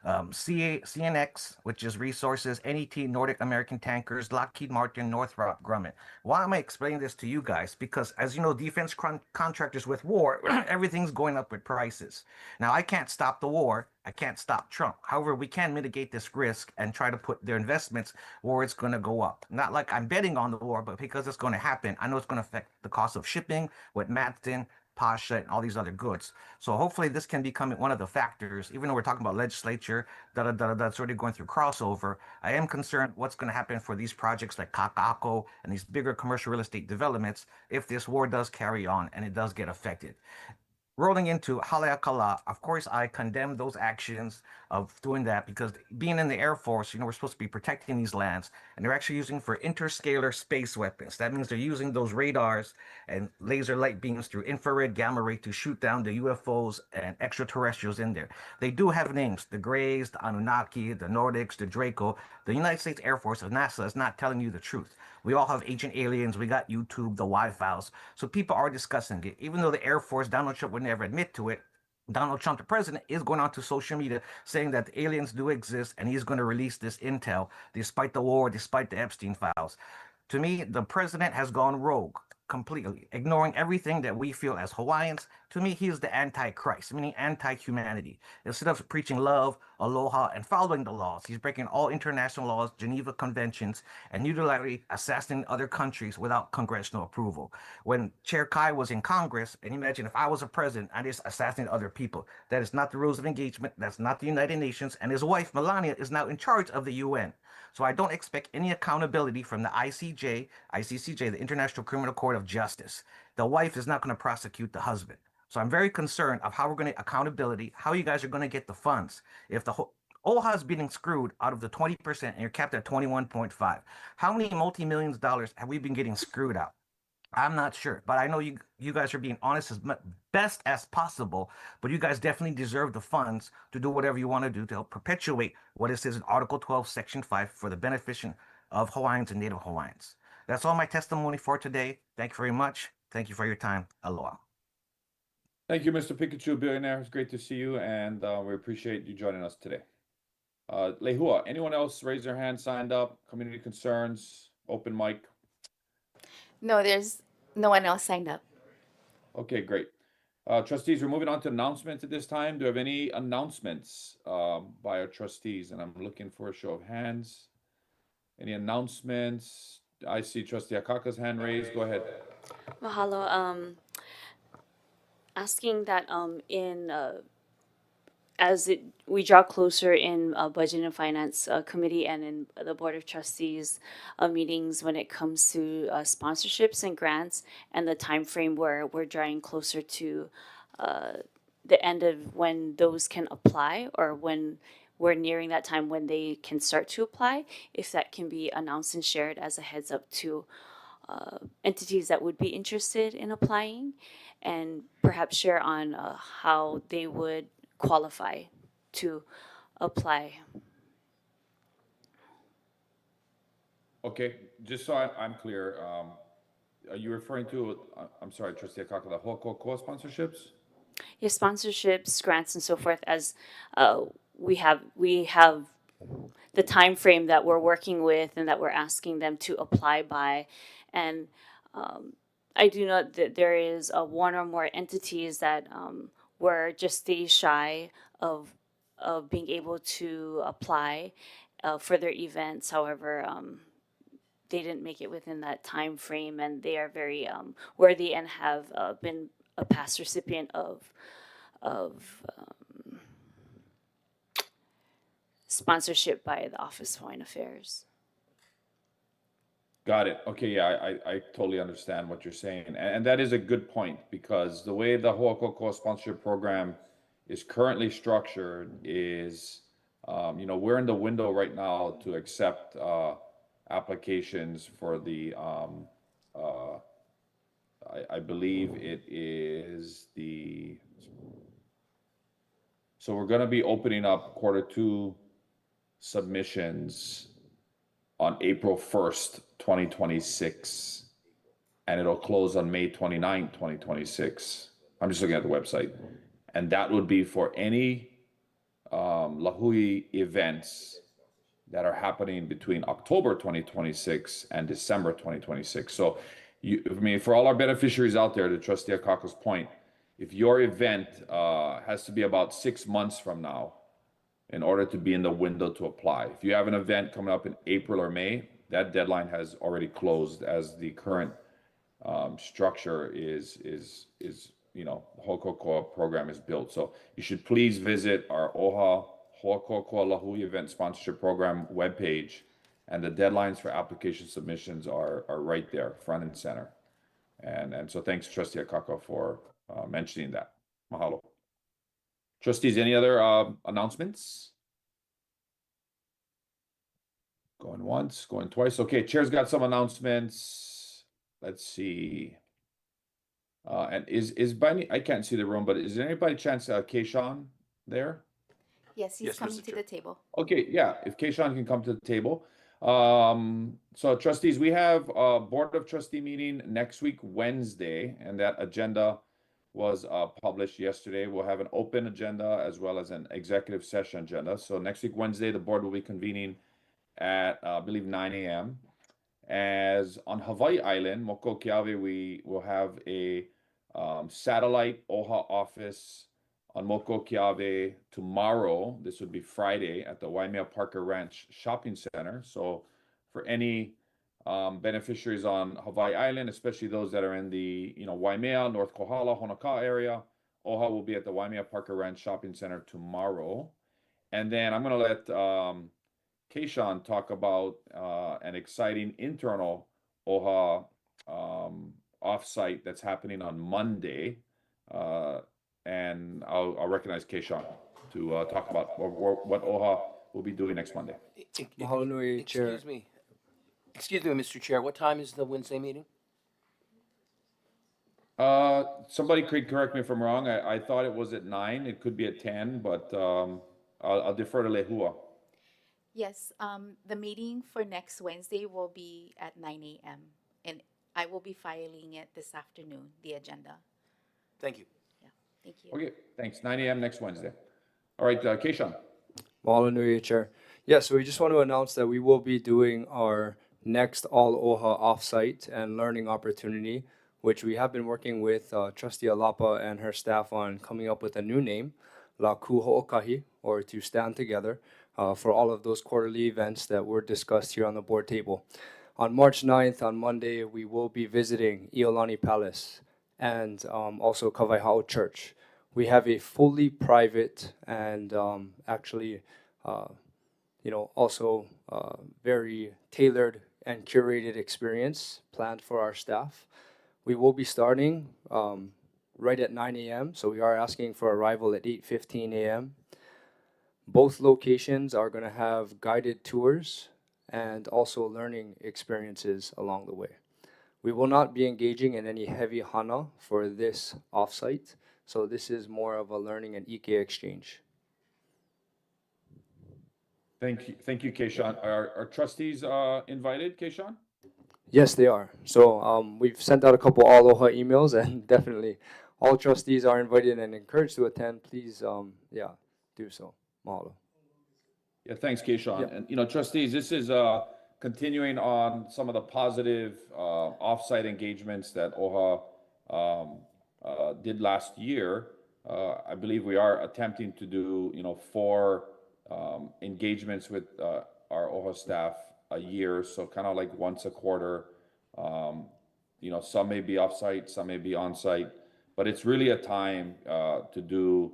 CNX, which is resources, NET, Nordic American Tankers, Lockheed Martin, Northrop Grumman. Why am I explaining this to you guys? Because as you know, defense contractors with war, everything's going up with prices. Now, I can't stop the war. I can't stop Trump. However, we can mitigate this risk and try to put their investments where it's going to go up. Not like I'm betting on the war, but because it's going to happen, I know it's going to affect the cost of shipping with Madsen, Pasha, and all these other goods. So hopefully this can become one of the factors, even though we're talking about legislature, that's already going through crossover. I am concerned what's going to happen for these projects like Kaka'ako and these bigger commercial real estate developments if this war does carry on and it does get affected. Rolling into Haleakalā, of course, I condemn those actions of doing that because being in the Air Force, you know, we're supposed to be protecting these lands, and they're actually using for interscalar space weapons. That means they're using those radars and laser light beams through infrared, gamma ray to shoot down the UFOs and extraterrestrials in there. They do have names, the Greys, the Anunnaki, the Nordics, the Draco. The United States Air Force of NASA is not telling you the truth. We all have ancient aliens. We got YouTube, the Wi-Files. So people are discussing it. Even though the Air Force, Donald Trump would never admit to it, Donald Trump, the president, is going on to social media saying that the aliens do exist and he's going to release this intel despite the war, despite the Epstein files. To me, the president has gone rogue completely, ignoring everything that we feel as Hawaiians To me, he is the anti-Christ, meaning anti-humanity. Instead of preaching love, aloha, and following the laws, he's breaking all international laws, Geneva Conventions, and unilaterally assassinating other countries without congressional approval. When Chair Kai was in Congress, and imagine if I was a president, I just assassinated other people. That is not the rules of engagement. That's not the United Nations. And his wife, Melania, is now in charge of the UN. So I don't expect any accountability from the ICCJ, the International Criminal Court of Justice. The wife is not going to prosecute the husband. So I'm very concerned of how we're going to accountability, how you guys are going to get the funds. If the whole OHA is being screwed out of the 20% and you're capped at 21.5, how many multi-millions of dollars have we been getting screwed out? I'm not sure, but I know you guys are being honest as best as possible, but you guys definitely deserve the funds to do whatever you want to do to help perpetuate what it says in Article 12, Section 5 for the benefit of Hawaiians and Native Hawaiians. That's all my testimony for today. Thank you very much. Thank you for your time. Aloha. Thank you, Mr. Pikachu, billionaire. It's great to see you, and we appreciate you joining us today. Lehua, anyone else raise their hand, signed up, community concerns, open mic? No, there's no one else signed up. Okay, great. Trustees, we're moving on to announcements at this time. Do you have any announcements by our trustees? And I'm looking for a show of hands. Any announcements? I see Trustee Akaka's hand raised. Go ahead. Mahalo. Asking that as we draw closer in Budget and Finance Committee and in the Board of Trustees meetings when it comes to sponsorships and grants and the time frame where we're drawing closer to the end of when those can apply, or when we're nearing that time when they can start to apply, if that can be announced and shared as a heads up to entities that would be interested in applying, and perhaps share on how they would qualify to apply. Okay, just so I'm clear, are you referring to, I'm sorry, Trustee Akaka, the Ho'oko'o sponsorships? Yes, sponsorships, grants, and so forth, as we have the time frame that we're working with and that we're asking them to apply by. And I do know that there is one or more entities that were just days shy of being able to apply for their events. However, they didn't make it within that time frame, and they are very worthy and have been a past recipient of sponsorship by the Office of Hawaiian Affairs. Got it. Okay, yeah, I totally understand what you're saying. And that is a good point, because the way the Ho'oko'o sponsorship program is currently structured is, we're in the window right now to accept applications for the, I believe it is the, so we're going to be opening up Q2 submissions on April 1st, 2026, and it'll close on May 29th, 2026. I'm just looking at the website. And that would be for any Lahui events that are happening between October 2026 and December 2026. So, for all our beneficiaries out there, to Trustee Akaka's point, if your event has to be about 6 months from now in order to be in the window to apply. If you have an event coming up in April or May, that deadline has already closed, as the current structure is the Ho'oko'o program is built. So you should please visit our OHA Ho'oko'o Lahui Event Sponsorship Program webpage, and the deadlines for application submissions are right there, front and center. And so thanks, Trustee Akaka, for mentioning that. Mahalo. Trustees, any other announcements? Going once, going twice. Okay, Chair's got some announcements. Let's see. And is by any, I can't see the room, but is there anybody chance Keishan there? Yes, he's coming to the table. Okay, yeah, if Keishan can come to the table. So trustees, we have a Board of Trustee meeting next week, Wednesday, and that agenda was published yesterday. We'll have an open agenda as well as an executive session agenda. So next week, Wednesday, the board will be convening at, I believe, 9 a.m. As on Hawaii Island, Mokokiawe, we will have a satellite OHA office on Mokokiawe tomorrow. This would be Friday at the Waimea Parker Ranch Shopping Center. So for any beneficiaries on Hawaii Island, especially those that are in the Waimea, North Kohala, Honoka'a area, OHA will be at the Waimea Parker Ranch Shopping Center tomorrow. And then I'm going to let Keishan talk about an exciting internal OHA offsite that's happening on Monday. And I'll recognize Keishan to talk about what OHA will be doing next Monday. Excuse me, Mr. Chair. What time is the Wednesday meeting? Somebody could correct me if I'm wrong. I thought it was at 9. It could be at 10, but I'll defer to Lehua. Yes, the meeting for next Wednesday will be at 9 a.m. and I will be filing it this afternoon, the agenda. Thank you. Yeah, thank you. Okay, thanks. 9 a.m. next Wednesday. All right, Keishan. Mahalo nui, Chair. Yeah, so we just want to announce that we will be doing our next All OHA offsite and learning opportunity, which we have been working with Trustee Alapa and her staff on coming up with a new name, La Ku Ho'okahi, or to stand together, for all of those quarterly events that were discussed here on the board table. On March 9th, on Monday, we will be visiting Iolani Palace and also Kawaihao Church. We have a fully private and actually, also very tailored and curated experience planned for our staff. We will be starting right at 9 a.m., so we are asking for arrival at 8:15 a.m. Both locations are going to have guided tours and also learning experiences along the way. We will not be engaging in any heavy hana for this offsite, so this is more of a learning and ike exchange. Thank you, Keishan. Are trustees invited, Keishan? Yes, they are. So we've sent out a couple All OHA emails, and definitely all trustees are invited and encouraged to attend. Please, do so. Mahalo. Yeah, thanks, Keishan. Yeah. And trustees, this is continuing on some of the positive offsite engagements that OHA did last year. I believe we are attempting to do 4 engagements with our OHA staff a year, so kind of like once a quarter. Some may be offsite, some may be on-site, but it's really a time to do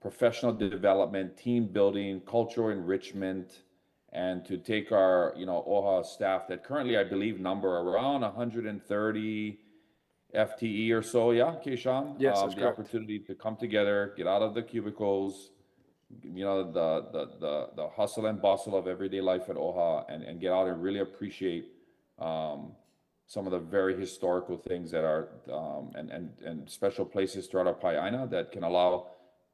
professional development, team building, cultural enrichment, and to take our OHA staff that currently I believe number around 130 FTE or so. Yeah, Keishan. Yes, that's the correct. Opportunity to come together, get out of the cubicles, the hustle and bustle of everyday life at OHA, and get out and really appreciate some of the very historical things that are and special places throughout our Pai'aina that can allow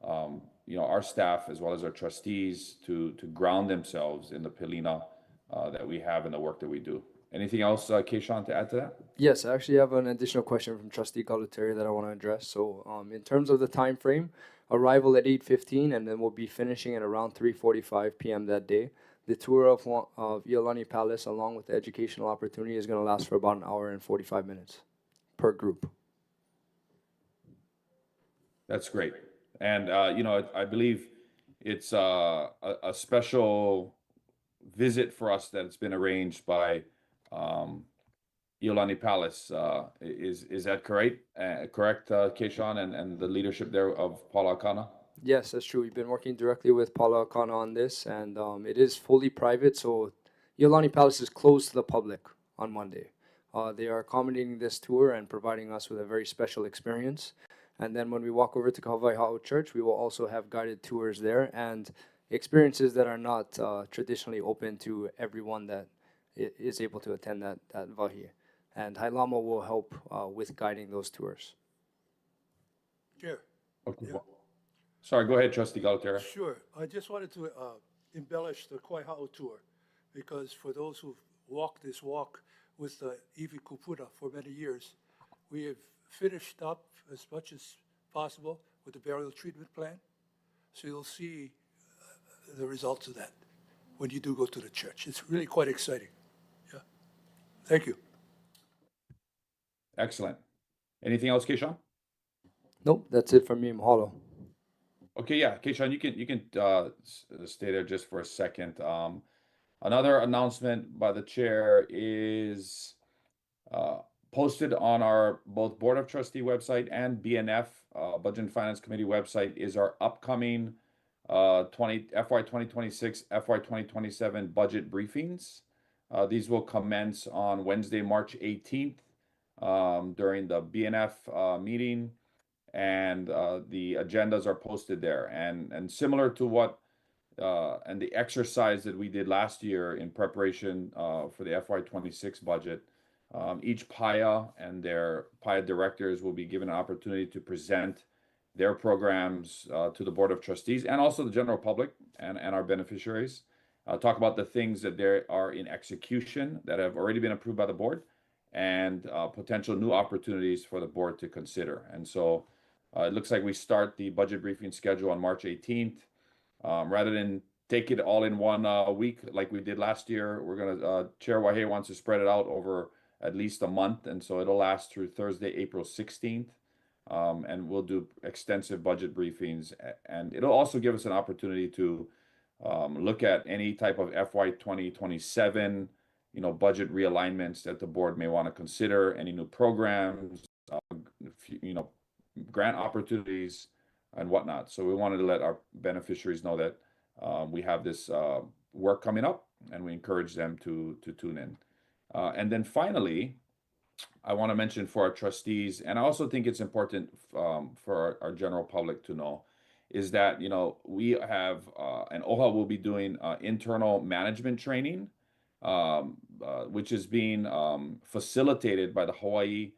our staff as well as our trustees to ground themselves in the pilina that we have and the work that we do. Anything else, Keishan, to add to that? Yes, I actually have an additional question from Trustee Galuteri that I want to address. So in terms of the time frame, arrival at 8:15, and then we'll be finishing at around 3:45 p.m. that day. The tour of Iolani Palace along with the educational opportunity is going to last for about 1 hour and 45 minutes per group. That's great. And, I believe it's a special visit for us that's been arranged by Iolani Palace. Is that correct? Correct, Keishan, and the leadership there of Paula Akana? Yes, that's true. We've been working directly with Paula Akana on this, and it is fully private, so Iolani Palace is closed to the public on Monday. They are accommodating this tour and providing us with a very special experience. And then when we walk over to Kawaihao Church, we will also have guided tours there and experiences that are not traditionally open to everyone that is able to attend that vahi. And Hailama will help with guiding those tours. Chair. Okay. Yeah. Sorry, go ahead, Trustee Galuteri. Sure. I just wanted to embellish the Kawaihao tour, because for those who've walked this walk with the Iwi Kupuna for many years, we have finished up as much as possible with the burial treatment plan. So you'll see the results of that when you do go to the church. It's really quite exciting. Yeah. Thank you. Excellent. Anything else, Keishan? Nope, that's it from me. Mahalo. Okay, yeah, Keishan, you can stay there just for a second. Another announcement by the chair is posted on our both Board of Trustee website and BNF Budget and Finance Committee website is our upcoming FY 2026, FY 2027 budget briefings. These will commence on Wednesday, March 18th during the BNF meeting, and the agendas are posted there. And similar to what and the exercise that we did last year in preparation for the FY 26 budget, each PIA and their PIA directors will be given an opportunity to present their programs to the Board of Trustees and also the general public and our beneficiaries. Talk about the things that there are in execution that have already been approved by the board and potential new opportunities for the board to consider. And so it looks like we start the budget briefing schedule on March 18th. Rather than take it all in one week like we did last year, we're going to, Chair Wahe wants to spread it out over at least a month. And so it'll last through Thursday, April 16th. And we'll do extensive budget briefings. And it'll also give us an opportunity to look at any type of FY 2027, budget realignments that the board may want to consider, any new programs, grant opportunities and whatnot. So we wanted to let our beneficiaries know that we have this work coming up, and we encourage them to tune in. And then finally, I want to mention for our trustees, and I also think it's important for our general public to know, is that we have and OHA will be doing internal management training, which is being facilitated by the Hawaii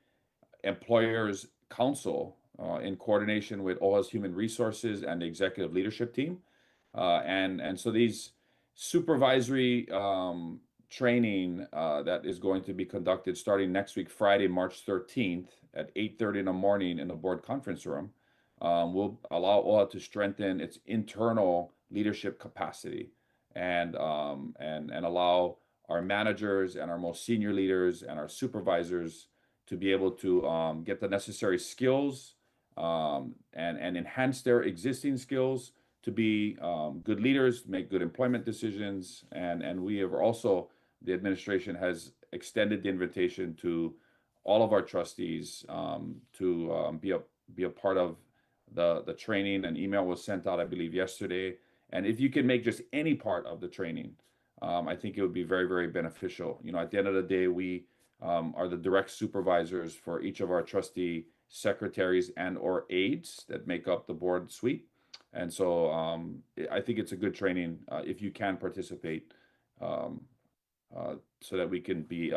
Employers Council in coordination with OHA's Human Resources and the Executive Leadership Team. And so these supervisory training that is going to be conducted starting next week, Friday, March 13th at 8:30 in the morning in the board conference room, will allow OHA to strengthen its internal leadership capacity and allow our managers and our most senior leaders and our supervisors to be able to get the necessary skills and enhance their existing skills to be good leaders, make good employment decisions. And we have also, the administration has extended the invitation to all of our trustees to be a part of the training. An email was sent out, I believe, yesterday. And if you can make just any part of the training, I think it would be very, very beneficial. At the end of the day, we are the direct supervisors for each of our trustee secretaries and or aides that make up the board suite. And so I think it's a good training if you can participate so that we can be,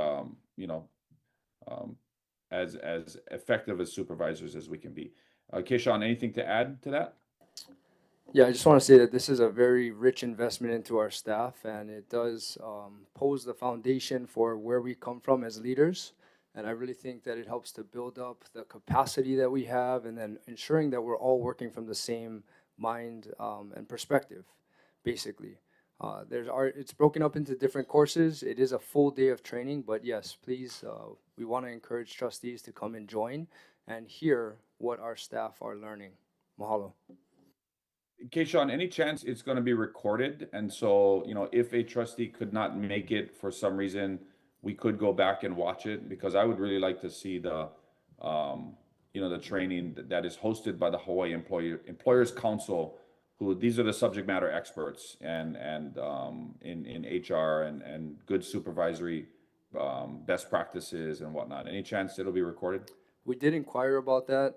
as effective as supervisors as we can be. Keishan, anything to add to that? Yeah, I just want to say that this is a very rich investment into our staff, and it does pose the foundation for where we come from as leaders. And I really think that it helps to build up the capacity that we have, and then ensuring that we're all working from the same mind and perspective, basically. It's broken up into different courses. It is a full day of training, but yes, please, we want to encourage trustees to come and join and hear what our staff are learning. Mahalo. Keishan, any chance it's going to be recorded? And so, if a trustee could not make it for some reason, we could go back and watch it, because I would really like to see the training that is hosted by the Hawaii Employers Council, who these are the subject matter experts and in HR and good supervisory best practices and whatnot. Any chance it'll be recorded? We did inquire about that.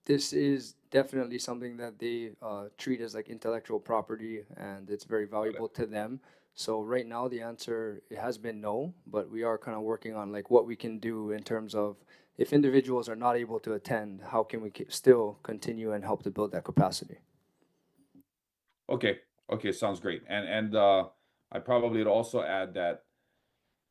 This is definitely something that they treat as like intellectual property, and it's very valuable to them. So right now the answer, it has been no, but we are kind of working on like what we can do in terms of if individuals are not able to attend, how can we still continue and help to build that capacity? Okay, sounds great. And I probably would also add that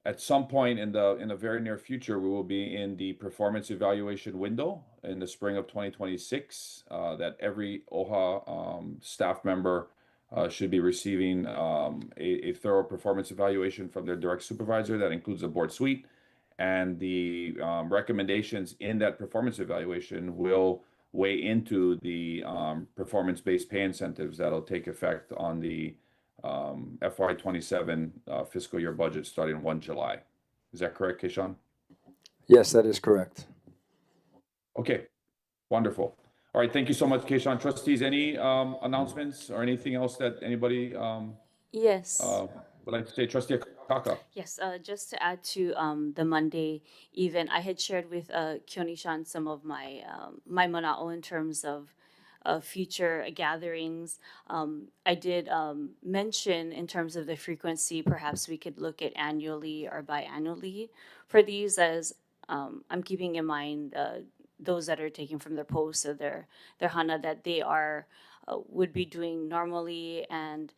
at some point in the very near future, we will be in the performance evaluation window in the spring of 2026, that every OHA staff member should be receiving a thorough performance evaluation from their direct supervisor. That includes the board suite. and the recommendations in that performance evaluation will weigh into the performance-based pay incentives that'll take effect on the FY27 fiscal year budget starting 1 July. Is that correct, Keishan? Yes, that is correct. Okay, wonderful. All right, thank you so much, Keishan. Trustees, any announcements or anything else that anybody Yes. would like to say? Trustee Kaka. Yes, just to add to the Monday event, I had shared with Kyoni-shan some of my my mana'o in terms of future gatherings. I did mention in terms of the frequency, perhaps we could look at annually or biannually for these, as I'm keeping in mind those that are taking from their posts or their hana that they are would be doing normally, and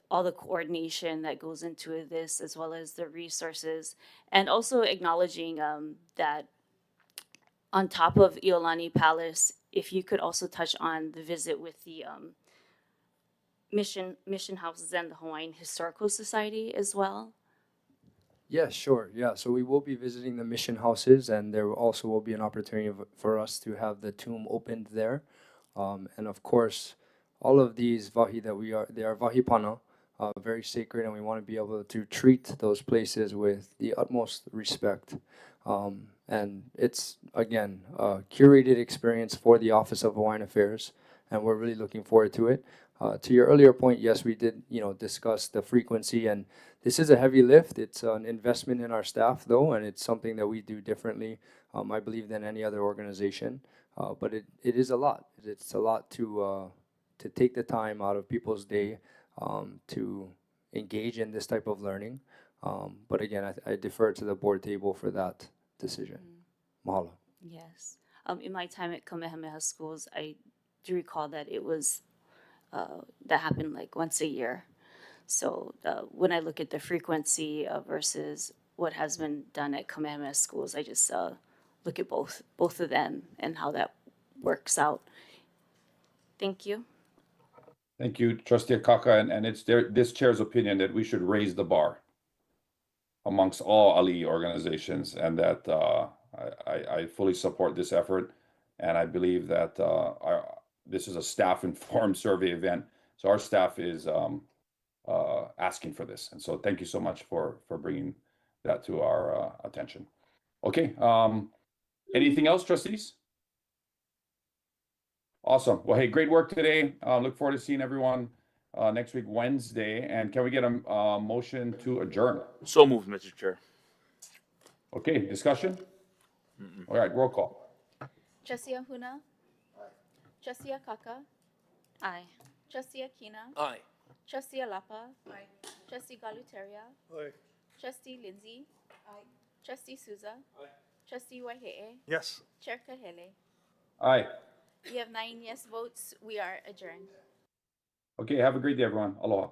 all the coordination that goes into this, as well as the resources, and also acknowledging that on top of Iolani Palace, if you could also touch on the visit with the mission houses and the Hawaiian Historical Society as well. Yeah, sure. Yeah, so we will be visiting the mission houses, and there also will be an opportunity for us to have the tomb opened there. And of course, all of these vahi that they are vahi pana, very sacred, and we want to be able to treat those places with the utmost respect. And it's, again, a curated experience for the Office of Hawaiian Affairs, and we're really looking forward to it. To your earlier point, yes, we did, discuss the frequency, and this is a heavy lift. It's an investment in our staff, though, and it's something that we do differently, I believe, than any other organization. But it is a lot. It's a lot to take the time out of people's day to engage in this type of learning. But again, I defer to the board table for that decision. Mahalo. Yes. In my time at Kamehameha schools, I do recall that it was that happened like once a year. So when I look at the frequency versus what has been done at Kamehameha schools, I just look at both of them and how that works out. Thank you. Thank you, Trustee Kaka, and it's this chair's opinion that we should raise the bar amongst all Ali organizations, and that I fully support this effort, and I believe that this is a staff-informed survey event, so our staff is asking for this, and so thank you so much for bringing that to our attention. Okay, anything else, trustees? Awesome. Well, hey, great work today. Look forward to seeing everyone next week, Wednesday. And can we get a motion to adjourn? So moved, Mr. Chair. Okay, discussion? All right, roll call. Trustee Ahuna? Trustee Kaka? Aye. Trustee Akina? Aye. Trustee Alapa? Aye. Trustee Galuteria? Aye. Trustee Lindsay? Aye. Trustee Souza? Aye. Trustee Waihe'e? Yes. Chair Kahele? Aye. We have 9 yes votes. We are adjourned. Okay, have a great day, everyone. Aloha.